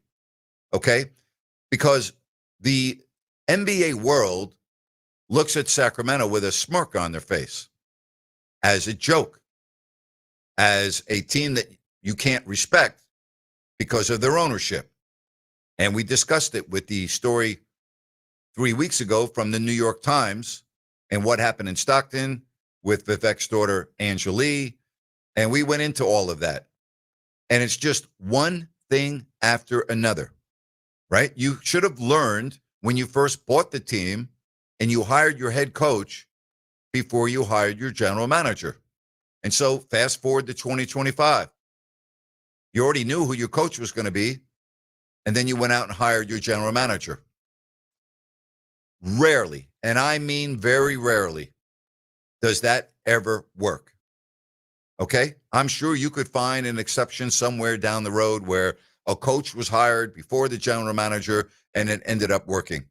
okay? Because the NBA world looks at Sacramento with a smirk on their face as a joke, as a team that you can't respect because of their ownership. And we discussed it with the story 3 weeks ago from the New York Times and what happened in Stockton with Vivek's daughter, Angelique. And we went into all of that. And it's just one thing after another, right? You should have learned when you first bought the team and you hired your head coach before you hired your general manager. And so fast forward to 2025. You already knew who your coach was going to be, and then you went out and hired your general manager. Rarely, and I mean very rarely, does that ever work. Okay? I'm sure you could find an exception somewhere down the road where a coach was hired before the general manager and it ended up working.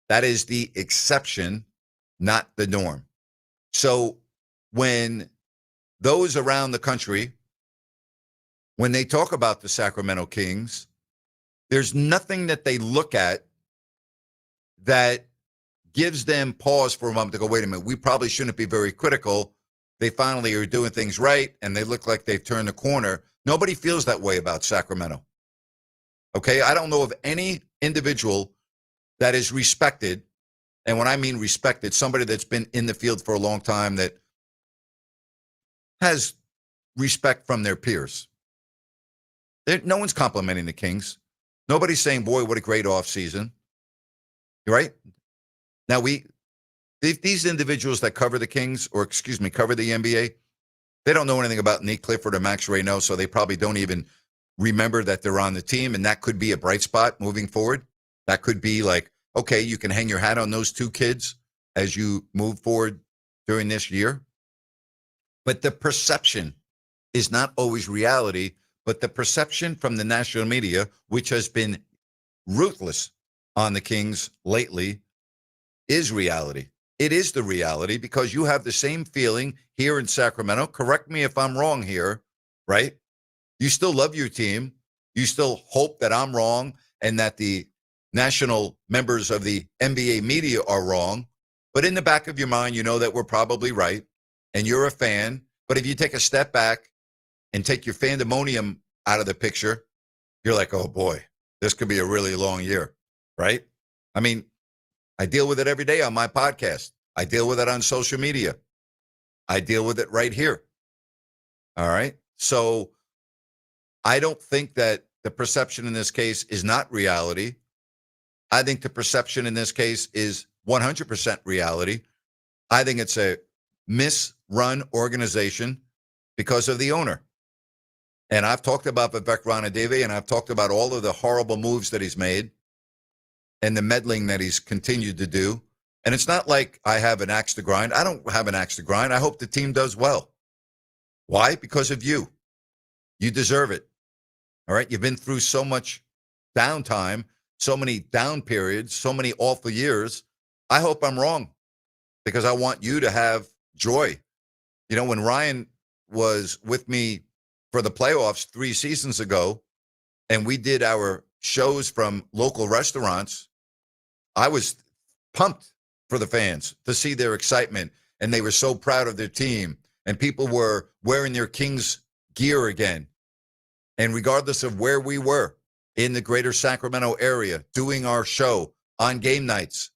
That is the exception, not the norm. So when those around the country, when they talk about the Sacramento Kings, there's nothing that they look at that gives them pause for a moment to go, wait a minute, we probably shouldn't be very critical. They finally are doing things right, and they look like they've turned the corner. Nobody feels that way about Sacramento. Okay? I don't know of any individual that is respected, and when I mean respected, somebody that's been in the field for a long time that has respect from their peers. No one's complimenting the Kings. Nobody's saying, boy, what a great offseason. Right? Now, these individuals that cover the Kings, or excuse me, cover the NBA, they don't know anything about Nate Clifford or Max Reno, so they probably don't even remember that they're on the team, and that could be a bright spot moving forward. That could be like Okay, you can hang your hat on those two kids as you move forward during this year. But the perception is not always reality, but the perception from the national media, which has been ruthless on the Kings lately, is reality. It is the reality because you have the same feeling here in Sacramento. Correct me if I'm wrong here, right? You still love your team. You still hope that I'm wrong and that the national members of the NBA media are wrong. But in the back of your mind, you know that we're probably right and you're a fan. But if you take a step back and take your fandemonium out of the picture, you're like, oh boy, this could be a really long year, right? I mean, I deal with it every day on my podcast. I deal with it on social media. I deal with it right here. All right. So I don't think that the perception in this case is not reality. I think the perception in this case is 100% reality. I think it's a misrun organization because of the owner. And I've talked about Vivek Ranadive, and I've talked about all of the horrible moves that he's made and the meddling that he's continued to do. And it's not like I have an axe to grind. I don't have an axe to grind. I hope the team does well. Why? Because of you. You deserve it. All right? You've been through so much downtime, so many down periods, so many awful years. I hope I'm wrong because I want you to have joy. You know, when Ryan was with me for the playoffs 3 seasons ago, and we did our shows from local restaurants, I was pumped for the fans to see their excitement, and they were so proud of their team, and people were wearing their Kings gear again. And regardless of where we were in the greater Sacramento area, doing our show on game nights,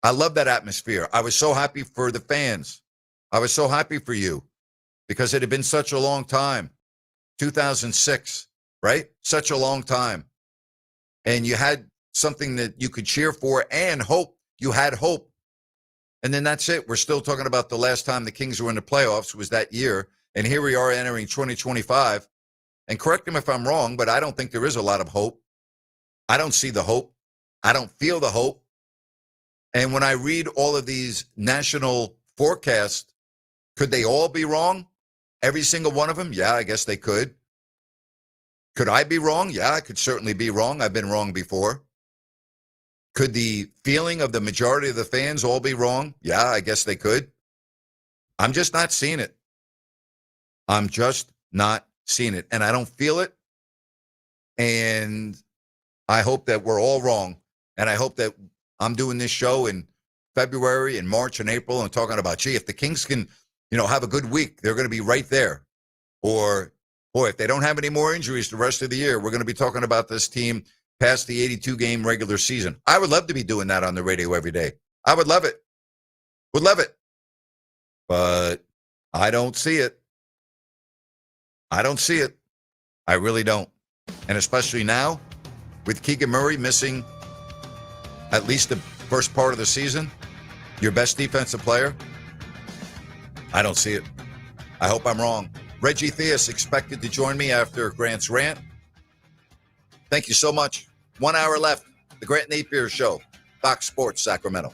I love that atmosphere. I was so happy for the fans. I was so happy for you because it had been such a long time. 2006, right? Such a long time. And you had something that you could cheer for and hope. You had hope. And then that's it. We're still talking about the last time the Kings were in the playoffs was that year. And here we are entering 2025. And correct me if I'm wrong, but I don't think there is a lot of hope. I don't see the hope. I don't feel the hope. And when I read all of these national forecasts, could they all be wrong? Every single one of them? Yeah, I guess they could. Could I be wrong? Yeah, I could certainly be wrong. I've been wrong before. Could the feeling of the majority of the fans all be wrong? Yeah, I guess they could. I'm just not seeing it. I'm just not seeing it. And I don't feel it. And I hope that we're all wrong. And I hope that I'm doing this show in February and March and April and talking about, gee, if the Kings can, have a good week, they're going to be right there. Or, boy, if they don't have any more injuries the rest of the year, we're going to be talking about this team past the 82-game regular season. I would love to be doing that on the radio every day. I would love it. Would love it. But I don't see it. I don't see it. I really don't. And especially now, with Keegan Murray missing at least the first part of the season, your best defensive player, I don't see it. I hope I'm wrong. Reggie Theus expected to join me after Grant's rant. Thank you so much. 1 hour left. The Grant Napear Show, Fox Sports Sacramento.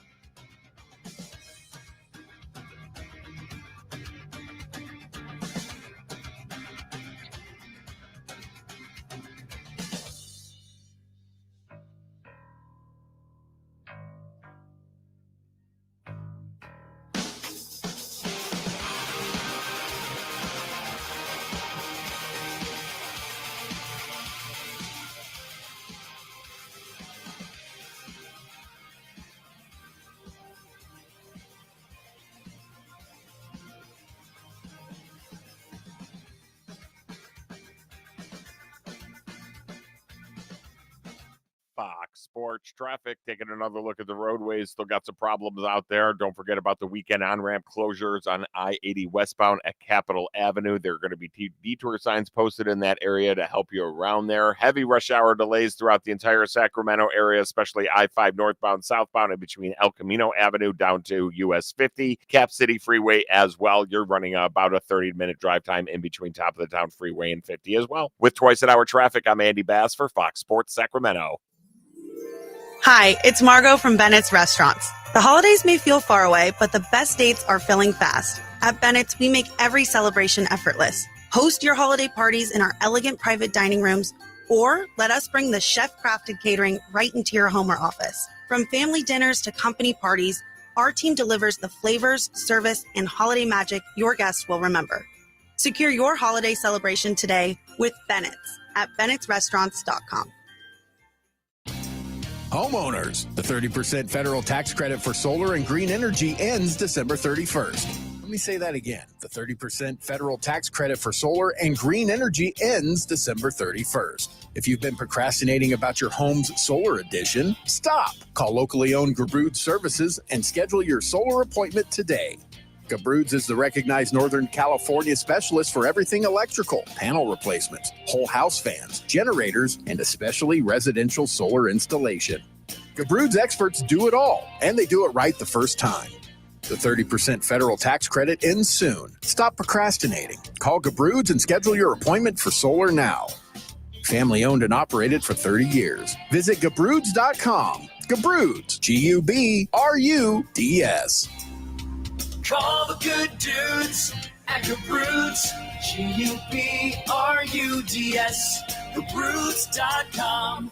Fox Sports Traffic, taking another look at the roadways. Still got some problems out there. Don't forget about the weekend on-ramp closures on I-80 westbound at Capitol Avenue. There are going to be detour signs posted in that area to help you around there. Heavy rush hour delays throughout the entire Sacramento area, especially I-5 northbound, southbound, and between El Camino Avenue down to US 50. Cap City Freeway as well. You're running about a 30-minute drive time in between Top of the Town Freeway and 50 as well. With twice-an-hour traffic, I'm Andy Bass for Fox Sports Sacramento. Hi, it's Margot from Bennett's Restaurants. The holidays may feel far away, but the best dates are filling fast. At Bennett's, we make every celebration effortless. Host your holiday parties in our elegant private dining rooms, or let us bring the chef-crafted catering right into your home or office. From family dinners to company parties, our team delivers the flavors, service, and holiday magic your guests will remember. Secure your holiday celebration today with Bennett's at bennettsrestaurants.com. Homeowners, the 30% federal tax credit for solar and green energy ends December 31st. Let me say that again. The 30% federal tax credit for solar and green energy ends December 31st. If you've been procrastinating about your home's solar addition, stop. Call locally owned Gabroods Services and schedule your solar appointment today. Gabroods is the recognized Northern California specialist for everything electrical, panel replacements, whole house fans, generators, and especially residential solar installation. Gabroods experts do it all, and they do it right the first time. The 30% federal tax credit ends soon. Stop procrastinating. Call Gabroods and schedule your appointment for solar now. Family owned and operated for 30 years. Visit Gabroods.com. Gabroods, G-U-B-R-U-D-S. Call the good dudes at Gabroods, G-U-B-R-U-D-S, Gabroods.com.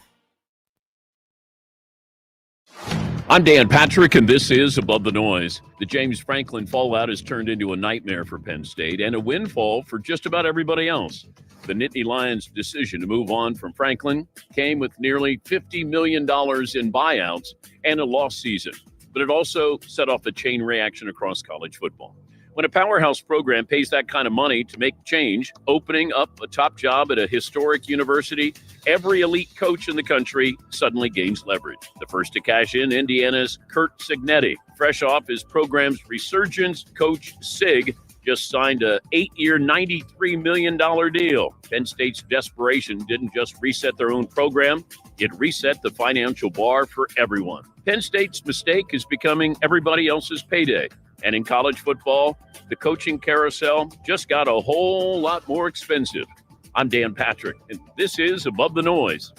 I'm Dan Patrick, and this is Above the Noise. The James Franklin fallout has turned into a nightmare for Penn State and a windfall for just about everybody else. The Nittany Lions' decision to move on from Franklin came with nearly $50 million in buyouts and a lost season. But it also set off a chain reaction across college football. When a powerhouse program pays that kind of money to make change, opening up a top job at a historic university, every elite coach in the country suddenly gains leverage. The first to cash in, Indiana's Curt Cignetti. Fresh off his program's resurgence, Coach Sig just signed a 8-year, $93 million deal. Penn State's desperation didn't just reset their own program, it reset the financial bar for everyone. Penn State's mistake is becoming everybody else's payday. And in college football, the coaching carousel just got a whole lot more expensive. I'm Dan Patrick, and this is Above the Noise.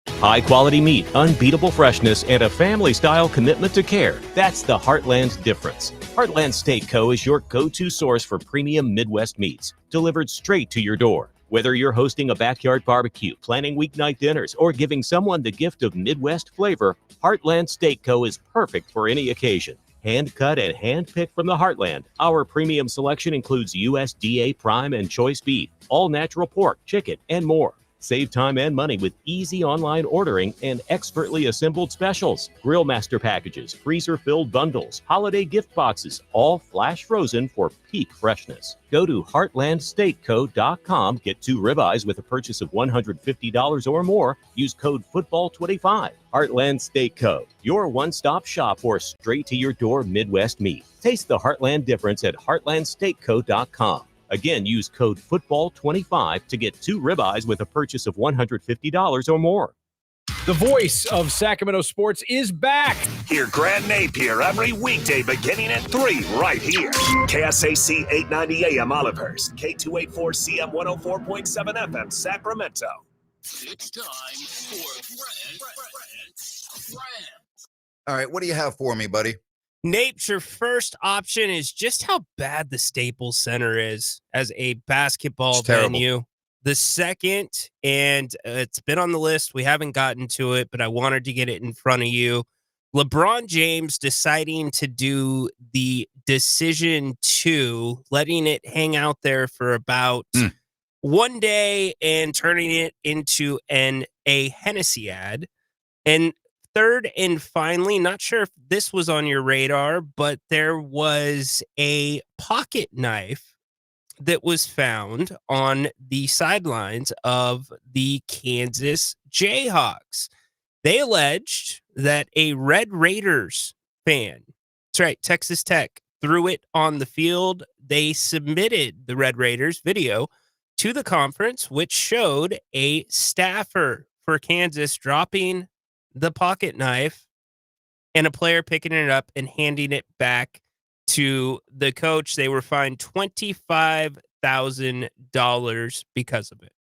High quality meat, unbeatable freshness, and a family style commitment to care. That's the Heartland difference. Heartland Steak Co. is your go-to source for premium Midwest meats, delivered straight to your door. Whether you're hosting a backyard barbecue, planning weeknight dinners, or giving someone the gift of Midwest flavor, Heartland Steak Co. is perfect for any occasion. Hand-cut and hand-picked from the Heartland, our premium selection includes USDA prime and choice beef, all-natural pork, chicken, and more. Save time and money with easy online ordering and expertly assembled specials, grill master packages, freezer-filled bundles, holiday gift boxes, all flash frozen for peak freshness. Go to heartlandsteakco.com, get 2 ribeyes with a purchase of $150 or more. Use code FOOTBALL25. Heartland Steak Co., your one-stop shop for straight-to-your-door Midwest meat. Taste the Heartland difference at heartlandsteakco.com. Again, use code FOOTBALL25 to get 2 ribeyes with a purchase of $150 or more. The voice of Sacramento sports is back. Hear Grant Napear every weekday beginning at 3 right here. KSAC 890 AM Olivehurst, K284CM 104.7 FM Sacramento. It's time for Grant. All right, what do you have for me, buddy? Nate, your first option is just how bad the Staples Center is as a basketball venue. The second, and it's been on the list, we haven't gotten to it, but I wanted to get it in front of you. LeBron James deciding to do the Decision 2, letting it hang out there for about one day and turning it into a Hennessy ad. And third and finally, not sure if this was on your radar, but there was a pocket knife that was found on the sidelines of the Kansas Jayhawks. They alleged that a Red Raiders fan, that's right, Texas Tech, threw it on the field. They submitted the Red Raiders video to the conference, which showed a staffer for Kansas dropping the pocket knife and a player picking it up and handing it back to the coach. They were fined $25,000 because of it.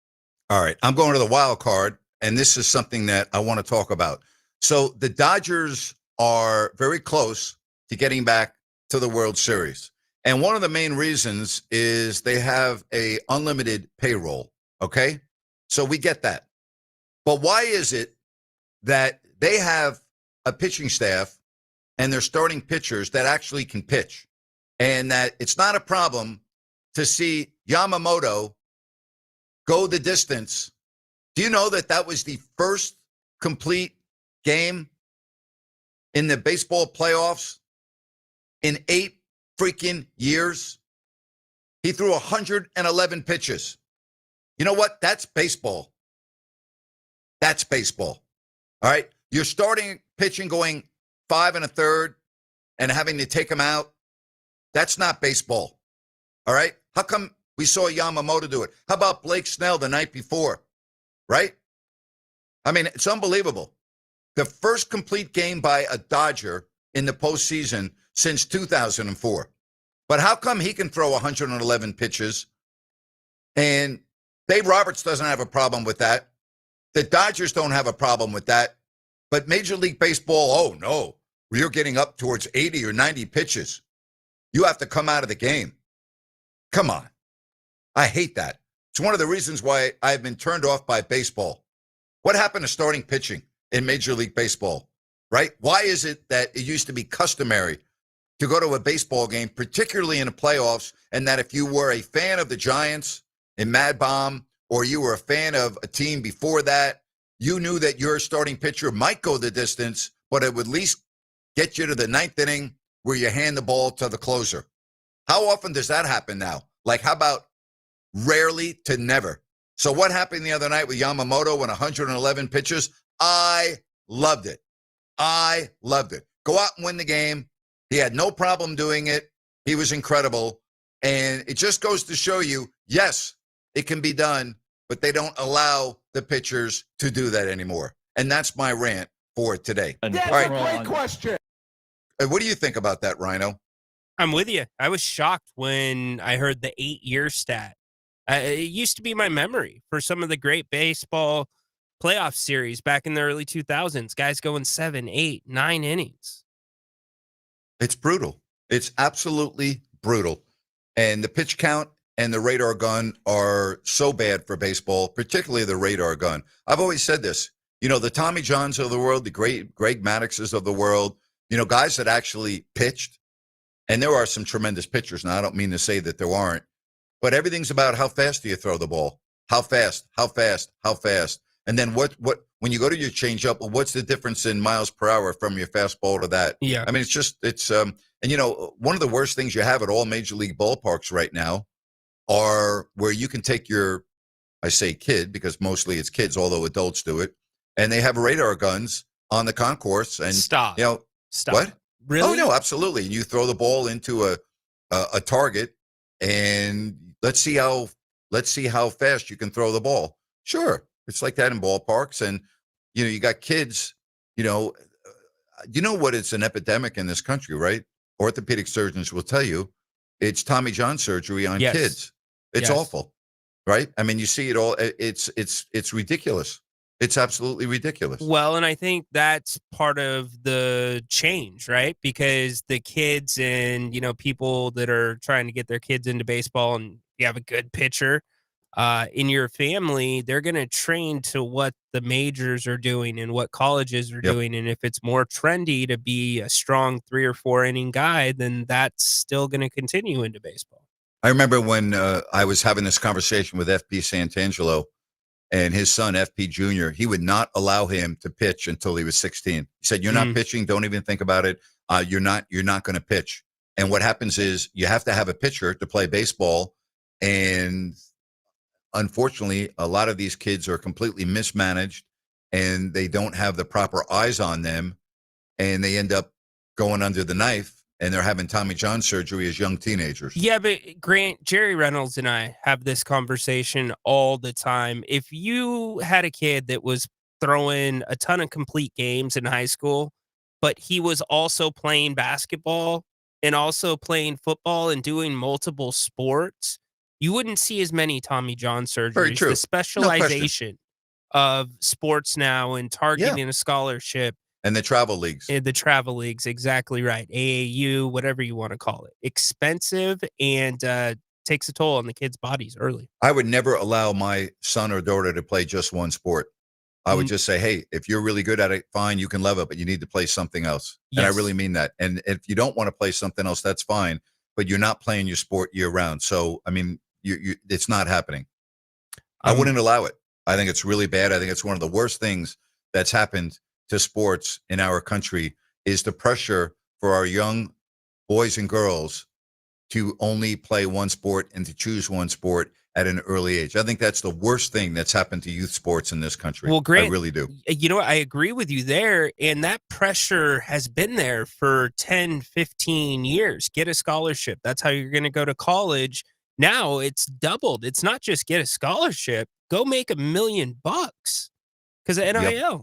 All right, I'm going to the wild card, and this is something that I want to talk about. So the Dodgers are very close to getting back to the World Series. And one of the main reasons is they have a unlimited payroll, okay? So we get that. But why is it that they have a pitching staff and they're starting pitchers that actually can pitch, and that it's not a problem to see Yamamoto go the distance? Do you know that that was the first complete game in the baseball playoffs in 8 freaking years? He threw 111 pitches. You know what? That's baseball. That's baseball. All right. You're starting pitching going 5 1/3 and having to take him out. That's not baseball. All right. How come we saw Yamamoto do it? How about Blake Snell the night before? Right? I mean, it's unbelievable. The first complete game by a Dodger in the postseason since 2004. But how come he can throw 111 pitches and Dave Roberts doesn't have a problem with that? The Dodgers don't have a problem with that. But Major League Baseball, oh no, you're getting up towards 80 or 90 pitches. You have to come out of the game. Come on. I hate that. It's one of the reasons why I've been turned off by baseball. What happened to starting pitching in Major League Baseball, right? Why is it that it used to be customary to go to a baseball game, particularly in the playoffs, and that if you were a fan of the Giants in Mad Bomb, or you were a fan of a team before that, you knew that your starting pitcher might go the distance, but it would at least get you to the 9th inning where you hand the ball to the closer. How often does that happen now? Like, how about rarely to never? So what happened the other night with Yamamoto and 111 pitches? I loved it. I loved it. Go out and win the game. He had no problem doing it. He was incredible. And it just goes to show you, yes, it can be done, but they don't allow the pitchers to do that anymore. And that's my rant for today. That's All right. a great question. What do you think about that, Rhino? I'm with you. I was shocked when I heard the 8-year stat. It used to be my memory for some of the great baseball playoff series back in the early 2000s. Guys going 7, 8, 9 innings. It's brutal. It's absolutely brutal. And the pitch count and the radar gun are so bad for baseball, particularly the radar gun. I've always said this. You know, the Tommy Johns of the world, the great Greg Maddoxes of the world, you know, guys that actually pitched. And there are some tremendous pitchers. Now, I don't mean to say that there aren't, but everything's about how fast do you throw the ball? How fast, how fast, how fast? And then what when you go to your changeup, well, what's the difference in miles per hour from your fastball to that? Yeah. I mean, and you know, one of the worst things you have at all major league ballparks right now are where you can take your, I say kid because mostly it's kids, although adults do it, and they have radar guns on the concourse and Stop. You know, Stop. What? Really? Oh no, absolutely. And you throw the ball into a target, and let's see how fast you can throw the ball. Sure, it's like that in ballparks, and you know you got kids. You know what? It's an epidemic in this country, right? Orthopedic surgeons will tell you it's Tommy John surgery on Yes. kids. It's Yes. awful, right? I mean, you see it all. It's ridiculous. It's absolutely ridiculous. Well, and I think that's part of the change, right? Because the kids and, you know, people that are trying to get their kids into baseball, and you have a good pitcher in your family, they're going to train to what the majors are doing and what colleges are Yep. doing. And if it's more trendy to be a strong 3 or 4 inning guy, then that's still going to continue into baseball. I remember when I was having this conversation with FP Santangelo and his son, FP Jr., he would not allow him to pitch until he was 16. He said, you're not pitching. Don't even think about it. You're not going to pitch. And what happens is you have to have a pitcher to play baseball. And unfortunately, a lot of these kids are completely mismanaged and they don't have the proper eyes on them. And they end up going under the knife. And they're having Tommy John surgery as young teenagers. Yeah, but Grant, Jerry Reynolds and I have this conversation all the time. If you had a kid that was throwing a ton of complete games in high school, but he was also playing basketball and also playing football and doing multiple sports, you wouldn't see as many Tommy John surgeries. Very true. The specialization of sports now and targeting a scholarship. And the travel leagues. The travel leagues, exactly right. AAU, whatever you want to call it. Expensive and takes a toll on the kids' bodies early. I would never allow my son or daughter to play just one sport. I would just say, hey, if you're really good at it, fine, you can love it, but you need to play something else. And I really mean that. And if you don't want to play something else, that's fine, but you're not playing your sport year round. So, I mean, it's not happening. I wouldn't allow it. I think it's really bad. I think it's one of the worst things that's happened to sports in our country is the pressure for our young boys and girls to only play one sport and to choose one sport at an early age. I think that's the worst thing that's happened to youth sports in this country. Well, Grant, I really do. You know, I agree with you there. And that pressure has been there for 10, 15 years. Get a scholarship. That's how you're going to go to college. Now it's doubled. It's not just get a scholarship. Go make $1 million because of NIL. Yep.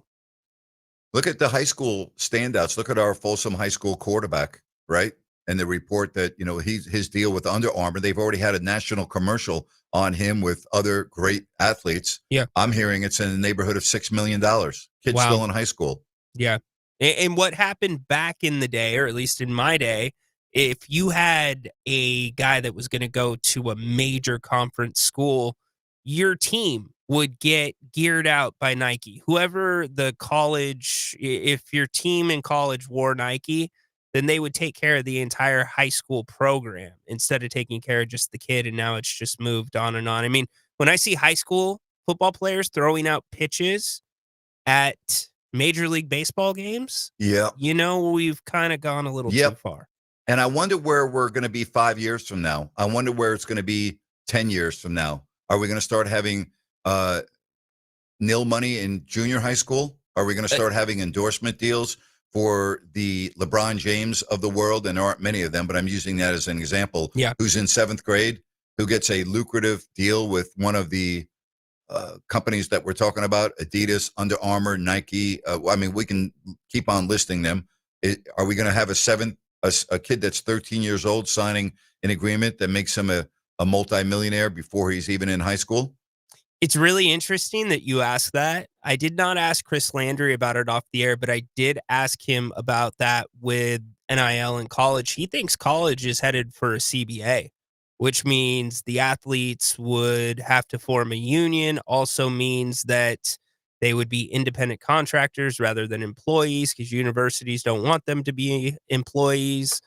Look at the high school standouts. Look at our Folsom High School quarterback, right? And the report that, you know, his deal with Under Armour, they've already had a national commercial on him with other great athletes. Yeah. I'm hearing it's in the neighborhood of $6 million. Kids still in high school. Yeah. And what happened back in the day, or at least in my day, if you had a guy that was going to go to a major conference school, your team would get geared out by Nike. Whoever the college, if your team in college wore Nike, then they would take care of the entire high school program instead of taking care of just the kid. And now it's just moved on and on. I mean, when I see high school football players throwing out pitches at Major League Baseball games, you know, we've kind of gone a little too far. And I wonder where we're going to be 5 years from now. I wonder where it's going to be 10 years from now. Are we going to start having nil money in junior high school? Are we going to start having endorsement deals for the LeBron James of the world? And there aren't many of them, but I'm using that as an example. Who's in 7th grade, who gets a lucrative deal with one of the companies that we're talking about, Adidas, Under Armour, Nike. I mean, we can keep on listing them. Are we going to have a kid that's 13 years old signing an agreement that makes him a multimillionaire before he's even in high school? It's really interesting that you ask that. I did not ask Chris Landry about it off the air, but I did ask him about that with NIL in college. He thinks college is headed for a CBA, which means the athletes would have to form a union, also means that they would be independent contractors rather than employees because universities don't want them to be employees.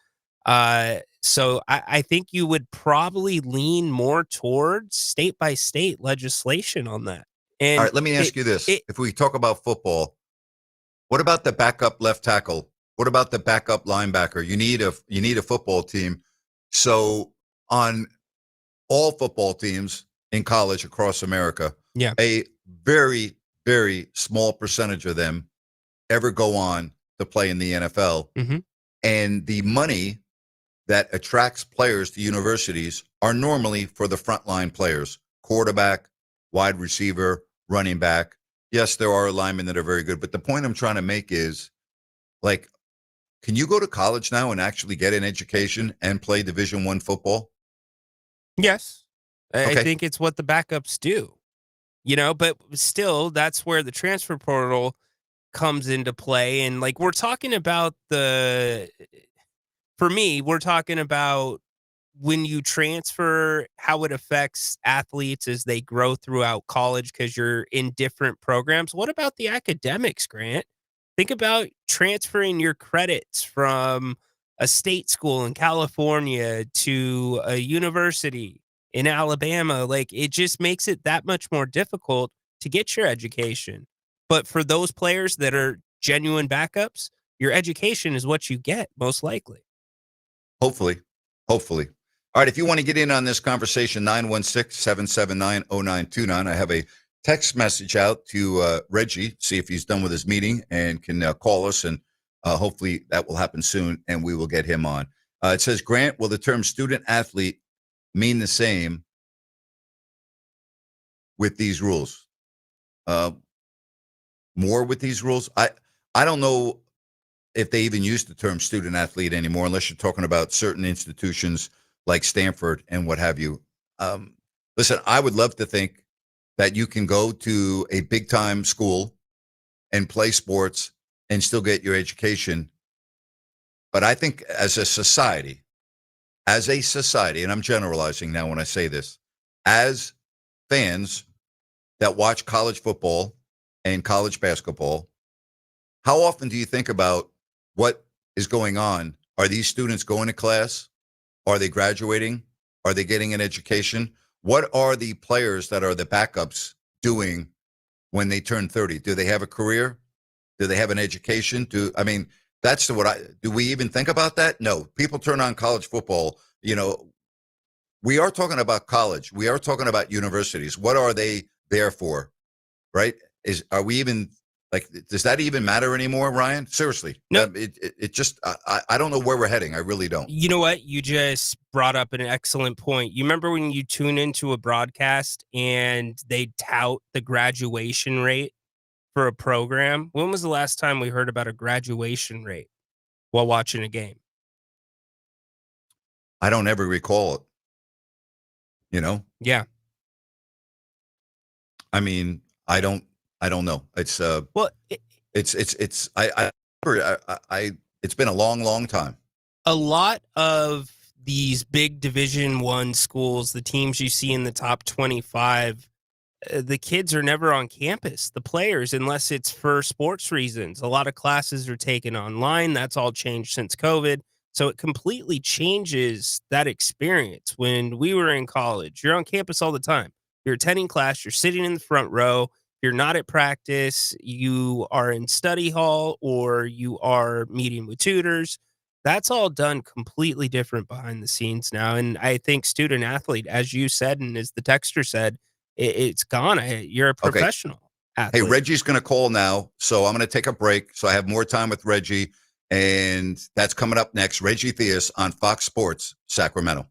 So I think you would probably lean more towards state by state legislation on that. And all right, let me ask you this. If we talk about football, what about the backup left tackle? What about the backup linebacker? You need a football team. So on all football teams in college across America, a very, very small percentage of them ever go on to play in the NFL. And the money that attracts players to universities are normally for the frontline players, quarterback, wide receiver, running back. Yes, there are linemen that are very good, but the point I'm trying to make is, like, can you go to college now and actually get an education and play Division I football? Yes. I think it's what the backups do, you know, but still that's where the transfer portal comes into play. And like, we're talking about for me, we're talking about when you transfer, how it affects athletes as they grow throughout college because you're in different programs. What about the academics, Grant? Think about transferring your credits from a state school in California to a university in Alabama. Like, it just makes it that much more difficult to get your education. But for those players that are genuine backups, your education is what you get, most likely. Hopefully. All right, if you want to get in on this conversation, 916-779-0929. I have a text message out to Reggie, see if he's done with his meeting and can call us, and hopefully that will happen soon, and we will get him on. It says, Grant, will the term student-athlete mean the same with these rules? More with these rules? I don't know if they even use the term student athlete anymore, unless you're talking about certain institutions like Stanford and what have you. Listen, I would love to think that you can go to a big time school and play sports and still get your education. But I think as a society, and I'm generalizing now when I say this, as fans that watch college football and college basketball, how often do you think about what is going on? Are these students going to class? Are they graduating? Are they getting an education? What are the players that are the backups doing when they turn 30? Do they have a career? Do they have an education? Do we even think about that? No. People turn on college football. We are talking about college. We are talking about universities. What are they there for? Right? Are we even does that even matter anymore, Ryan? Seriously. No. It just I don't know where we're heading. I really don't. You know what? You just brought up an excellent point. You remember when you tune into a broadcast and they tout the graduation rate for a program? When was the last time we heard about a graduation rate while watching a game? I don't ever recall it. Yeah. I mean, I don't know. It's it's been a long time. A lot of these big Division I schools, the teams you see in the top 25, the kids are never on campus, the players, unless it's for sports reasons. A lot of classes are taken online. That's all changed since COVID. So it completely changes that experience. When we were in college, you're on campus all the time. You're attending class, you're sitting in the front row. You're not at practice, you are in study hall, or you are meeting with tutors. That's all done completely different behind the scenes now. And I think student athlete, as you said, and as the texter said, it's gone. You're a Okay. professional Hey, athlete. Reggie's going to call now, so I'm going to take a break so I have more time with Reggie, and that's coming up next. Reggie Theus on Fox Sports Sacramento.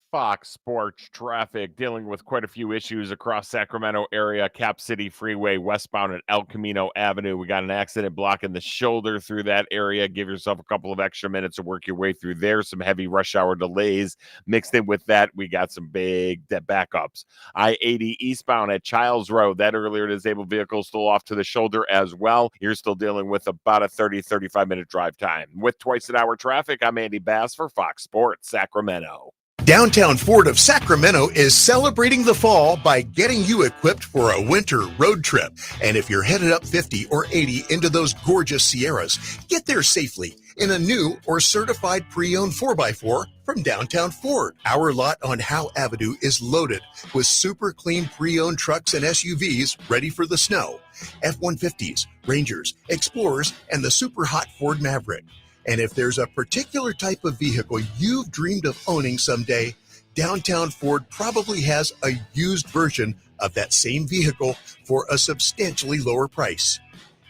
Fox Sports Traffic dealing with quite a few issues across Sacramento area, Cap City Freeway, westbound at El Camino Avenue. We got an accident blocking the shoulder through that area. Give yourself a couple of extra minutes to work your way through there. Some heavy rush hour delays. Mixed in with that, we got some big backups. I-80 eastbound at Childs Road. That earlier disabled vehicle still off to the shoulder as well. You're still dealing with about a 35-minute drive time. With twice an hour traffic, I'm Andy Bass for Fox Sports Sacramento. Downtown Ford of Sacramento is celebrating the fall by getting you equipped for a winter road trip. And if you're headed up 50 or 80 into those gorgeous Sierras, get there safely in a new or certified pre-owned 4x4 from Downtown Ford. Our lot on Howe Avenue is loaded with super clean pre-owned trucks and SUVs ready for the snow. F-150s, Rangers, Explorers, and the super hot Ford Maverick. And if there's a particular type of vehicle you've dreamed of owning someday, Downtown Ford probably has a used version of that same vehicle for a substantially lower price.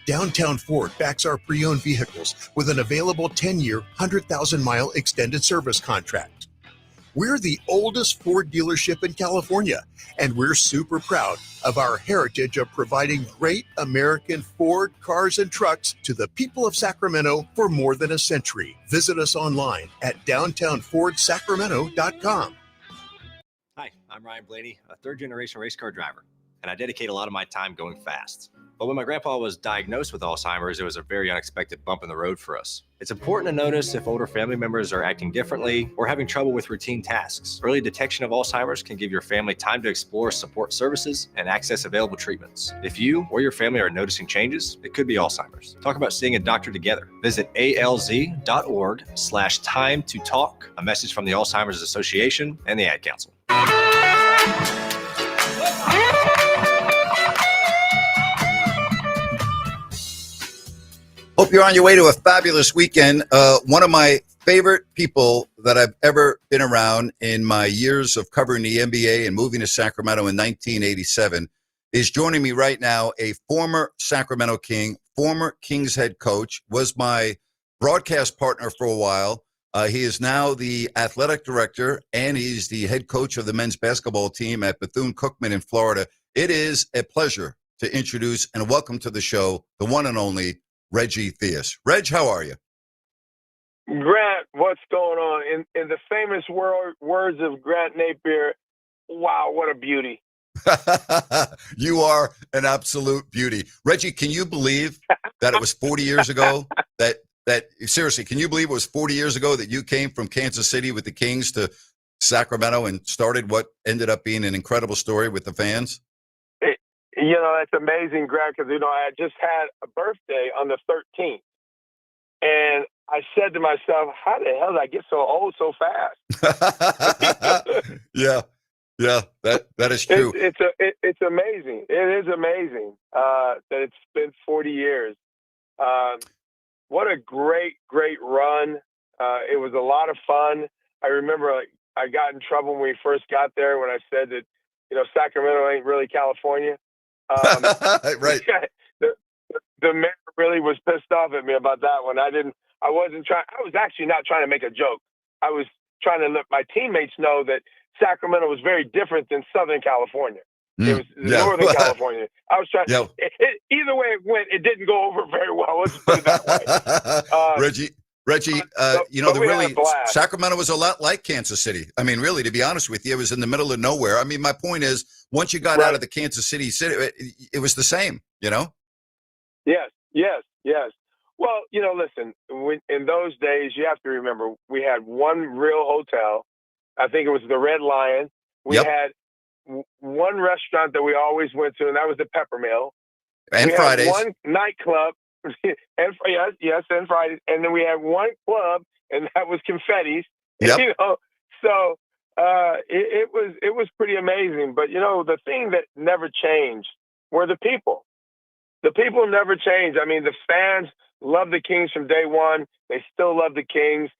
Downtown Ford backs our pre-owned vehicles with an available 10-year, 100,000-mile extended service contract. We're the oldest Ford dealership in California, and we're super proud of our heritage of providing great American Ford cars and trucks to the people of Sacramento for more than a century. Visit us online at downtownfordsacramento.com. Hi, I'm Ryan Blaney, a third-generation race car driver, and I dedicate a lot of my time going fast. But when my grandpa was diagnosed with Alzheimer's, it was a very unexpected bump in the road for us. It's important to notice if older family members are acting differently or having trouble with routine tasks. Early detection of Alzheimer's can give your family time to explore support services and access available treatments. If you or your family are noticing changes, it could be Alzheimer's. Talk about seeing a doctor together. Visit alz.org/time to talk. A message from the Alzheimer's Association and the Ad Council. Hope you're on your way to a fabulous weekend. One of my favorite people that I've ever been around in my years of covering the NBA and moving to Sacramento in 1987 is joining me right now, a former Sacramento King, former Kings head coach, was my broadcast partner for a while. He is now the athletic director, and he's the head coach of the men's basketball team at Bethune-Cookman in Florida. It is a pleasure to introduce and welcome to the show the one and only Reggie Theus. Reg, how are you? Grant, what's going on? In the famous words of Grant Napear, wow, what a beauty. You are an absolute beauty. Reggie, can you believe that it was 40 years ago that seriously, can you believe it was 40 years ago that you came from Kansas City with the Kings to Sacramento and started what ended up being an incredible story with the fans? That's amazing, Greg, because, I just had a birthday on the 13th. And I said to myself, how the hell did I get so old so fast? Yeah, that is true. It's amazing. It is amazing that it's been 40 years. What a great run. It was a lot of fun. I remember I got in trouble when we first got there when I said that, Sacramento ain't really California. Right. The mayor really was pissed off at me about that one. I was actually not trying to make a joke. I was trying to let my teammates know that Sacramento was very different than Southern California. It was Northern California. I was trying. Either way it went, it didn't go over very well. Let's put it that way. Reggie, Sacramento was a lot like Kansas City. I mean, really, to be honest with you, it was in the middle of nowhere. I mean, my point is, once you got out of the Kansas City, it was the same, Yes. Well, listen, in those days, you have to remember, we had one real hotel. I think it was the Red Lion. We had one restaurant that we always went to, and that was the Pepper Mill. And we Fridays. Had one nightclub, and Fridays. And then we had one club, and that was Confetti's. Yep. So it was pretty amazing. But, the thing that never changed were the people. The people never changed. I mean, the fans love the Kings from day one. They still love the Kings.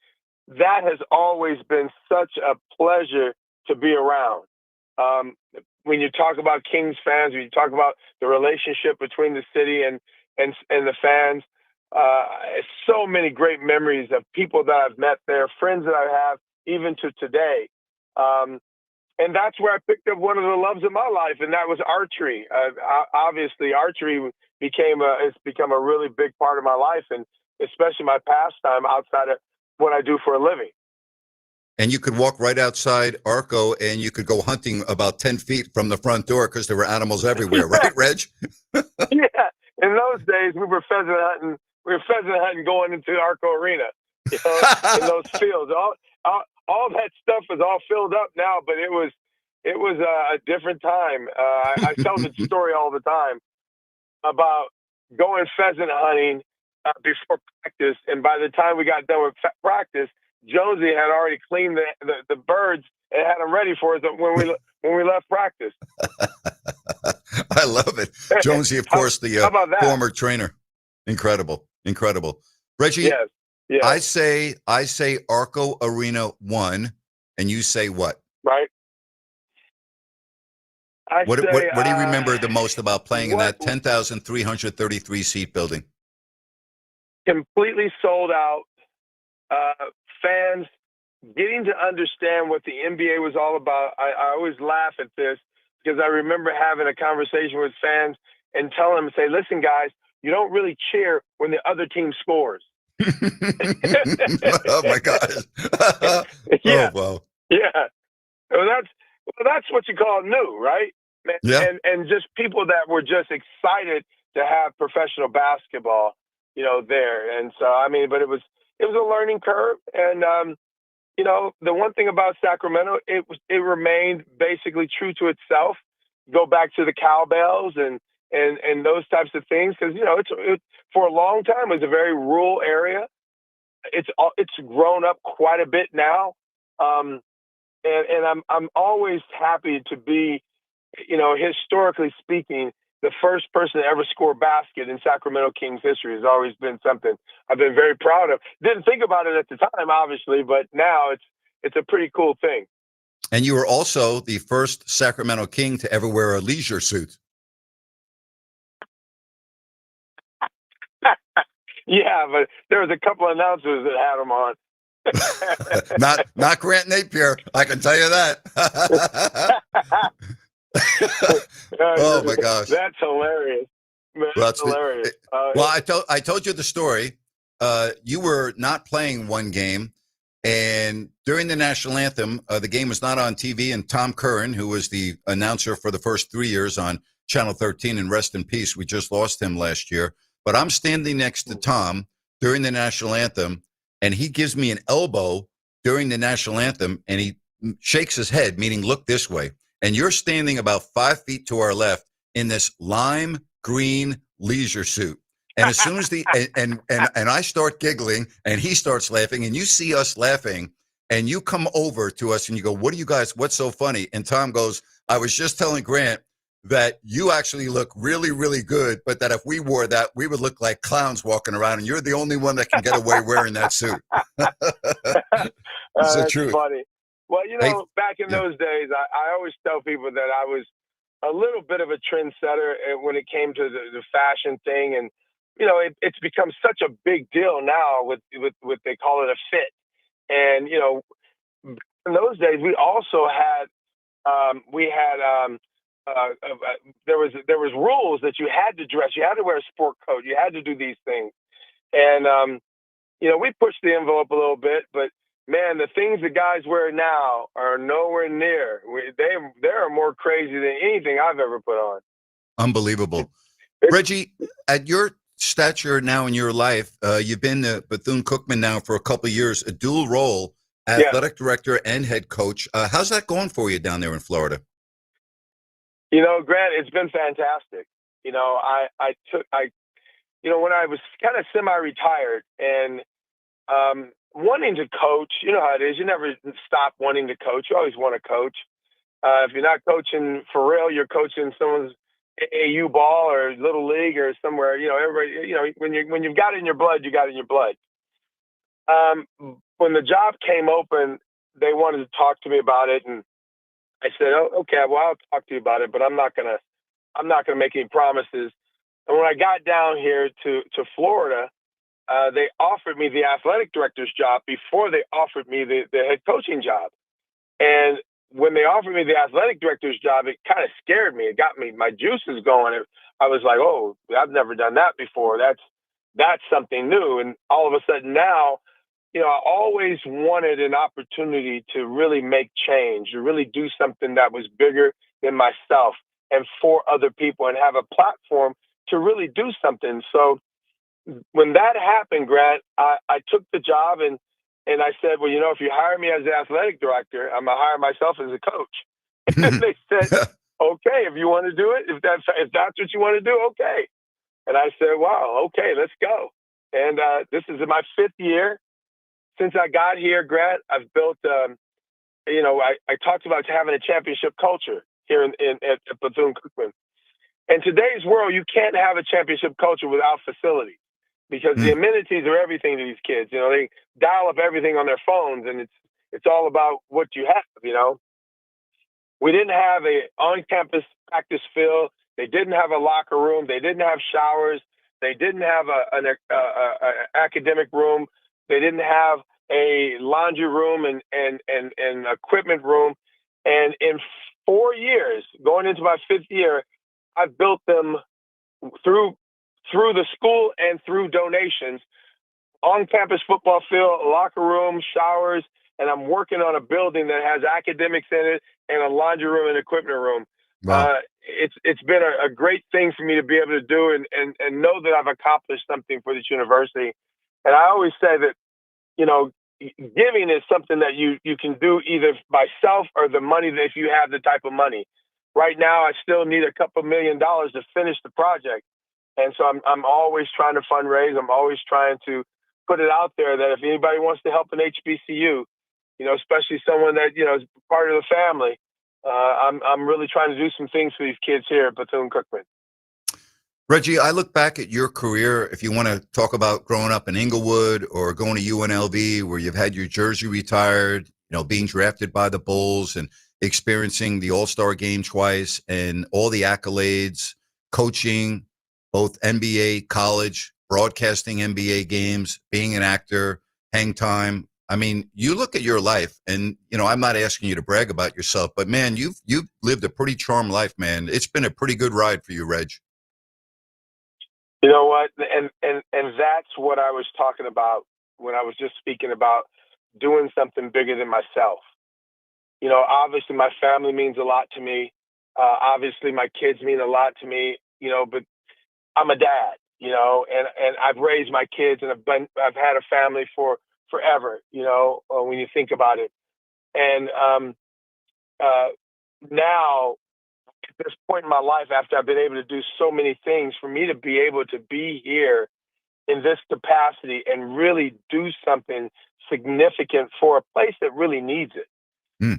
That has always been such a pleasure to be around. When you talk about Kings fans, when you talk about the relationship between the city and the fans, so many great memories of people that I've met there, friends that I have, even to today. And that's where I picked up one of the loves of my life, and that was archery. Obviously, archery it's become a really big part of my life, and especially my pastime outside of what I do for a living. And you could walk right outside Arco, and you could go hunting about 10 feet from the front door because there were animals everywhere, right, Reg? Yeah. In those days, we were pheasant hunting. Going into Arco Arena, in those fields. All that stuff is all filled up now, but it was a different time. I tell the story all the time about going pheasant hunting before practice, and by the time we got done with practice, Jonesy had already cleaned the birds and had them ready for us when we left practice. I love it. Jonesy, of course, the former trainer. Incredible. Reggie, yes. I say Arco Arena 1, and you say what? Right. What do you remember the most about playing in that 10,333 seat building? Completely sold out. Fans getting to understand what the NBA was all about. I always laugh at this because I remember having a conversation with fans and telling them, say, listen, guys, you don't really cheer when the other team scores. Oh my God. Yeah. Oh, wow. Yeah. Well, that's what you call new, right? Yeah. And just people that were just excited to have professional basketball, there. And so, but it was a learning curve. And, the one thing about Sacramento, it remained basically true to itself. Go back to the cowbells and those types of things. Cause it's for a long time, it was a very rural area. It's grown up quite a bit now. And I'm always happy to be, historically speaking, the first person to ever score a basket in Sacramento Kings history has always been something I've been very proud of. Didn't think about it at the time, obviously, but now it's a pretty cool thing. And you were also the first Sacramento King to ever wear a leisure suit. Yeah, but there was a couple of announcers that had them on. not Grant Napear, I can tell you that. Oh my gosh, that's hilarious. That's hilarious. Well, I told you the story. You were not playing one game, And during the national anthem, the game was not on TV. And Tom Curran, who was the announcer for the first 3 years on Channel 13, and rest in peace, we just lost him last year. But I'm standing next to Tom during the national anthem, and he gives me an elbow during the national anthem, and he shakes his head, meaning look this way. And you're standing about 5 feet to our left in this lime green leisure suit. And as soon as and I start giggling and he starts laughing, and you see us laughing, and you come over to us and you go, "What are you guys, what's so funny?" And Tom goes, "I was just telling Grant that you actually look really, really good, but that if we wore that, we would look like clowns walking around, and you're the only one that can get away wearing that suit." It's the That's truth. funny. Well, back in those days, I always tell people that I was a little bit of a trendsetter when it came to the fashion thing. And, it's become such a big deal now with what they call it a fit. And, in those days, we also had, there was rules that you had to dress. You had to wear a sport coat. You had to do these things. And, we pushed the envelope a little bit, but man, the things the guys wear now are nowhere near. They are more crazy than anything I've ever put on. Unbelievable. Reggie, at your stature now in your life, you've been the Bethune-Cookman now for a couple of years, a dual role, athletic director and head coach. How's that going for you down there in Florida? Grant, it's been fantastic. When I was kind of semi-retired and wanting to coach, you know how it is. You never stop wanting to coach. You always want to coach. If you're not coaching for real, you're coaching someone's AAU ball or little league or somewhere. Everybody. When you've got it in your blood, you got it in your blood. When the job came open, they wanted to talk to me about it, and I said, "Oh, okay. Well, I'll talk to you about it, but I'm not gonna make any promises." And when I got down here to Florida, they offered me the athletic director's job before they offered me the head coaching job. And when they offered me the athletic director's job, it kind of scared me. It got me my juices going. I was like, "Oh, I've never done that before. That's something new." And all of a sudden now, I always wanted an opportunity to really make change, to really do something that was bigger than myself and for other people, and have a platform to really do something. So when that happened, Grant, I took the job and I said, "Well, if you hire me as the athletic director, I'm gonna hire myself as a coach." And they said, "Okay, if you want to do it, if that's what you want to do, okay." And I said, "Wow, okay, let's go." And this is my 5th year since I got here, Grant. I've built, I talked about having a championship culture here at Bethune-Cookman. In today's world, you can't have a championship culture without facilities, because the amenities are everything to these kids. They dial up everything on their phones, and it's all about what you have. We didn't have a on-campus practice field. They didn't have a locker room. They didn't have showers. They didn't have an academic room. They didn't have a laundry room and equipment room. And in 4 years, going into my 5th year, I've built them through the school and through donations, on-campus football field, locker room, showers, and I'm working on a building that has academics in it and a laundry room and equipment room. Wow. It's been a great thing for me to be able to do and know that I've accomplished something for this university. And I always say that, giving is something that you can do either by self or the money, that if you have the type of money. Right now, I still need a couple $1 million to finish the project. And so I'm always trying to fundraise. I'm always trying to put it out there that if anybody wants to help an HBCU, especially someone that, is part of the family, I'm really trying to do some things for these kids here at Bethune-Cookman. Reggie, I look back at your career, if you want to talk about growing up in Inglewood or going to UNLV, where you've had your jersey retired, being drafted by the Bulls and experiencing the All-Star game twice and all the accolades, coaching, both NBA, college, broadcasting NBA games, being an actor, hang time. I mean, you look at your life and, I'm not asking you to brag about yourself, but man, you've lived a pretty charmed life, man. It's been a pretty good ride for you, Reg. You know what? And that's what I was talking about when I was just speaking about doing something bigger than myself. You know, obviously my family means a lot to me. Obviously my kids mean a lot to me, you know, but I'm a dad, you know, and I've raised my kids and I've had a family for forever, you know, when you think about it. And now at this point in my life, after I've been able to do so many things, for me to be able to be here in this capacity and really do something significant for a place that really needs it.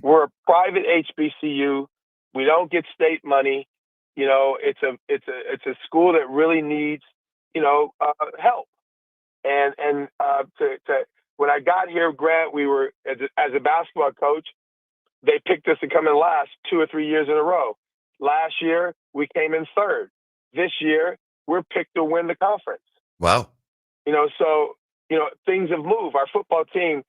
We're a private HBCU. We don't get state money. You know, it's a school that really needs, you know, help. And when I got here, Grant, we were as a basketball coach, they picked us to come in last 2 or 3 years in a row. Last year, we came in third. This year, we're picked to win the conference. Wow. You know, so, you know, things have moved. Our football team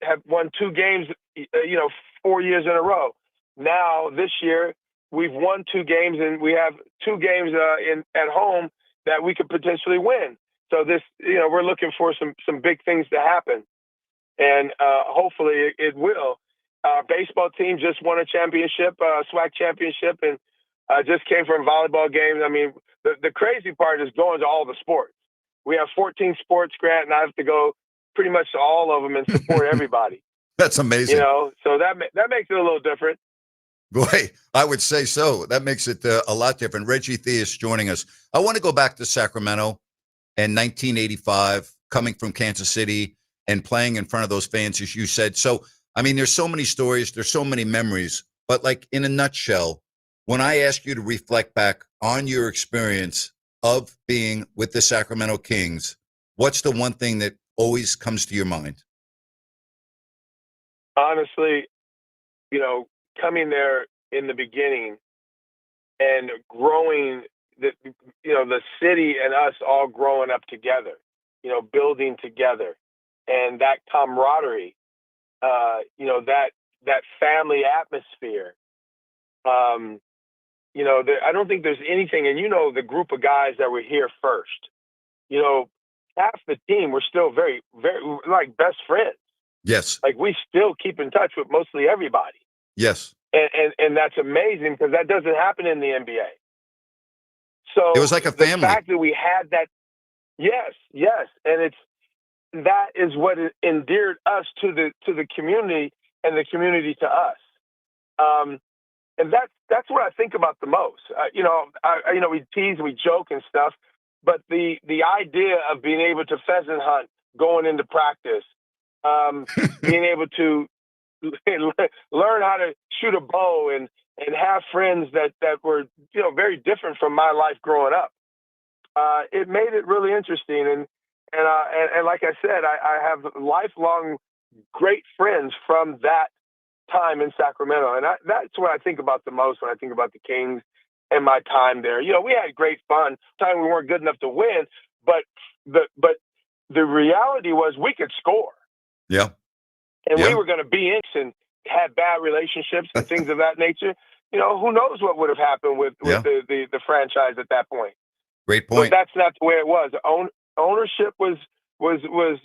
have won 2 games, you know, 4 years in a row. Now, this year, we've won 2 games, and we have 2 games at home that we could potentially win. So this, you know, we're looking for some big things to happen, and hopefully it will. Our baseball team just won a championship, SWAC championship, and just came from volleyball games. I mean, the crazy part is going to all the sports. We have 14 sports, Grant, and I have to go pretty much to all of them and support everybody. That's amazing. You know, so that makes it a little different. Boy, I would say so. That makes it a lot different. Reggie Theus joining us. I want to go back to Sacramento in 1985, coming from Kansas City and playing in front of those fans, as you said. So, I mean, there's so many stories, there's so many memories, but like in a nutshell, when I ask you to reflect back on your experience of being with the Sacramento Kings, what's the one thing that always comes to your mind? Honestly, you know, coming there in the beginning and growing, the city and us all growing up together, you know, building together, and that camaraderie, you know, that family atmosphere. You know, I don't think there's anything, and you know, the group of guys that were here first, you know, half the team were still very, very like best friends. Yes. Like we still keep in touch with mostly everybody. Yes. And that's amazing because that doesn't happen in the NBA. So it was like a family. The fact that we had that, yes, and that is what endeared us to the community and the community to us. And that's what I think about the most. You know, we tease, we joke and stuff, but the idea of being able to pheasant hunt going into practice, being able to learn how to shoot a bow and have friends that were, you know, very different from my life growing up. It made it really interesting. And like I said, I have lifelong great friends from that time in Sacramento. And that's what I think about the most when I think about the Kings and my time there. You know, we had great fun. Time we weren't good enough to win, but the reality was we could score. Yeah. And we were going to be in and have bad relationships and things of that nature. You know, who knows what would have happened with the franchise at that point. Great point. But that's not the way it was. Ownership was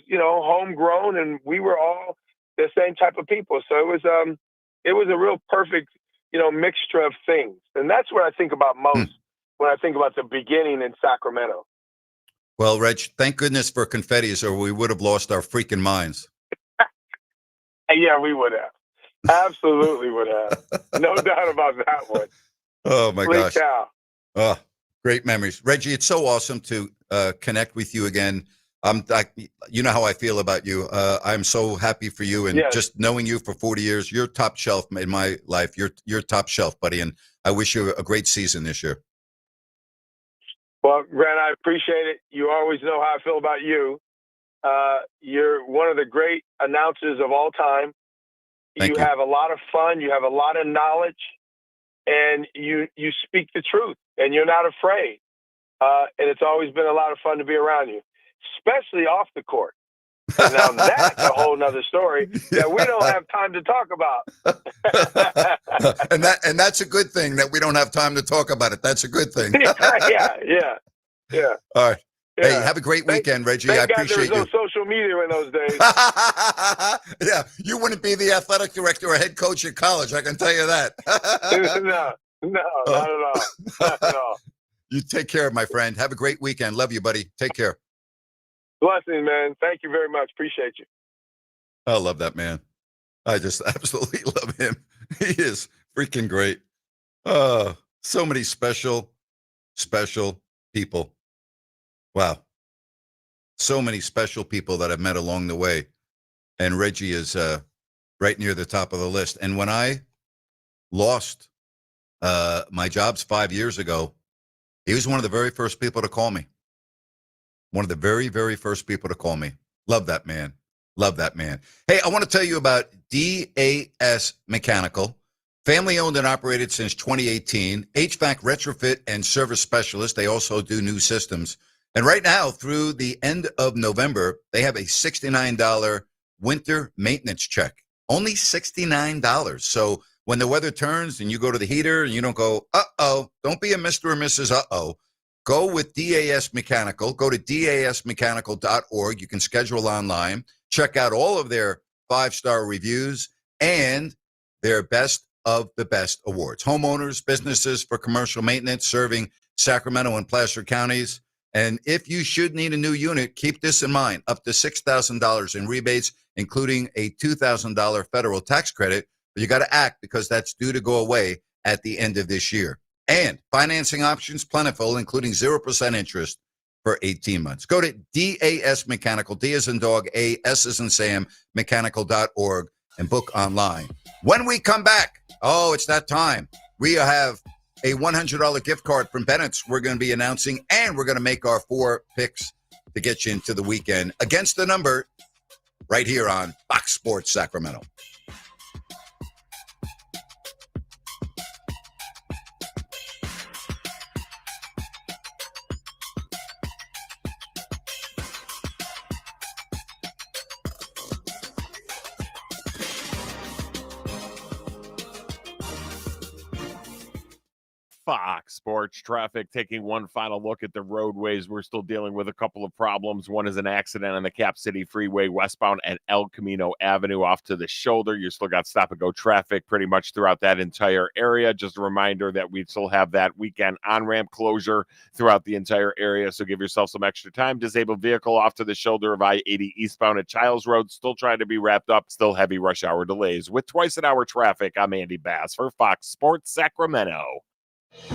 you know, homegrown, and we were all the same type of people. So it was a real perfect, you know, mixture of things. And that's what I think about most when I think about the beginning in Sacramento. Well, Reg, thank goodness for confettis, or we would have lost our freaking minds. Yeah, we would have. Absolutely would have. No doubt about that one. Oh, my gosh. Cow. Oh, great memories. Reggie, it's so awesome to connect with you again. You know how I feel about you. I'm so happy for you, and just knowing you for 40 years, you're top shelf in my life. You're top shelf, buddy, and I wish you a great season this year. Well, Grant, I appreciate it. You always know how I feel about you. You're one of the great announcers of all time. You have a lot of fun. You have a lot of knowledge, and you speak the truth, and you're not afraid. And it's always been a lot of fun to be around you, especially off the court. And now that's a whole nother story that we don't have time to talk about. and that's a good thing that we don't have time to talk about it. That's a good thing. Yeah. All right. Hey, have a great weekend, Reggie. I Thank God appreciate there you. was no social media in those days. Yeah, you wouldn't be the athletic director or head coach at college. I can tell you that. no, not at all. Not at all. You take care, my friend. Have a great weekend. Love you, buddy. Take care. Blessings, man. Thank you very much. Appreciate you. I love that man. I just absolutely love him. He is freaking great. So many special people. Wow. So many special people that I've met along the way. And Reggie is right near the top of the list. And when I lost my jobs 5 years ago, he was one of the very first people to call me. One of the very, very first people to call me. Love that man. Love that man. Hey, I want to tell you about DAS Mechanical. Family owned and operated since 2018. HVAC retrofit and service specialist. They also do new systems. And right now, through the end of November, they have a $69 winter maintenance check. Only $69. So when the weather turns and you go to the heater and you don't go, uh-oh, don't be a Mr. or Mrs. Uh-oh. Go with DAS Mechanical. Go to dasmechanical.org. You can schedule online. Check out all of their 5-star reviews and their best of the best awards. Homeowners, businesses for commercial maintenance, serving Sacramento and Placer counties. And if you should need a new unit, keep this in mind, up to $6,000 in rebates, including a $2,000 federal tax credit. But you got to act because that's due to go away at the end of this year. And financing options plentiful, including 0% interest for 18 months. Go to DAS Mechanical, D as in dog, A, S as in Sam, mechanical.org, and book online. When we come back, it's that time. We have a $100 gift card from Bennett's we're going to be announcing, and we're going to make our 4 picks to get you into the weekend against the number right here on Fox Sports Sacramento. Fox Sports Traffic, taking one final look at the roadways. We're still dealing with a couple of problems. One is an accident on the Cap City Freeway westbound at El Camino Avenue off to the shoulder. You still got stop-and-go traffic pretty much throughout that entire area. Just a reminder that we still have that weekend on-ramp closure throughout the entire area, so give yourself some extra time. Disabled vehicle off to the shoulder of I-80 eastbound at Childs Road, still trying to be wrapped up. Still heavy rush hour delays. With twice-an-hour traffic, I'm Andy Bass for Fox Sports Sacramento.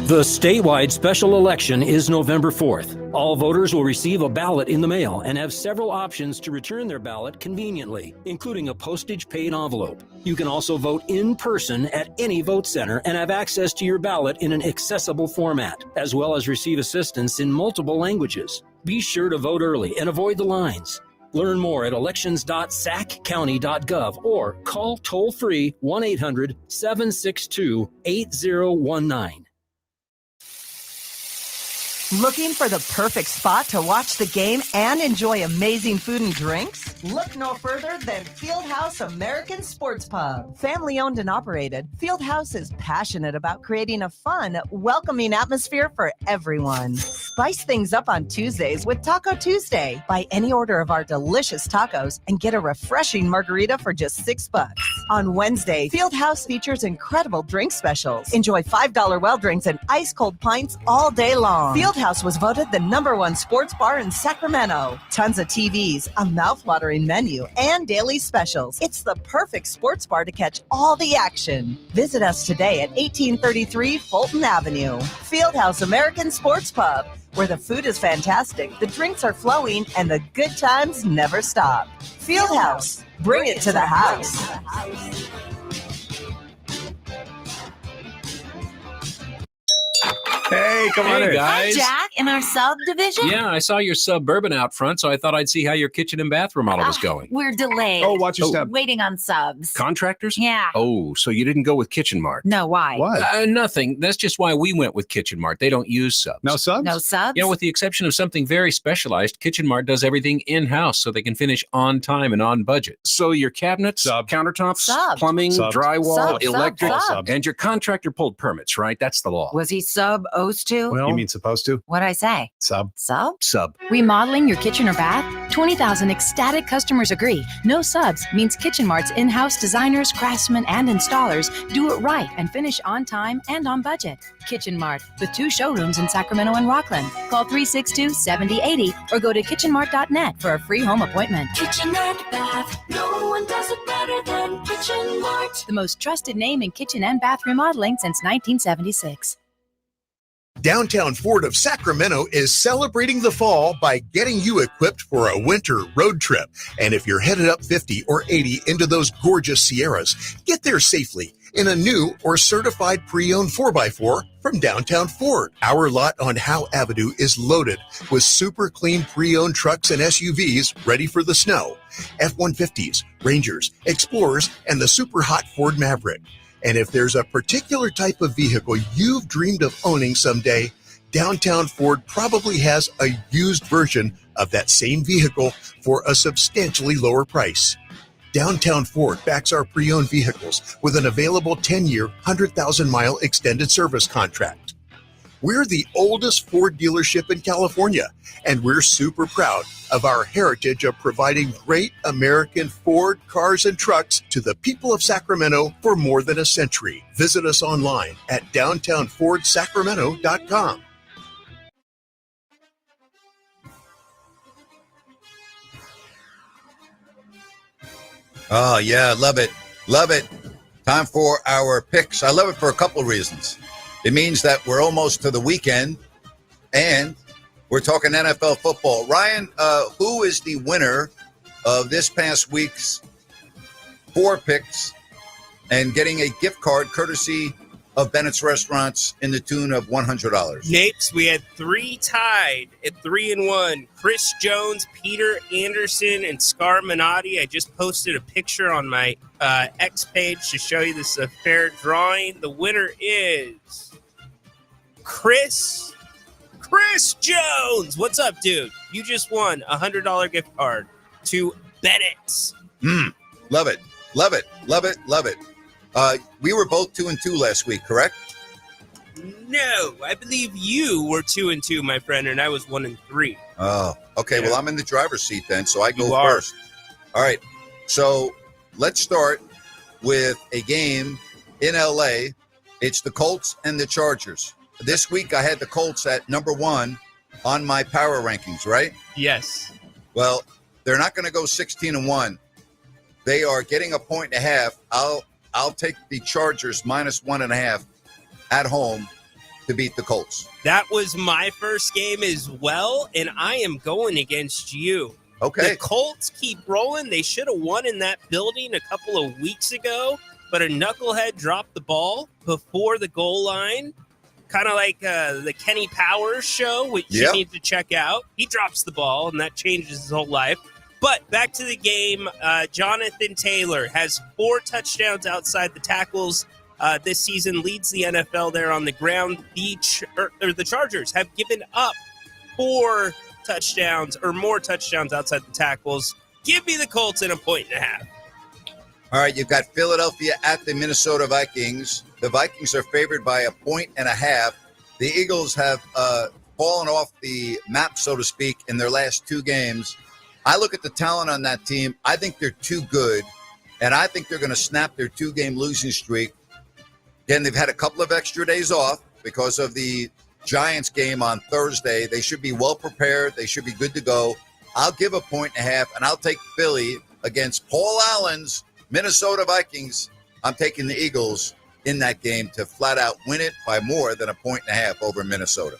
The statewide special election is November 4th. All voters will receive a ballot in the mail and have several options to return their ballot conveniently, including a postage-paid envelope. You can also vote in person at any vote center and have access to your ballot in an accessible format, as well as receive assistance in multiple languages. Be sure to vote early and avoid the lines. Learn more at elections.saccounty.gov or call toll-free 1-800-762-8019. Looking for the perfect spot to watch the game and enjoy amazing food and drinks? Look no further than Fieldhouse American Sports Pub. Family owned and operated, Fieldhouse is passionate about creating a fun, welcoming atmosphere for everyone. Spice things up on Tuesdays with Taco Tuesday. Buy any order of our delicious tacos and get a refreshing margarita for just $6. On Wednesday, Fieldhouse features incredible drink specials. Enjoy $5 well drinks and ice cold pints all day long. Fieldhouse was voted the #1 sports bar in Sacramento. Tons of TVs, a mouthwatering menu, and daily specials. It's the perfect sports bar to catch all the action. Visit us today at 1833 Fulton Avenue. Fieldhouse American Sports Pub, where the food is fantastic, the drinks are flowing, and the good times never stop. Fieldhouse, bring it to the house. Hey, come on in. Hi, Jack, in our subdivision? Yeah, I saw your Suburban out front, so I thought I'd see how your kitchen and bath remodel was going. We're delayed. Oh, watch your step. Waiting on subs. Contractors? Yeah. Oh, so you didn't go with Kitchen Mart? No, why? Nothing. That's just why we went with Kitchen Mart. They don't use subs. No subs? No subs? You know, with the exception of something very specialized, Kitchen Mart does everything in-house so they can finish on time and on budget. So your cabinets, countertops, plumbing, drywall, electric, and your contractor pulled permits, right? That's the law. Was he sub Supposed to? You mean supposed to? What'd I say? Sub. Sub? Sub. Remodeling your kitchen or bath? 20,000 ecstatic customers agree. No subs means Kitchen Mart's in-house designers, craftsmen, and installers do it right and finish on time and on budget. Kitchen Mart, with 2 showrooms in Sacramento and Rockland. Call 362-7080 or go to kitchenmart.net for a free home appointment. Kitchen and bath, no one does it better than Kitchen Mart. The most trusted name in kitchen and bath remodeling since 1976. Downtown Ford of Sacramento is celebrating the fall by getting you equipped for a winter road trip. And if you're headed up 50 or 80 into those gorgeous Sierras, get there safely in a new or certified pre-owned 4x4 from Downtown Ford. Our lot on Howe Avenue is loaded with super clean pre-owned trucks and SUVs ready for the snow. F-150s, Rangers, Explorers, and the super hot Ford Maverick. And if there's a particular type of vehicle you've dreamed of owning someday, Downtown Ford probably has a used version of that same vehicle for a substantially lower price. Downtown Ford backs our pre-owned vehicles with an available 10-year, 100,000-mile extended service contract. We're the oldest Ford dealership in California, and we're super proud of our heritage of providing great American Ford cars and trucks to the people of Sacramento for more than a century. Visit us online at downtownfordsacramento.com. Oh, yeah, love it. Love it. Time for our picks. I love it for a couple of reasons. It means that we're almost to the weekend, and we're talking NFL football. Ryan, who is the winner of this past week's 4 picks and getting a gift card courtesy of Bennett's Restaurants in the tune of $100? Napes, we had 3 tied at 3-1. Chris Jones, Peter Anderson, and Scar Minotti. I just posted a picture on my X page to show you this is a fair drawing. The winner is Chris Jones. What's up, dude? You just won a $100 gift card to Bennett's. Love it. Love it. Love it. Love it. We were both 2-2 last week, correct? No, I believe you were 2-2, my friend, and I was 1-3. Oh, okay. Yeah. Well, I'm in the driver's seat then, so I go You are. first. All right. So let's start with a game in LA. It's the Colts and the Chargers. This week I had the Colts at number 1 on my power rankings, right? Yes. Well, they're not going to go 16-1. They are getting a 1.5. I'll take the Chargers minus 1.5 at home to beat the Colts. That was my first game as well, and I am going against you. Okay. The Colts keep rolling. They should have won in that building a couple of weeks ago, but a knucklehead dropped the ball before the goal line, kind of like the Kenny Powers show, which you need to check out. He drops the ball, and that changes his whole life. But back to the game, Jonathan Taylor has 4 touchdowns outside the tackles this season, leads the NFL there on the ground. The Chargers have given up 4 touchdowns or more touchdowns outside the tackles. Give me the Colts in a 1.5. All right, you've got Philadelphia at the Minnesota Vikings. The Vikings are favored by 1.5. The Eagles have fallen off the map, so to speak, in their last 2 games. I look at the talent on that team. I think they're too good, and I think they're going to snap their 2-game losing streak. Again, they've had a couple of extra days off because of the Giants game on Thursday. They should be well prepared. They should be good to go. I'll give 1.5, and I'll take Philly against Paul Allen's Minnesota Vikings. I'm taking the Eagles in that game to flat out win it by more than 1.5 over Minnesota.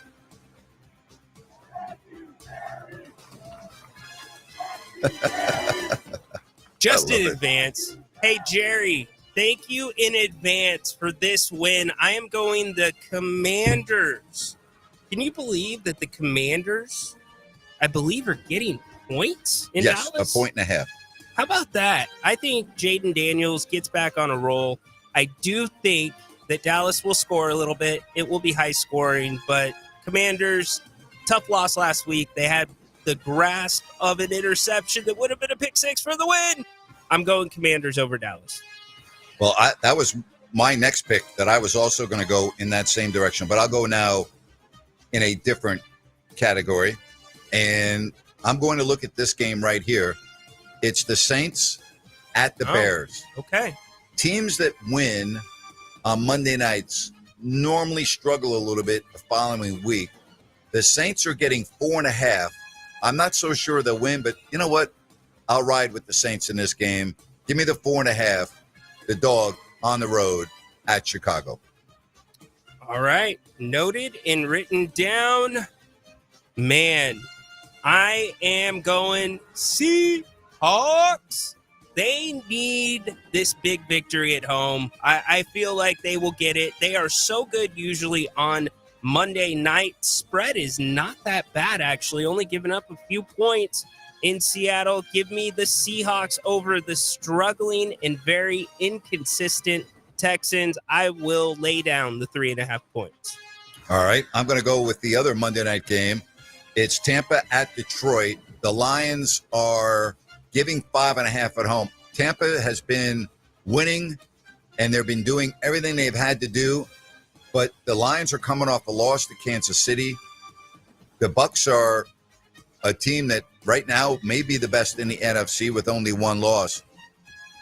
Just in advance. Hey, Jerry, thank you in advance for this win. I am going the Commanders. Can you believe that the Commanders, I believe, are getting points in Yes, Dallas? 1.5. How about that? I think Jaden Daniels gets back on a roll. I do think that Dallas will score a little bit. It will be high scoring, but Commanders, tough loss last week. They had the grasp of an interception that would have been a pick 6 for the win. I'm going Commanders over Dallas. Well, that was my next pick that I was also going to go in that same direction, but I'll go now in a different category, and I'm going to look at this game right here. It's the Saints at the Bears. Okay. Teams that win on Monday nights normally struggle a little bit the following week. The Saints are getting 4.5. I'm not so sure they'll win, but you know what? I'll ride with the Saints in this game. Give me the 4.5, the dog on the road at Chicago. All right. Noted and written down. Man, I am going Seahawks. They need this big victory at home. I feel like they will get it. They are so good usually on Monday night. Spread is not that bad, actually. Only giving up a few points in Seattle. Give me the Seahawks over the struggling and very inconsistent Texans. I will lay down the 3.5 points. All right. I'm going to go with the other Monday night game. It's Tampa at Detroit. The Lions are giving 5.5 at home. Tampa has been winning, and they've been doing everything they've had to do, but the Lions are coming off a loss to Kansas City. The Bucs are a team that right now may be the best in the NFC with only one loss.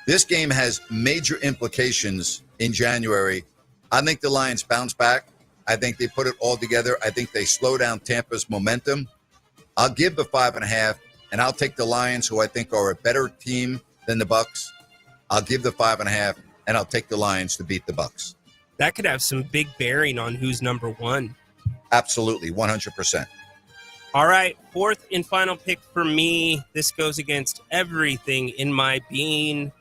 This game has major implications in January. I think the Lions bounce back. I think they put it all together. I think they slow down Tampa's momentum. I'll give the 5.5, and I'll take the Lions, who I think are a better team than the Bucs. I'll give the 5.5, and I'll take the Lions to beat the Bucs. That could have some big bearing on who's number one. Absolutely, 100%. All right, fourth and final pick for me. This goes against everything in my being,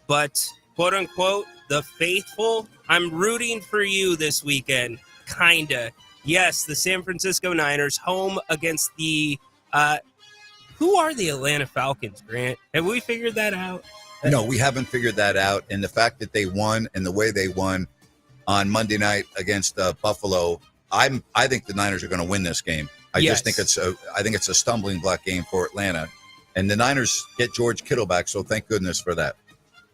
but quote unquote, the faithful. I'm rooting for you this weekend. Kinda. Yes, the San Francisco Niners home against the who are the Atlanta Falcons, Grant? Have we figured that out? No, we haven't figured that out. And the fact that they won and the way they won on Monday night against Buffalo, I think the Niners are going to win this game. I just think it's a stumbling block game for Atlanta. And the Niners get George Kittle back, so thank goodness for that.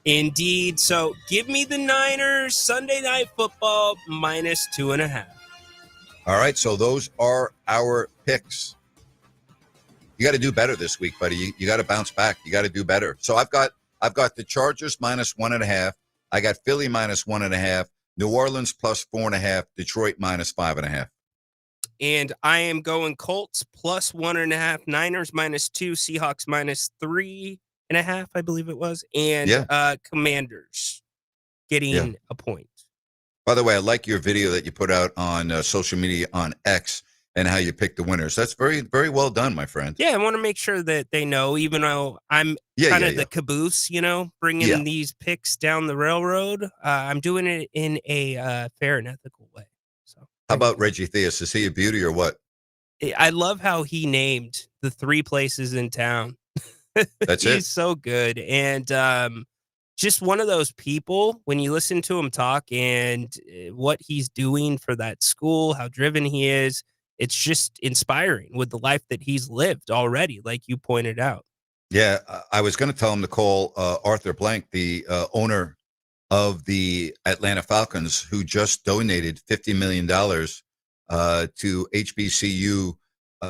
Indeed. So give me the Niners Sunday Night Football minus 2.5. All right, so those are our picks. You got to do better this week, buddy. You got to bounce back. You got to do better. So I've got the Chargers minus 1.5. I got Philly minus 1.5. New Orleans plus 4.5. Detroit minus 5.5. And I am going Colts plus 1.5. Niners minus 2. Seahawks minus 3.5, I believe it was. And Commanders getting a point. By the way, I like your video that you put out on social media on X and how you pick the winners. That's very, very well done, my friend. Yeah, I want to make sure that they know, even though I'm kind of the caboose, bringing these picks down the railroad. I'm doing it in a fair and ethical way. So, how about Reggie Theus? Is he a beauty or what? I love how he named the 3 places in town. That's it. He's so good. And just one of those people, when you listen to him talk and what he's doing for that school, how driven he is, it's just inspiring with the life that he's lived already, like you pointed out. Yeah, I was going to tell him to call Arthur Blank, the owner of the Atlanta Falcons, who just donated $50 million to HBCU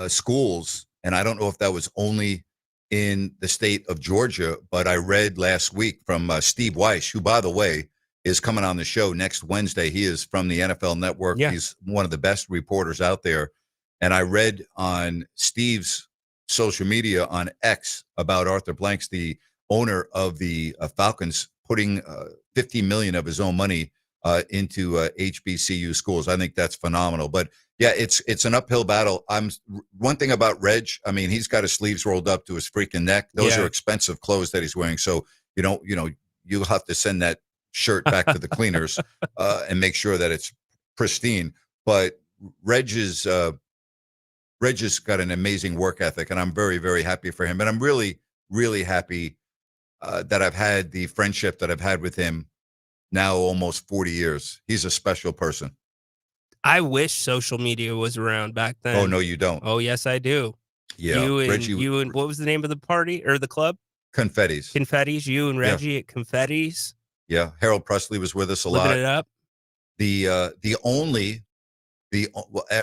schools. And I don't know if that was only in the state of Georgia, but I read last week from Steve Weiss, who, by the way, is coming on the show next Wednesday. He is from the NFL Network. Yeah. He's one of the best reporters out there. And I read on Steve's social media on X about Arthur Blanks, the owner of the Falcons, putting $50 million of his own money into HBCU schools. I think that's phenomenal. But yeah, it's an uphill battle. One thing about Reg, I mean, he's got his sleeves rolled up to his freaking neck. Those are expensive clothes that he's wearing. So you'll have to send that shirt back to the cleaners and make sure that it's pristine. But Reg has got an amazing work ethic, and I'm very, very happy for him. And I'm really, really happy that I've had the friendship that I've had with him now almost 40 years. He's a special person. I wish social media was around back then. Oh, no, you don't. Oh, yes, I do. Yeah. You and what was the name of the party or the club? Confettis. You and Reggie at Confettis. Yeah. Harold Presley was with us a lot. Living it up. The only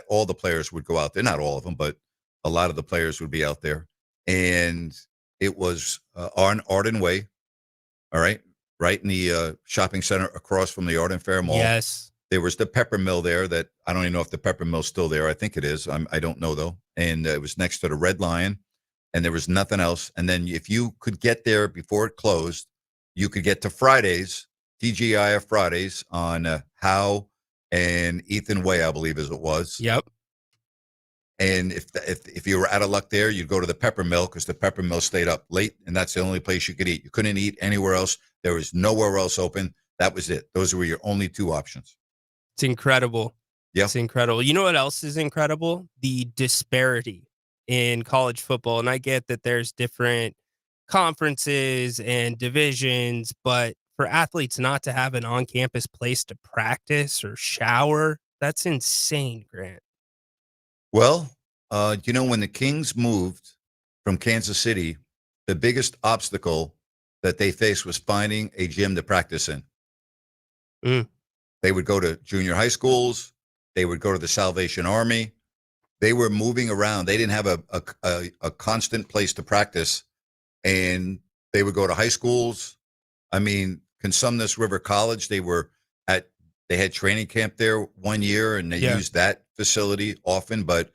all the players would go out there. Not all of them, but a lot of the players would be out there. And it was on Arden Way, all right in the shopping center across from the Arden Fair Mall. Yes. There was the Pepper Mill there that I don't even know if the Pepper Mill's still there. I think it is. I don't know, though. And it was next to the Red Lion, and there was nothing else. And then if you could get there before it closed, you could get to Fridays, TGIF Fridays on Howe and Ethan Way, I believe as it was. Yep. And if you were out of luck there, you'd go to the Pepper Mill because the Pepper Mill stayed up late, and that's the only place you could eat. You couldn't eat anywhere else. There was nowhere else open. That was it. Those were your only two options. It's incredible. Yeah. It's incredible. You know what else is incredible? The disparity in college football. And I get that there's different conferences and divisions, but for athletes not to have an on-campus place to practice or shower, that's insane, Grant. Well, when the Kings moved from Kansas City, the biggest obstacle that they faced was finding a gym to practice in. They would go to junior high schools. They would go to the Salvation Army. They were moving around. They didn't have a constant place to practice, and they would go to high schools. I mean, Consumnes River College, they had training camp there 1 year, and they used that facility often, but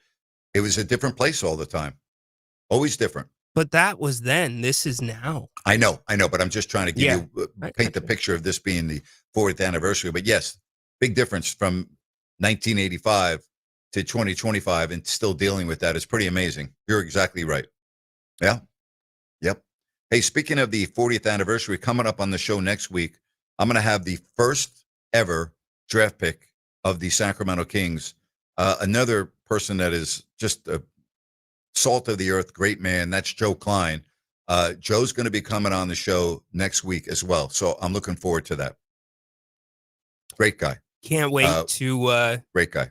it was a different place all the time. Always different. But that was then. This is now. I know, but I'm just trying to paint the picture of this being the 40th anniversary. But yes, big difference from 1985 to 2025 and still dealing with that is pretty amazing. You're exactly right. Yeah. Yep. Hey, speaking of the 40th anniversary, coming up on the show next week, I'm going to have the first ever draft pick of the Sacramento Kings. Another person that is just a salt of the earth, great man. That's Joe Klein. Joe's going to be coming on the show next week as well. So I'm looking forward to that. Great guy. Can't wait to great guy.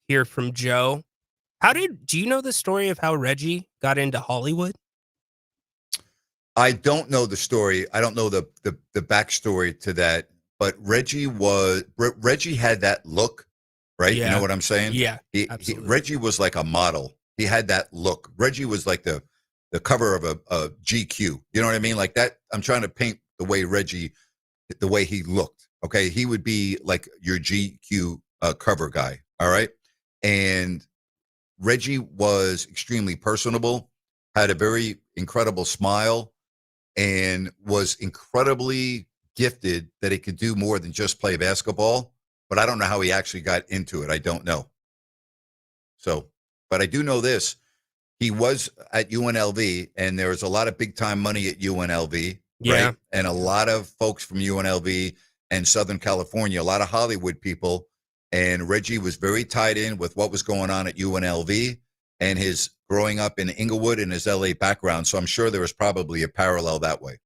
Hear from Joe. Do you know the story of how Reggie got into Hollywood? I don't know the story. I don't know the backstory to that, but Reggie had that look, right? Yeah. You know what I'm saying? Yeah. Reggie was like a model. He had that look. Reggie was like the cover of a GQ. You know what I mean? Like that. I'm trying to paint the way he looked. Okay. He would be like your GQ cover guy. All right. And Reggie was extremely personable, had a very incredible smile, and was incredibly gifted that he could do more than just play basketball. But I don't know how he actually got into it. I don't know. So, but I do know this. He was at UNLV, and there was a lot of big-time money at UNLV, Yeah. right? And a lot of folks from UNLV and Southern California, a lot of Hollywood people. And Reggie was very tied in with what was going on at UNLV and his growing up in Inglewood and his LA background. So I'm sure there was probably a parallel that way.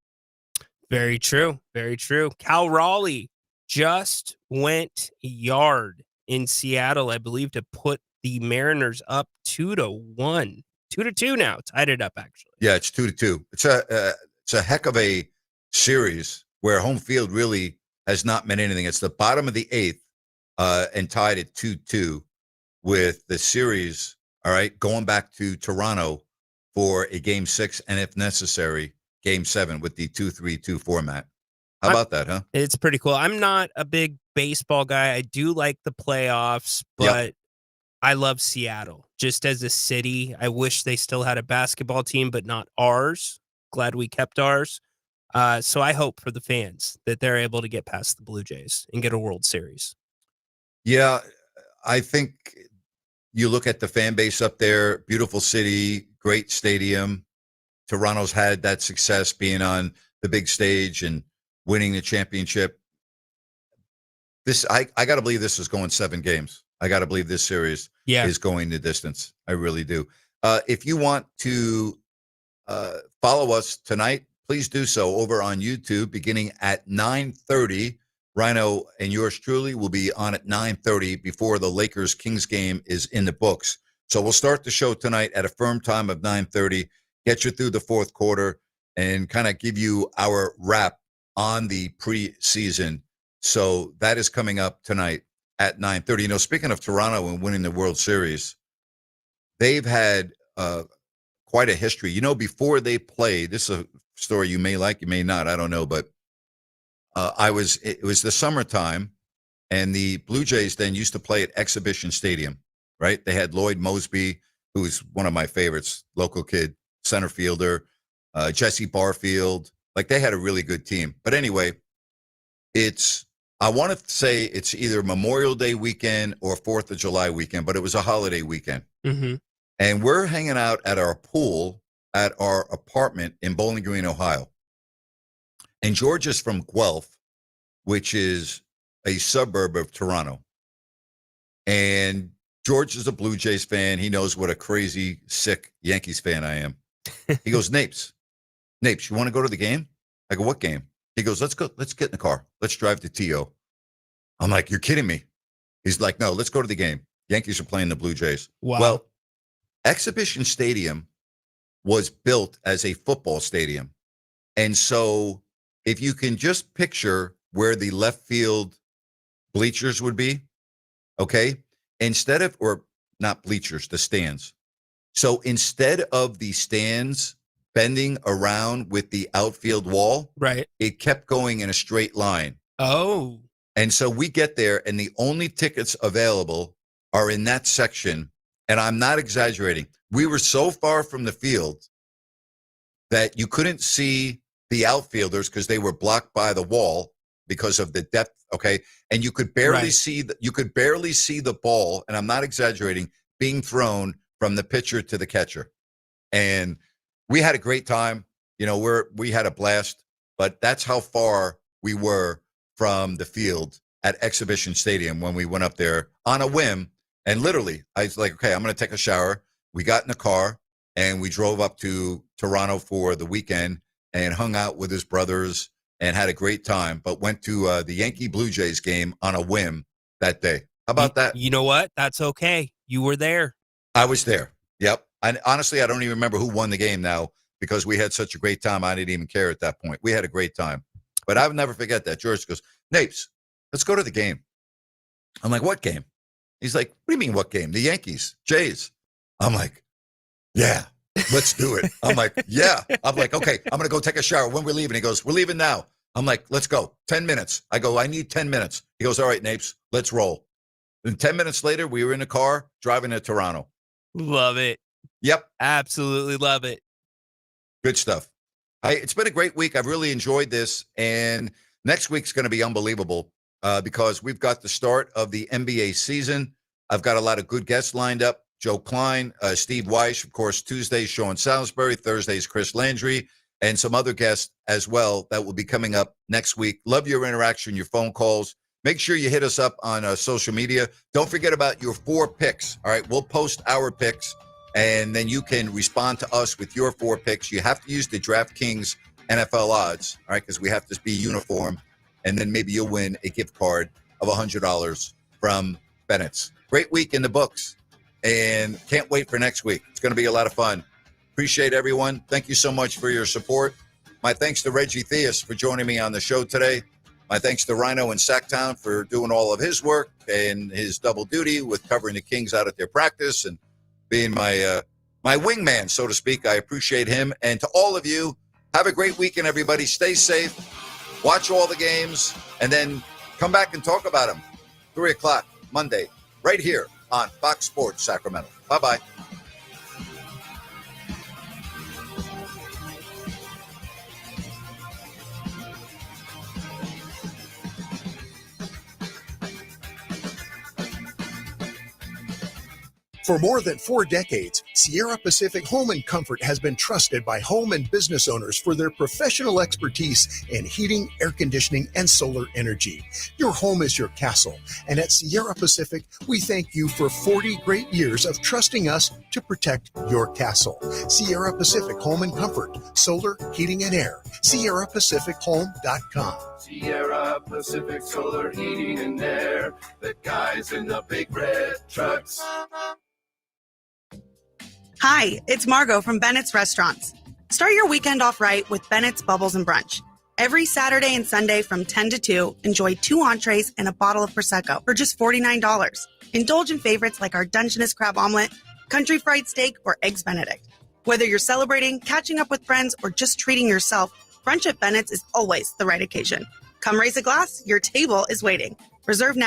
Very true. Very true. Cal Raleigh just went yard in Seattle, I believe, to put the Mariners up 2-1. 2-2 now. Tied it up, actually. Yeah, it's 2-2. It's a heck of a series where home field really has not meant anything. It's the bottom of the eighth and tied at 2-2 with the series, all right, going back to Toronto for a game 6 and, if necessary, game 7 with the 2-3-2 format. How about that, huh? It's pretty cool. I'm not a big baseball guy. I do like the playoffs, but I love Seattle just as a city. I wish they still had a basketball team, but not ours. Glad we kept ours. So I hope for the fans that they're able to get past the Blue Jays and get a World Series. Yeah, I think you look at the fan base up there, beautiful city, great stadium. Toronto's had that success being on the big stage and winning the championship. I got to believe this is going 7 games. I got to believe this series is going the distance. I really do. If you want to follow us tonight, please do so over on YouTube beginning at 9:30. Rhino and yours truly will be on at 9:30 before the Lakers-Kings game is in the books. So we'll start the show tonight at a firm time of 9:30, get you through the fourth quarter, and kind of give you our wrap on the preseason. So that is coming up tonight at 9:30. You know, speaking of Toronto and winning the World Series, they've had quite a history. You know, before they played, this is a story you may like, you may not, I don't know, but it was the summertime, and the Blue Jays then used to play at Exhibition Stadium, right? They had Lloyd Mosby, who's one of my favorites, local kid, center fielder, Jesse Barfield. Like, they had a really good team. But anyway, I want to say it's either Memorial Day weekend or 4th of July weekend, but it was a holiday weekend. Mm-hmm. And we're hanging out at our pool at our apartment in Bowling Green, Ohio. And George is from Guelph, which is a suburb of Toronto. And George is a Blue Jays fan. He knows what a crazy, sick Yankees fan I am. He goes, Napes, you want to go to the game? I go, what game? He goes, let's go. Let's get in the car. Let's drive to TO. I'm like, you're kidding me. He's like, no, let's go to the game. Yankees are playing the Blue Jays. Wow. Well, Exhibition Stadium was built as a football stadium. And so if you can just picture where the left field bleachers would be, okay, instead of, or not bleachers, the stands. So instead of the stands bending around with the outfield wall, right, it kept going in a straight line. Oh. And so we get there, and the only tickets available are in that section. And I'm not exaggerating. We were so far from the field that you couldn't see the outfielders because they were blocked by the wall because of the depth. Okay. And you could barely see the ball. And I'm not exaggerating, being thrown from the pitcher to the catcher. And we had a great time. You know, we had a blast, but that's how far we were from the field at Exhibition Stadium when we went up there on a whim. And literally, I was like, okay, I'm going to take a shower. We got in the car and we drove up to Toronto for the weekend and hung out with his brothers and had a great time, but went to the Yankee Blue Jays game on a whim that day. How about that? You know what? That's okay. You were there. I was there. Yep. And honestly, I don't even remember who won the game now because we had such a great time. I didn't even care at that point. We had a great time. But I would never forget that. George goes, Napes, let's go to the game. I'm like, what game? He's like, what do you mean what game? The Yankees, Jays. I'm like, yeah, let's do it. I'm like, yeah. I'm like, okay, I'm going to go take a shower. When we're leaving? He goes, we're leaving now. I'm like, let's go. 10 minutes. I go, I need 10 minutes. He goes, all right, Napes, let's roll. And 10 minutes later, we were in the car driving to Toronto. Love it. Yep. Absolutely love it. Good stuff. It's been a great week. I've really enjoyed this. And next week's going to be unbelievable because we've got the start of the NBA season. I've got a lot of good guests lined up. Joe Klein, Steve Weish, of course, Tuesday, Sean Salisbury, Thursdays, Chris Landry, and some other guests as well that will be coming up next week. Love your interaction, your phone calls. Make sure you hit us up on social media. Don't forget about your 4 picks. All right, we'll post our picks, and then you can respond to us with your 4 picks. You have to use the DraftKings NFL odds, all right, because we have to be uniform, and then maybe you'll win a gift card of $100 from Bennett's. Great week in the books, and can't wait for next week. It's going to be a lot of fun. Appreciate everyone. Thank you so much for your support. My thanks to Reggie Theus for joining me on the show today. My thanks to Rhino in Sacktown for doing all of his work and his double duty with covering the Kings out at their practice and being my wingman, so to speak. I appreciate him. And to all of you, have a great weekend, everybody. Stay safe. Watch all the games, and then come back and talk about them. 3 o'clock Monday, right here on Fox Sports Sacramento. Bye-bye. For more than 4 decades, Sierra Pacific Home and Comfort has been trusted by home and business owners for their professional expertise in heating, air conditioning, and solar energy. Your home is your castle, and at Sierra Pacific, we thank you for 40 great years of trusting us to protect your castle. Sierra Pacific Home and Comfort, solar, heating, and air. SierraPacificHome.com. Sierra Pacific Solar Heating and Air. The guys in the big red trucks. Hi, it's Margot from Bennett's Restaurants. Start your weekend off right with Bennett's Bubbles and Brunch. Every Saturday and Sunday from 10 to 2, enjoy 2 entrees and a bottle of Prosecco for just $49. Indulge in favorites like our Dungeness crab omelet, country fried steak, or eggs Benedict. Whether you're celebrating, catching up with friends, or just treating yourself, brunch at Bennett's is always the right occasion. Come raise a glass. Your table is waiting. Reserve now.